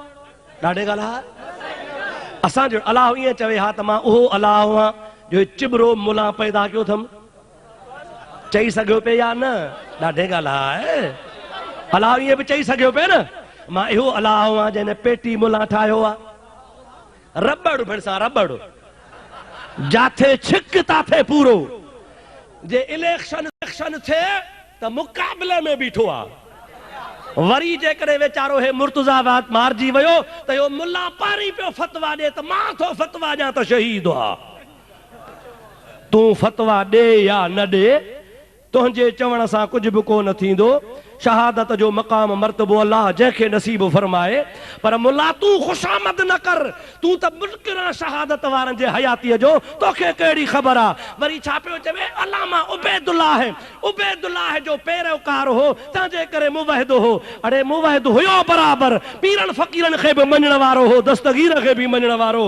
ॾाढे ॻाल्हि असां जो अलाह ईअं चवे हा त मां उहो अलाह आहियां जो चिबरो मुला पैदा कयो अथमि चई सघियो पे या न ॾाढे ॻाल्हि आहे अलाह ईअं बि चई सघियो पे न मां इहो अलाह आहियां जंहिं पेटी मुला ठाहियो आहे रबड़ भेण सां रबड़ जाथे छिक ताथे पूरो जे इलेक्शन थे त मुक़ाबले में बीठो आहे वरी जेकॾहिं वीचारो हे मुर्तज़ाबाद मारिजी वियो त इहो मुला पारी पियो फतवा ॾे त मां थो फतवा ॾियां त शहीद आहे तूं फतवा ॾे या न ॾे तुंहिंजे चवण सां कुझु बि कोन थींदो शहादत जो मक़ाम मर्तबो अल्लाह जंहिंखे नसीब फरमाए पर मुला तूं खुशामद न कर तूं त मुनकिर शहादत वारनि जे हयातीअ जो तोखे कहिड़ी ख़बर आहे वरी छा पियो चवे अलामा उबैदुल्लाह जो पैरोकार हो तंहिंजे करे मुवहिद हो अड़े मुवहिद हुयो बराबर पीरनि फ़क़ीरनि खे बि मञण वारो हो दस्तगीर खे बि मञण वारो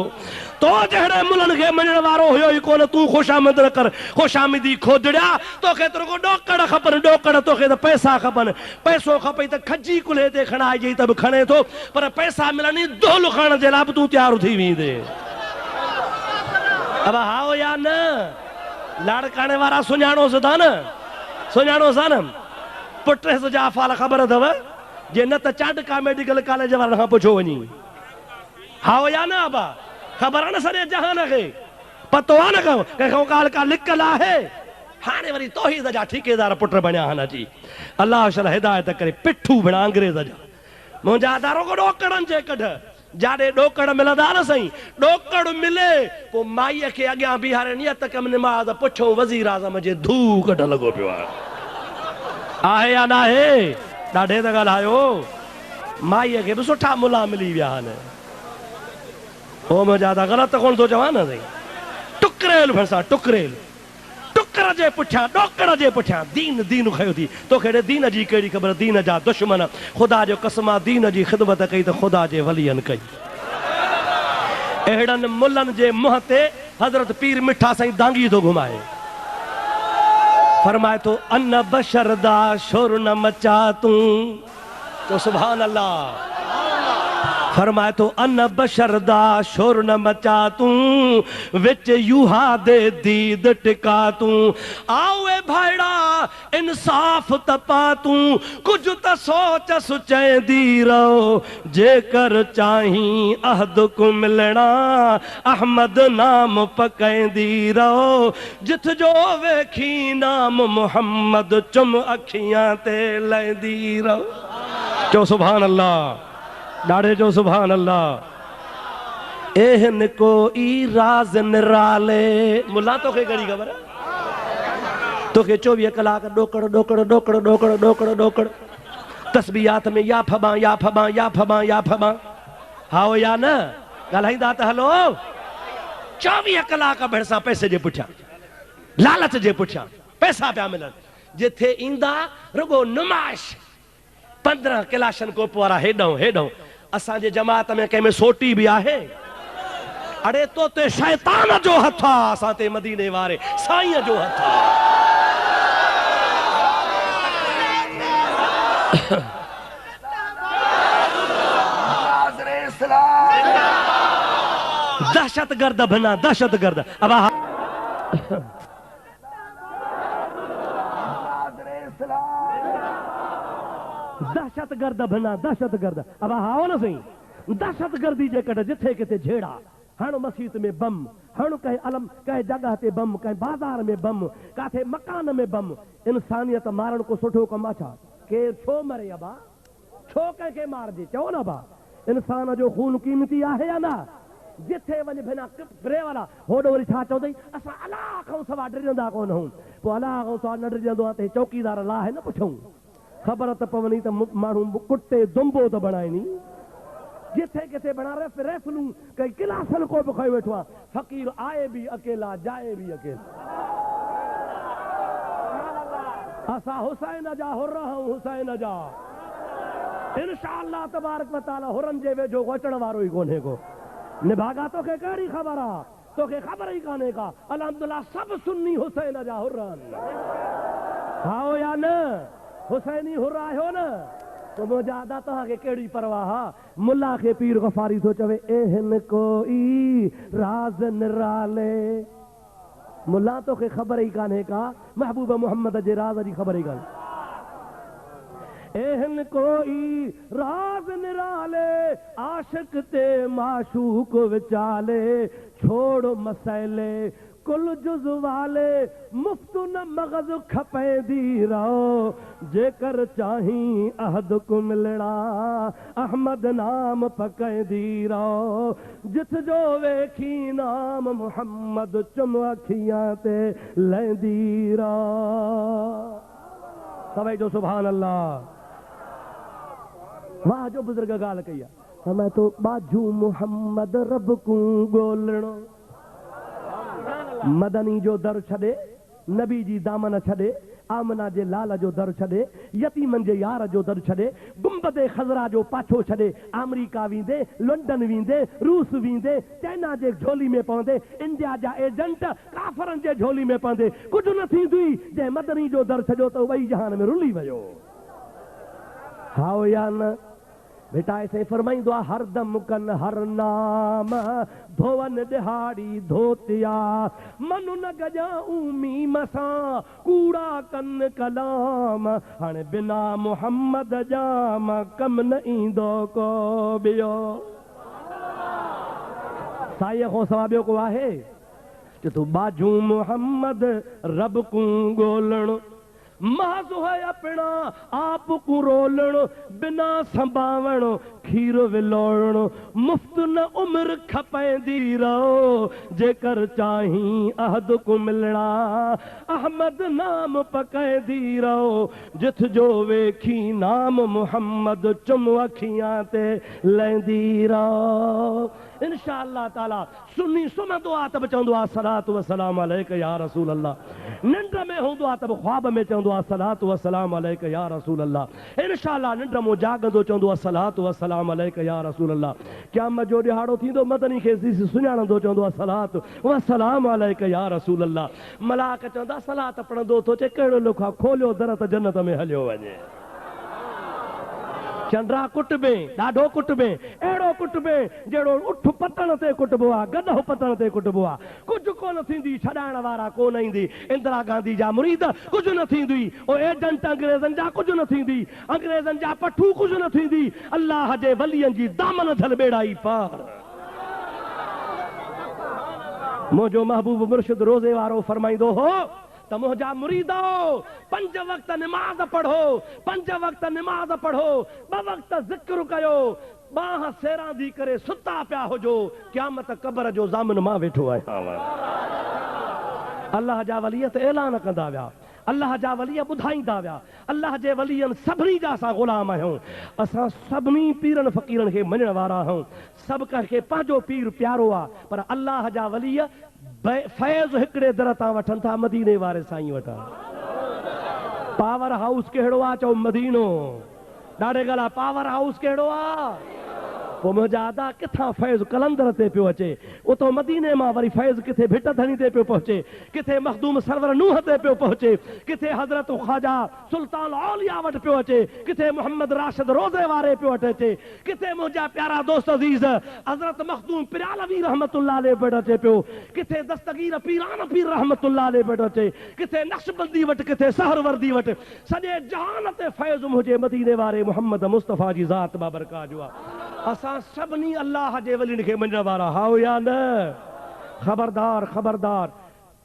तो जहिड़े मुलनि खे मञण वारो हुयो ई कोन तूं खुशामद न कर खुशामदी खोदड़िया तोखे त रुगो ॾोकड़ खपनि ॾोकड़ तोखे त पैसा खपनि पैसो खपई त खजी कुल्हे ते खणाइजे त बि खणे थो पर पैसा मिलनि धोल खणण जे लाइ बि तूं तयारु थी वेंदे अब हाओ या न लाड़काणे वारा सुञाणोसि था न सुञाणोसि न पुट जा फाल ख़बर अथव जे न त चांडका मेडिकल कॉलेज वारनि खां पुछो वञी हाओ या न अबा ख़बर आहे न सॼे जहान खे पतो आहे न कंहिंखां ॻाल्हि का लिकल आहे हाणे वरी तौहीद जा ठेकेदार पुट बणिया आहिनि अची अलाह शल हिदायत करे पिठू भेणा अंग्रेज़ जा मुंहिंजा दारोगो ॾोकड़नि जे कढ जाॾे ॾोकड़ मिलंदा न साईं ॾोकड़ मिले पोइ माईअ खे अॻियां बीहारे नियत कम निमाज़ पुछो वज़ीर आज़म जे धू कढ लॻो पियो आहे या न आहे ॾाढे त ॻाल्हायो माईअ खे बि सुठा मुला मिली विया आहिनि ओ मुंहिंजा त ग़लति कोन थो चवां न साईं टुकरेल भरिसां टुकरेल टुकर जे पुठियां ॾोकड़ जे पुठियां दीन खयो थी तोखे दीन जी कहिड़ी ख़बर दीन जा दुश्मन ख़ुदा जो कसम दीन जी ख़िदमत कई त ख़ुदा जे वलियनि कई अहिड़नि मुलनि जे मुंहं ते हज़रत पीर मिठा साईं दांगी थो घुमाए फरमाए थो अन बशर दा शोर न मचा तूं तो सुभान अल्लाह फरमाए तो अन बशर दा शोर न मचा तूं विच यूहा दे दीद टिका तूं आवे भाईड़ा इंसाफ तपा तूं कुछ त सोच सुचैंदी रहो जेकर चाही अहद को मिलना अहमद नाम पकैंदी रहो जिथ जो वेखी नाम मुहम्मद चुम अखियां ते लैंदी रहो चो सुभान अल्लाह ॾाढे जो सुभान अल्लाह एहन को ई राज निराले मुला तोखे कहिड़ी ख़बर तोखे 24 कलाक ॾोकड़ ॾोकड़ ॾोकड़ ॾोकड़ ॾोकड़ ॾोकड़ तस्बीहात में या फबां या फबां या फबां या फबां हाओ या न ॻाल्हाईंदा त हलो 24 कलाक भरिसां पैसे जे पुठियां लालच जे पुठियां पैसा पिया मिलनि जिथे ईंदा रुगो नुमाइश 15 किलाशन कोप वारा हेॾऊं असांजे जमात में कंहिंमें सोटी बि आहे अड़े तो ते शैतान जो हथ आहे असां ते मदीने वारे साईं जो हथ आहे दहशतगर्द बना दहशतगर्द अब दहशतगर्द बना दहशतगर्द अब हाओ न सही दहशतगर्दी जे कट जिथे किथे झेड़ा हणु मस्जिद में बम हणु कहीं अलम कहीं जगह ते बम कहीं बाजार में बम काथे मकान में बम इंसानियत मारण को सुठो कम छा के छो मरे अबा छो कंहिंखे मारजे चओ न बा इंसान जो खून कीमती आहे या न जिथे वञ भेना ब्रे वाला होॾो वरी छा चवंदई असां अलाह खां सवा डिॼंदा कोन हूं पोइ अलाह खां सवा न डिॼंदो आहे त चौकीदार अलाह न पुछूं ख़बर त पवनी त माण्हू कुटे दुंबो त बणाइनी जिथे किथे बना रेफलू कई किलासन को भी खयो वेठो आहे फ़कीर आए भी अकेला जाए भी अकेला असा हुसैन जा हुर हूं हुसैन जा इंशाअल्लाह तबारक व तआला हुरन जे वेझो अचण वारो ई कोन्हे को निभागा तोखे कहिड़ी ख़बर आहे तोखे ख़बर ई कान्हे का अल्हम्दुलिल्लाह सब सुन्नी हुसैन जा हुर आहिनि हाओ या न हुसैनी हुर आहियो न तो मुजादा तव्हांखे कहिड़ी परवाह आहे मुल्ला खे पीर गफ़ारी थो चवे एहन कोई राज़ निराले मुल्ला तोखे ख़बर ई कान्हे का महबूब मोहम्मद जे राज़ जी ख़बर ई कान्हे एहन कोई राज़ निराले आशिक ते माशूक विचाले छोड़ मसइले कुल जुज़ वाले मुफ्त न मगज़ खपेंदी रहो जेकर चाहीं अहद को मिलना अहमद नाम पकैंदी रहो जिथ जो वेखी नाम मोहम्मद चुम अखियां ते लैंदी रहो सभई जो सुभान अल्लाह वाह जो बुजुर्ग ॻाल्हि कई आहे मैं तो बाजू मोहम्मद रब को ॻोल्हणो मदनी जो दर छॾे नबी जी दामन छॾे आमना जे लाल जो दर छॾे यतीमन जे यार जो दर छॾे गुंबदे खज़रा जो पाछो छॾे अमेरिका वेंदे लंडन वेंदे रूस वेंदे चाइना जे झोली में पवंदे इंडिया जा एजेंट काफ़रनि जे झोली में पवंदे कुझु न थींदुई जंहिं मदनी जो दर छॾियो त ॿई जहान में रुली वियो हाओ या न बेटा ऐसे फरमाईंदो आहे हरदम कन हर नाम धोवन दिहाड़ी धोतिया मनु न गजाऊं मीम सां कूड़ा कन कलाम हाणे बिना मोहम्मद जाम कम न ईंदो को ॿियो साईं खां सवाइ ॿियो को आहे कि तूं बाजू मोहम्मद रब को ॻोल्हणो महज़ है अपना आप को रोलणो बिना संभावणो खीर विलोड़णो मुफ्त न उम्र खपेंदी रहो जेकर चाहीं अहद को मिलना अहमद नाम पकैंदी रहो जिथ जो वेखी नाम मोहम्मद चुम अखियां ते लैंदी रहो इंशाअल्लाह ताला सुन्नी सुम्हंदो आहे त बि चवंदो आहे सलात व सलाम अलैक या रसूल अल्लाह निंड में हूंदो आहे त बि ख्वाब में चवंदो आहे सलात व सलाम अलैक या रसूल अल्लाह इंशाअल्लाह निंड में जागंदो चवंदो आहे सलात व सलाम अलैक या रसूल अल्लाह क़यामत जो ॾिहाड़ो थींदो मदनी खे सुञाणंदो चवंदो आहे सलात व सलाम अलैक या रसूल अल्लाह मलाक चवंदा सलात पढ़ंदो थो चए कहिड़ो लोखा खोलियो दर त जन्नत में हलियो वञे चंद्रा कुटबे ॾाढो कुटबे अहिड़ो कुटबे जहिड़ो उठ पतण ते कुटबो आहे गॾो पतण ते कुटबो आहे कुझु कोन थींदी छॾाइण वारा कोन ईंदी इंदिरा गांधी जा मुरीद कुझु न थींदी ओ एजेंट अंग्रेज़नि जा कुझु न थींदी अंग्रेज़नि जा पठू कुझु न थींदी अल्लाह जे वलियनि जी दामन झल बेड़ाई पार मुंहिंजो महबूब मुर्शिद रोज़े वारो फरमाईंदो हो त मुंहिंजा मुरीदो 5 वक्त नमाज़ पढ़ो 5 वक्त नमाज़ पढ़ो 2 वक्त ज़िक्र कयो बाह सेरांदी करे सुता पिया हुजो क़यामत क़ब्र जो ज़ामिन मां वेठो आहियां अल्लाह जा वली त ऐलान कंदा विया अल्लाह जा वली ॿुधाईंदा विया अल्लाह जे वलियनि सभिनी जा असां ग़ुलाम आहियूं असां सभिनी पीरनि फ़क़ीरनि खे मञण वारा आहियूं सभु कंहिंखे पंहिंजो पीर प्यारो आहे पर अल्लाह जा वली फैज़ हिकिड़े दर तां वठनि था मदीने वारे साईं वटां पावर हाउस कहिड़ो आहे चओ मदीनो ॾाढे ॻाल्हि आहे पावर हाउस कहिड़ो आहे पोइ मुंहिंजा अदा किथां फैज़ कलंदर ते पियो अचे उतो मदीने मां वरी फैज़ किथे भिट धणी ते पियो पहुचे किथे मखदूम सरवर नूह ते पियो पहुचे किथे हज़रत ख्वाजा सुल्तान औलिया वटि पियो अचे किथे मोहम्मद राशिद रोज़े वारे पियो वटि अचे किथे मुंहिंजा प्यारा दोस्त अज़ीज़ हज़रत मखदूम पिरालवी रहमतुल्लाह अलैह वटि अचे पियो किथे दस्तगीर पीरान पीर रहमतुल्लाह अलैह वटि अचे किथे नक्शबंदी वटि किथे सहरवर्दी वटि सॼे जहान ते फैज़ मुंहिंजे मदीने वारे मोहम्मद मुस्तफ़ा जी ज़ात बाबरका जो आहे असां सभिनी अल्लाह जे वलियुनि खे मञण वारा हाओ या न ख़बरदार ख़बरदार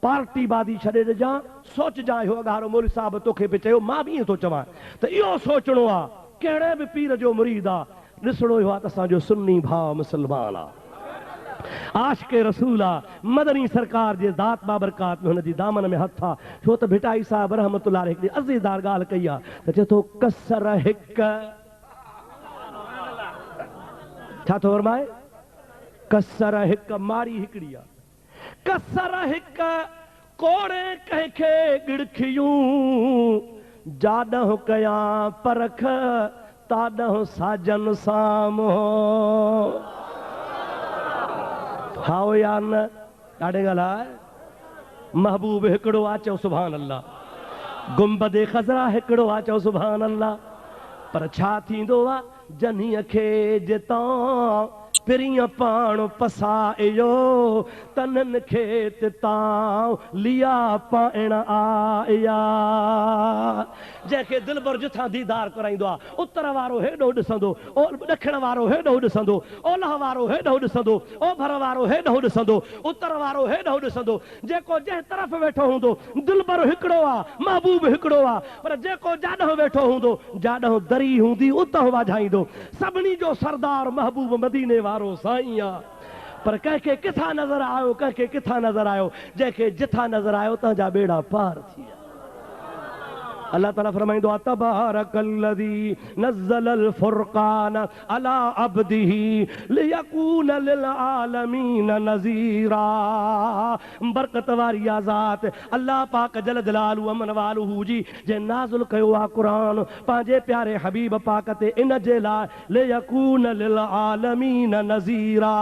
पार्टी बादी छॾे ॾिजां सोचजां इहो अॻारो मौलवी साहिब तोखे बि चयो मां बि ईअं थो चवां त इहो सोचणो आहे कहिड़े बि पीर जो मुरीद आहे ॾिसणो इहो आहे त असांजो सुन्नी भाउ मुस्लमान आहे आशिक़ रसूल आहे मदनी सरकार जे ज़ात बाबरकात में हुनजी दामन में हथ आहे छो त भिटाई साहिब रहमतुल्लाह अलैह हिकिड़ी अज़ीज़दार ॻाल्हि कई आहे त चए थो कसर हिक छा थो फरमाए कसर हिक मारी हिकिड़ी आहे कसर हिक कोड़े कंहिंखे गिड़खियूं जाॾहं कयां परख ताॾहं साजन साम्हूं हाओ या न ॾाढे ॻाल्हि आहे महबूब हिकिड़ो आहे चओ सुभान अल्लाह गुंबदे खज़रा हिकिड़ो आहे चओ सुभान अल्लाह पर छा थींदो आहे जनीअ खे जितां पिरिय पाण पसायो तनन खे तितां लिया पाइण आया जंहिंखे दिलबर जिथां दीदार कराईंदो आहे उत्तर वारो हेॾो ॾिसंदो ॾखिण वारो हेॾो ॾिसंदो ओलह वारो हेॾो ॾिसंदो ओभर वारो हेॾो ॾिसंदो उत्तर वारो हेॾो ॾिसंदो जेको जंहिं तरफ़ वेठो हूंदो दिलबर हिकिड़ो आहे महबूब हिकिड़ो आहे पर जेको जाॾों वेठो हूंदो जाॾों दरी हूंदी उतां वाझाईंदो सभिनी जो सरदार महबूब मदीने वारो साईं आहे पर कंहिंखे किथां नज़र आयो कंहिंखे किथां नज़र आयो जंहिंखे जिथां नज़र आयो तव्हांजा बेड़ा पार थी विया अल्लाह ताला फरमाइंदो आहे तबारकल्लज़ी नज़्ज़लल फुरक़ान अला अब्दिही लियकून लिल आलमीन नज़ीरा बरकत वारी ज़ात अल्लाह पाक जल जलालहू अमन वालहू जी जे नाज़िल कयो आहे क़ुरान पंहिंजे प्यारे हबीब पाक ते इन जे लाइ लियकून लिल आलमीन नज़ीरा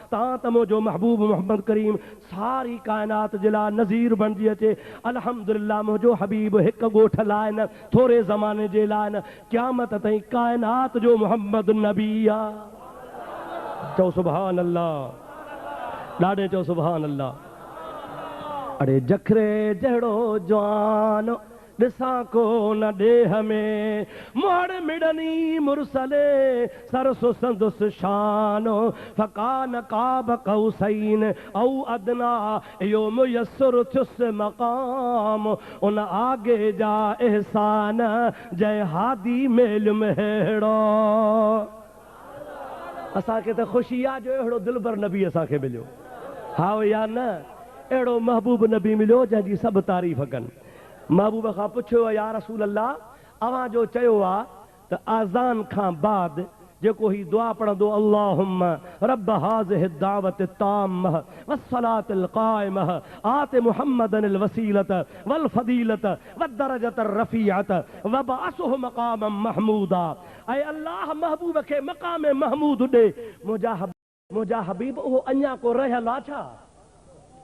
तव्हां त मुंहिंजो महबूब मोहम्मद करीम सारी कायनात जे लाइ नज़ीर बणिजी अचे अल्हम्दुलिल्लाह मुंहिंजो हबीब हिकु ॻोठ लाइ न थोरे ज़माने जे लाइ न क़यामत ताईं कायनात जो मोहम्मद नबी आहे चओ सुभान अल्लाह ॾाढे चओ सुभान अल्लाह अड़े जखरे जहिड़ो जवान ॾिसां कोन ॾेह में मोड़ मिड़नी मुरसले सरसो संदुस शानो फकान काब कौसैन औ अदना यो मुयस्सर थियुस मकाम उन आगे जा एहसान जय हादी मेल मेड़ो असांखे त ख़ुशी आहे जो अहिड़ो दिलबर नबी असांखे मिलियो हा या न अहिड़ो महबूब नबी मिलियो जंहिंजी सभु तारीफ़ कनि महबूब खां पुछियो या रसूल अल्लाह अवां जो चयो आहे त आज़ान खां बाद जेको ही दुआ पढ़ंदो अल्लाहुम्मा रब्ब हाज़िहि दावत ताम्मह वस्सलातिल क़ाइमह आति मुहम्मदनिल वसीलत वल फदीलत वद्दरजत रफ़ीअत वबअसहु मक़ामम महमूदा ऐ अल्लाह महबूब खे मक़ाम महमूद ॾे मुंहिंजा हबीब उहो अञा को रहियल आहे छा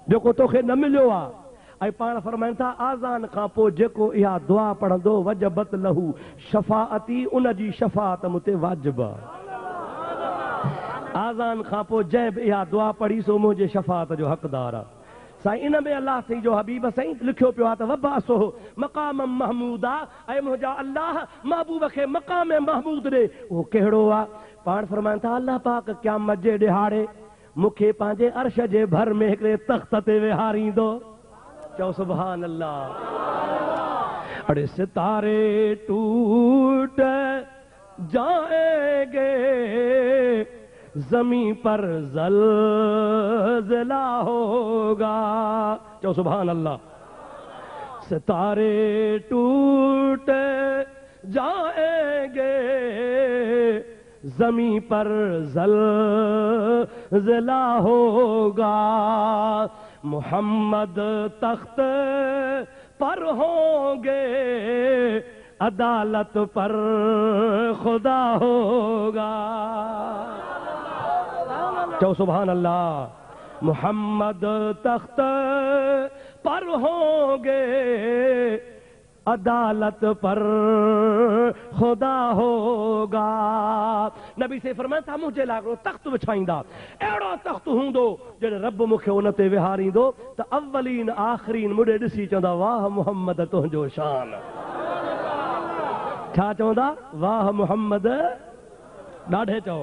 जेको तोखे न मिलियो आहे ऐं पाण फरमाइनि था आज़ान खां पोइ जेको इहा दुआ पढ़ंदो वजबत लहू शफ़ाअती उन जी शफ़ाअत मूं ते वाजिब आहे आज़ान खां पोइ जंहिं बि इहा दुआ पढ़ी सो मुंहिंजे शफ़ाअत जो हक़दार आहे साईं इन में अलाह साईं जो हबीब साईं लिखियो पियो आहे त वबअसहु मक़ाम महमूद आहे ऐं मुंहिंजा अल्लाह महबूब खे मक़ाम महमूद ॾे उहो कहिड़ो आहे पाण फरमाइनि था अल्लाह पाक क़यामत जे ॾिहाड़े मूंखे पंहिंजे अर्श जे भर में हिकिड़े तख़्त ते वेहारींदो चओ सुभान अल्लाह अरे सितारे टूट जाएंगे जमीन पर ज़लज़ला होगा चओ सुभान अल्लाह सितारे टूट जाएंगे जमीन पर ज़लज़ला होगा मोहम्मद तख्त पर होंगे अदालत पर खुदा होगा चलो सुभान अल्लाह मोहम्मद तख्त पर होंगे अदालत पर खुदा होगा नबी से फरमाया था मुझे लागो तख्त विछाईंदा अहिड़ो तख्त हूंदो जॾहिं रब मूंखे उन ते विहारींदो त अवलीन आख़िरीन मुड़े ॾिसी चवंदा वाह मोहम्मद तुंहिंजो शान छा चवंदा वाह मोहम्मद ॾाढे चओ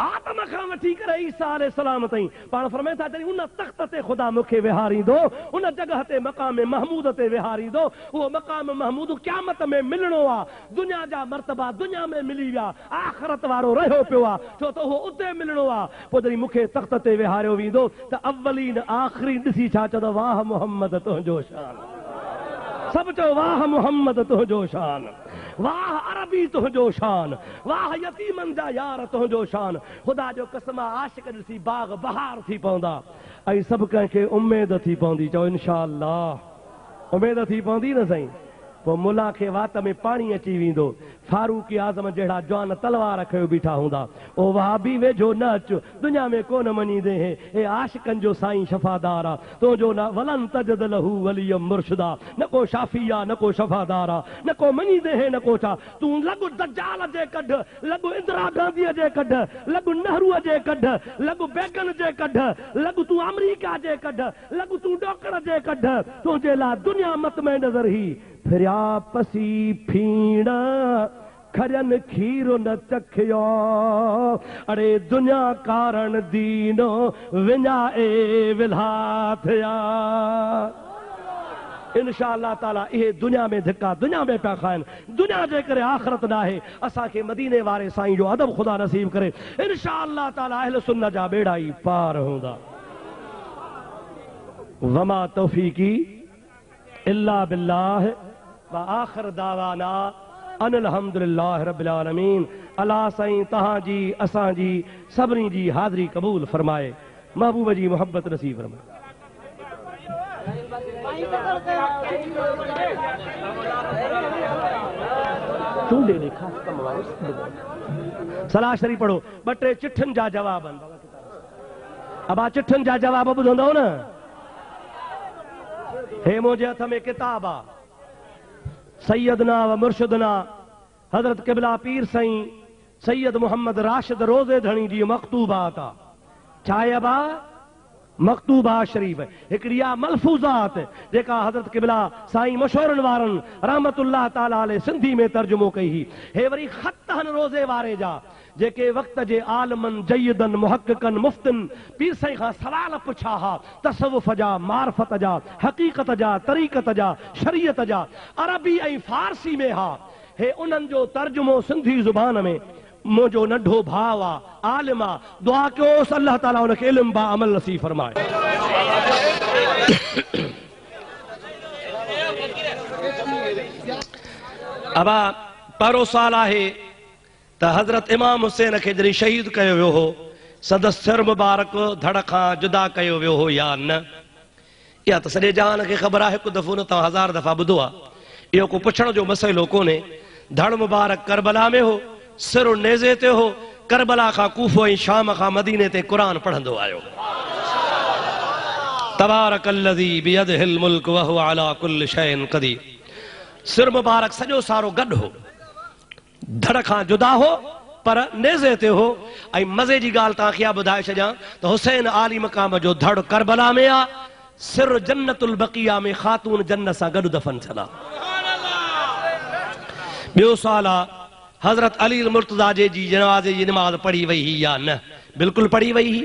आत्म खां वठी करे ईसा अलैहिस्सलाम ताईं पाण फरमाए था जॾहिं उन तख़्त ते ख़ुदा मूंखे विहारींदो उन जॻह ते मक़ाम महमूद ते विहारींदो उहो मक़ाम महमूद क़यामत में मिलणो आहे दुनिया जा मर्तबा दुनिया में मिली विया आख़िरत वारो रहियो पियो आहे छो त उहो उते मिलणो आहे पोइ जॾहिं मूंखे तख़्त ते विहारियो वेंदो त अवलीन आख़िरीन ॾिसी छा चवंदा वाह मोहम्मद तुंहिंजो शान सब चो वाह मोहम्मद तुंहिंजो शान वाह अरबी तुंहिंजो शान वाह यतीमन जा यार तुंहिंजो शान ख़ुदा जो कसम आशिक ॾिसी बाग बहार थी पवंदा ऐं सभु कंहिंखे उमेद थी पवंदी चओ इंशा अल्लाह उमेद थी पवंदी न साईं पो मुला के वात में पानी अची वेंदो फारूक आज़म जड़ा जवान तलवार खयो बीठा हुंदा ओ वहाबी वेझो न अच दुनिया में कोन मञींदे हे ए आशिकन जो साईं शफादार आ तो जो न वलन तजद लहू वलियम मुर्शिदा न को शाफिया न को शफादार आ न को मञींदे हे न को छा तू लगु दज्जाल जे कढ लगु इंदिरा गांधी जे कढ लगु नेहरू जे कढ लगु बेगन जे कढ लगु तू अमेरिका जे कढ लगु तू डोकर जे कढ तुझे ला दुनिया मत में नजर ही फिरिया पसी फीण खरन खीरो न चखियो अरे दुनिया कारण दीनो विञा ए विल्हा थिया इंशाअल्लाह ताला ये दुनिया में धिक्का दुनिया में पिया खाइन दुनिया जे करे आखिरत ना है असा के मदीने वाले साईं जो अदब खुदा नसीब करे इंशाअल्लाह ताला अहले सुन्नत जा बेड़ा ही पार होंदा वमा तौफीकी इल्ला बिल्लाह व आखिर दावाना अनिल हम्दुलिल्लाह रब्बिल आलमीन अल्लाह साईं तहां जी असां जी सभनी जी हाज़री कबूल फरमाए महबूब जी मोहब्बत नसीब फरमाए सलाह शरीफ पढ़ो बटे चिठन जा जवाब अब आ चिठन जा जवाब ॿुधंदव न हे मुझे हथ में किताब आ सैयदना व मुर्शिदना हजरत किबला पीर साईं सैयद मोहम्मद राशिद रोज़े धणी जी मकतूबात आ छाए बा मकतूबा शरीफ हिकड़िया मलफूजात जेका हजरत किबला साईं मशहूरन वारन रहमतुल्लाह ताला अलैहि सिंधी में तर्जुमो कई ही हे वरी खत हन रोज़े वारे जा जेके वक्त जे आलमन जयदन मुहक्किकन मुफ्तिन पीर साईं खां सवाल पुछा हा तसव्वुफ जा मार्फत जा हकीकत जा तरीक़त जा शरीयत जा अरबी ऐं फारसी में हा हे उन्हनि जो तर्जुमो सिंधी ज़ुबान में मुझो नंढो भाव आ आलिम आ दुआ कयोसि अल्लाह ताला उनखे इल्म बा अमल नसीब फरमाए अबा पहिरों साल आहे त हज़रत इमाम हुसैन खे जॾहिं शहीद कयो वियो हो संदसि सिर मुबारक धड़ खां जुदा कयो वियो हो या न इहा त सॼे जहान खे ख़बर आहे हिकु दफ़ो न तव्हां हज़ार दफ़ा ॿुधो आहे इहो को पुछण जो मसइलो कोन्हे धड़ मुबारक करबला में हो सिर नेज़े ते हो करबला खां कूफो ऐं शाम खां मदीने ते क़ुरान पढ़ंदो आयो तबारकल्लज़ी बियदिहिल मुल्क व हुवा अला कुल्लि शैइन क़दीर सिर मुबारक सॼो सारो गॾु हो धड़ खां जुदा हो पर नेज़े ते हो ऐं मज़े जी ॻाल्हि तव्हांखे इहा ॿुधाए छॾियां त हुसैन आली मक़ाम जो धड़ करबला में आ सिर जन्नतुल बक़िया में ख़ातून जन्नत सां गॾु दफ़न थियल आ ॿियो साल आहे हजरत अली मुर्तज़ा जी जनाज़े जी नमाज़ पढ़ी वई ही या न बिल्कुलु पढ़ी वई ही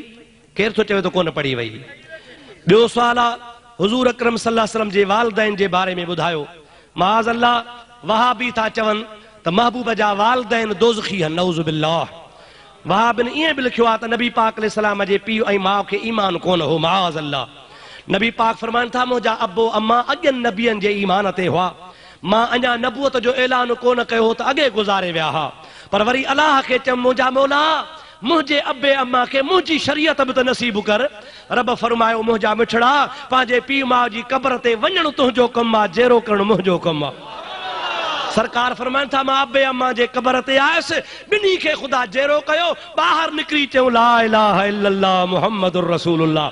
केरु थो चवे त कोन पढ़ी वई ॿियो सुवाल आहे हुज़ूर अकरम सल्लल्लाहु अलैहि वसल्लम जे वालिदैन जे बारे में ॿुधायो माज़ अल्लाह वहाबी था चवनि त महबूब जा वालिदैन दोज़खी आहिनि नऊज़ बिल्लाह वहाबिन ईअं बि लिखियो आहे त नबी पाक अलैहिस्सलाम जे पीउ ऐं माउ खे ईमान कोन हो माज़ अल्लाह नबी पाक फरमाइनि था मुंहिंजा अबो अम्मा अॻियनि नबियनि जे ईमान ते हुआ मां अञा नबूअत जो ऐलान कोन कयो त अॻे गुज़ारे विया हा पर वरी अलाह खे चयमि मुंहिंजा मौला मुझे अब्बे अम्मा के मुझी शरीयत भी तो नसीब कर रब फरमायो मुझा मिठड़ा पांजे पी मां जी कब्र ते वञण तुंहिंजो कम आ जेरो करण मुझो कम आ सरकार फरमाइन था मां अब्बे अम्मा जे कब्र ते आयसि बिनी के खुदा जेरो कयो बाहर निकरी चयो ला इलाहा इल्लल्लाह मुहम्मदुर रसूलुल्लाह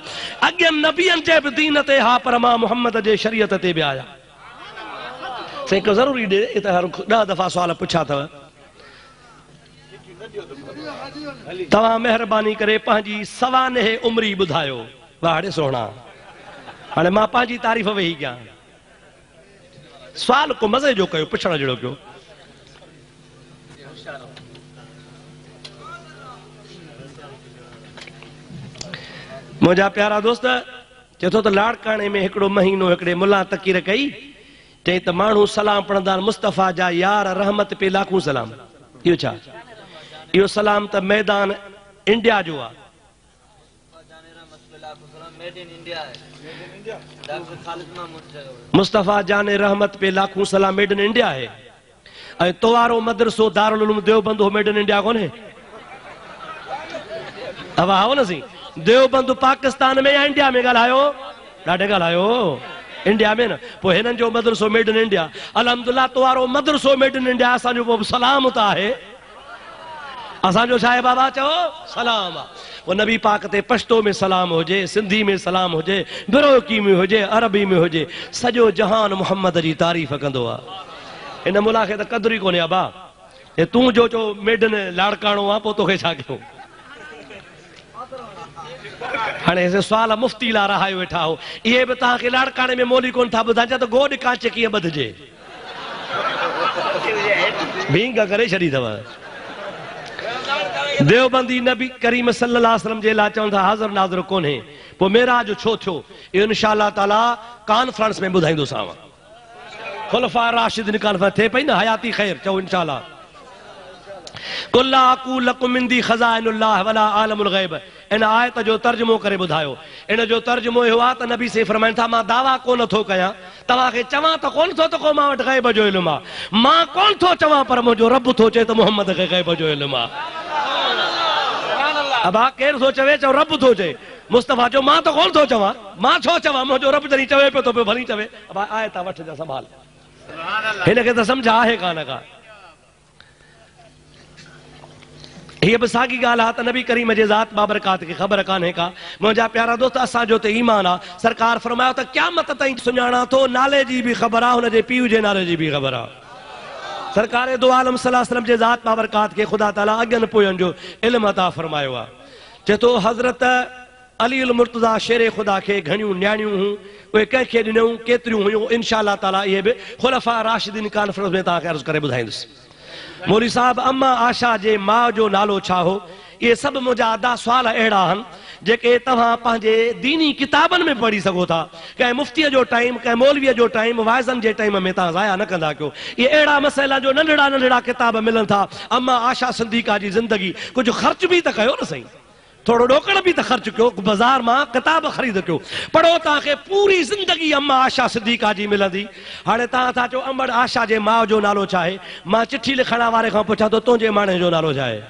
अगे नबियन जे भी दीन ते हा पर मां मोहम्मद जे शरीयत ते भी आया से को जरूरी दे इत हर 10 दफा सवाल पूछा था तवा मेहरबानी करे पांजी सवाने उमरी बुधायो वाड़े सोना हाने मां पांजी तारीफ वही गया सवाल को मजे जो कयो पुछण जड़ो कयो मुझा प्यारा दोस्त चेतो तो लाड़काने में एकड़ो महीनो एकड़े मुल्ला तकीर कई चई त मानू सलाम पढ़ंदा मुस्तफा जा यार रहमत पे लाखों सलाम यो छा यो सलाम त मैदान इंडिया जो आ मुस्तफा जाने रहमत पे लाखों सलाम मेड इन इंडिया है ऐं तोवारो मदरसो दारुल उलूम देवबंद हो मेड इन इंडिया कोने अब आओ न सी देवबंद पाकिस्तान में या इंडिया में ॻाल्हायो ॾाढे ॻाल्हायो इंडिया में न पोइ हिननि जो मदरसो मेड इन इंडिया अल्हम्दुलिल्लाह तो वारो मदरसो मेड इन इंडिया असांजो पोइ सलाम त आहे असांजो छा आहे बाबा चओ सलाम आहे वो नबी पाक ते पश्तो में सलाम हुजे सिंधी में सलाम हुजे बिरोकी में हुजे अरबी में हुजे सॼो जहान मुहम्मद जी तारीफ़ कंदो आहे इन मुला खे त क़दुरु ई कोन्हे अबा हे तूं जो चो मेड इन लाड़काणो आहे पोइ तोखे छा कयूं हाणे सुवाल मुफ़्ती लाइ रहायो वेठा हो इहे बि तव्हांखे लाड़काणे में मोली कोन था ॿुधाइनि त गोॾ कांच कीअं ॿधिजे भींग करे छॾी अथव देवबंदी नबी करीम सल्लल्लाहु अलैहि वसल्लम जे लाइ चवनि था हाज़िर नाज़िर कोन्हे पोइ मेराज छो थियो इहो इंशा अल्लाह ताला कॉन्फ्रेंस में ॿुधाईंदोसांव खुलफा राशिदीन कॉन्फ्रेंस थिए पई न हयाती ख़ैर चओ इंशा अल्लाह कुल्ला अक़ूलु लकुम इंदी ख़ज़ाइनुल्लाह वला आलमुल ग़ैब इन आयत जो तर्जुमो करे ॿुधायो इन जो तर्जुमो इहो आहे त नबी से फरमाइनि था मां दावा कोन थो कयां तव्हांखे चवां त कोन थो त को मां वटि ग़ैब जो इल्मु आहे मां कोन थो चवां पर मुंहिंजो रब थो चए त मुहम्मद खे ग़ैब जो इल्मु आहे अबा केरु थो चवे चओ रब थो चए मुस्तफ़ा जो मां त कोन थो चवां मां छो चवां मुंहिंजो रब जॾहिं चवे पियो थो पियो भली चवे अबा आयत वठिजां संभाल हिनखे त सम्झ आहे कान का ये बि साॻी ॻाल्हि आहे त नबी करीम जे ज़ात बाबरकात खे ख़बर कान्हे का मुंहिंजा प्यारा दोस्त असांजो त ईमान आहे सरकार फरमायो त क़यामत ताईं सुञाणा थो नाले जी बि ख़बर आहे हुनजे पीउ जे नाले जी बि ख़बर आहे सरकार दो आलम सल्लल्लाहु अलैहि वसल्लम जे ज़ात बाबरकात खे ख़ुदा ताला अॻियनि पोयनि जो इल्मु अता फरमायो आहे चए थो हज़रत अली उल मुर्तज़ा शेर ख़ुदा खे घणियूं न्याणियूं हुयूं उहे कंहिंखे ॾिनियूं केतिरियूं हुयूं इंशा अल्लाह ताला इहे बि खुलफा राशिदीन कॉन्फ्रेंस में तव्हांखे अर्ज़ु करे ॿुधाईंदुसि मौली साहब अम्मा आशा जे माउ जो नालो छा हो ये सभु मुंहिंजा अदा सुवाल अहिड़ा आहिनि जेके तव्हां पंहिंजे दीनी किताबनि में पढ़ी सघो था कंहिं मुफ़्तीअ जो टाइम कंहिं मौलवीअ जो टाइम वाइज़नि जे टाइम में तव्हां ज़ाया न कंदा कयो इहे अहिड़ा मसइला जो नंढड़ा नंढड़ा किताब मिलनि था अम्मा आशा सिद्दीक़ा जी ज़िंदगी कुझु ख़र्च बि त कयो न साईं थोड़ो ॾोकड़ बि त ख़र्च कयो बाज़ार मां किताब ख़रीद कयो पढ़ो तव्हांखे पूरी ज़िंदगी अम्मा आशा सिद्दीक़ा जी मिलंदी हाणे तव्हां था चओ अमड़ आशा जे माउ जो नालो छा आहे मां चिठी लिखण वारे खां पुछां थो तुंहिंजे माणे जो नालो छा आहे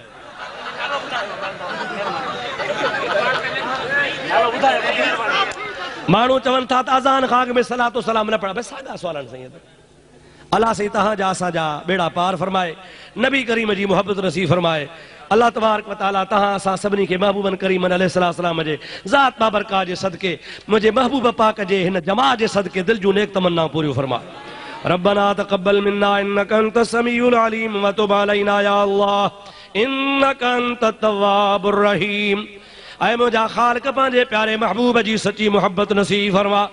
माण्हू चवनि था त अज़ान खां अॻु में सलातो सलाम न पढ़ा बसि साॻा सुवाल आहिनि साईं अलाह साईं तव्हांजा असांजा बेड़ा पार फरमाए नबी करीम जी मुहबत नसीब फरमाए अल्लाह तबारक व तआला तहां असां सभिनी खे महबूबन करीमन अलैहिस्सलाम जे ज़ात बाबरकात जे सदके मुंहिंजे महबूब पाक जे हिन जमात जे सदके दिल जूं नेक तमन्ना पूरियूं फरमा रब्बना तक़ब्बल मिन्ना इन्नका अंतस समीउल अलीम व तुब अलैना या अल्लाह इन्नका अंतत तव्वाबुर रहीम ऐ मुंहिंजा ख़ालिक पंहिंजे प्यारे महबूब जी सची मुहब्बत नसीब फरमा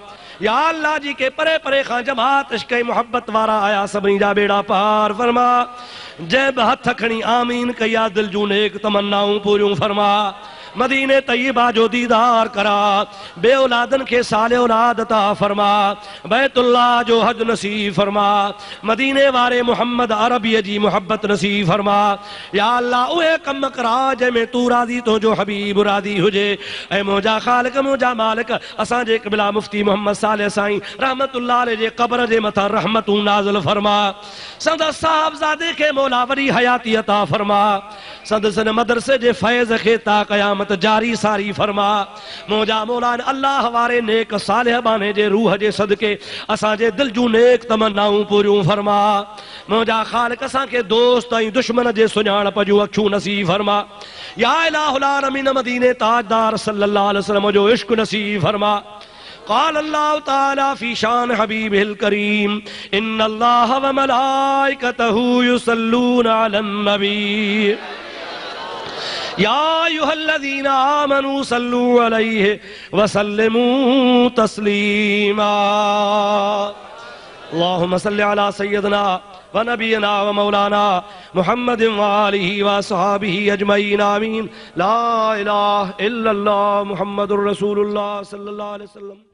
या अल्लाह जी के परे परे खां जमात इश्क़ मोहब्बत वारा आया सभिनी जा बेड़ा पार फरमा जंहिं बि हथ खणी आमीन कया दिल जूं नेक तमन्नाऊं पूरियूं फरमा मदीने तय्यबा जो दीदार करा बे औलादन के साले औलाद अता फरमा बैतुल्लाह जो हज नसीब फरमा मदीने वारे मोहम्मद अरबी जी मोहब्बत नसीब फरमा या अल्लाह उहे कम करा जंहिंमें तू राज़ी तो जो हबीब राज़ी हुजे ऐं मुंहिंजा ख़ालिक मुंहिंजा मालिक असांजे क़िबला मुफ्ती मोहम्मद साले साईं रहमतुल्लाह अलैहि जे क़ब्र जे मथां रहमतूं नाज़िल फरमा संदसि साहिबज़ादे खे मौला वरी हयाती अता फरमा संदसि हिन मदरसे जे फैज़ खे ता क़यामत जारी सारी फरमा मुंहिंजा मौलाना अल्लाह वारे नेक सालिह बाने जे रूह जे सदके असांजे दिल जूं नेक तमन्नाऊं पूरियूं फरमा मुंहिंजा ख़ालिक असांखे दोस्त ऐं दुश्मन जे सुञाणप जूं अखियूं नसीब फरमा या इलाहुल आलमीन मदीने ताजदार सल्लल्लाहु अलैहि वसल्लम जो इश्क नसीब फरमा قال الله تعالى في شان حبيبه الكريم إن الله وملائكته يصلون على النبي يا أيها الذين آمنوا صلوا عليه وسلموا تسليما اللهم صل على سيدنا ونبينا ومولانا محمد وآله وصحابه أجمعين آمين لا إله إلا الله محمد رسول الله صلى الله عليه وسلم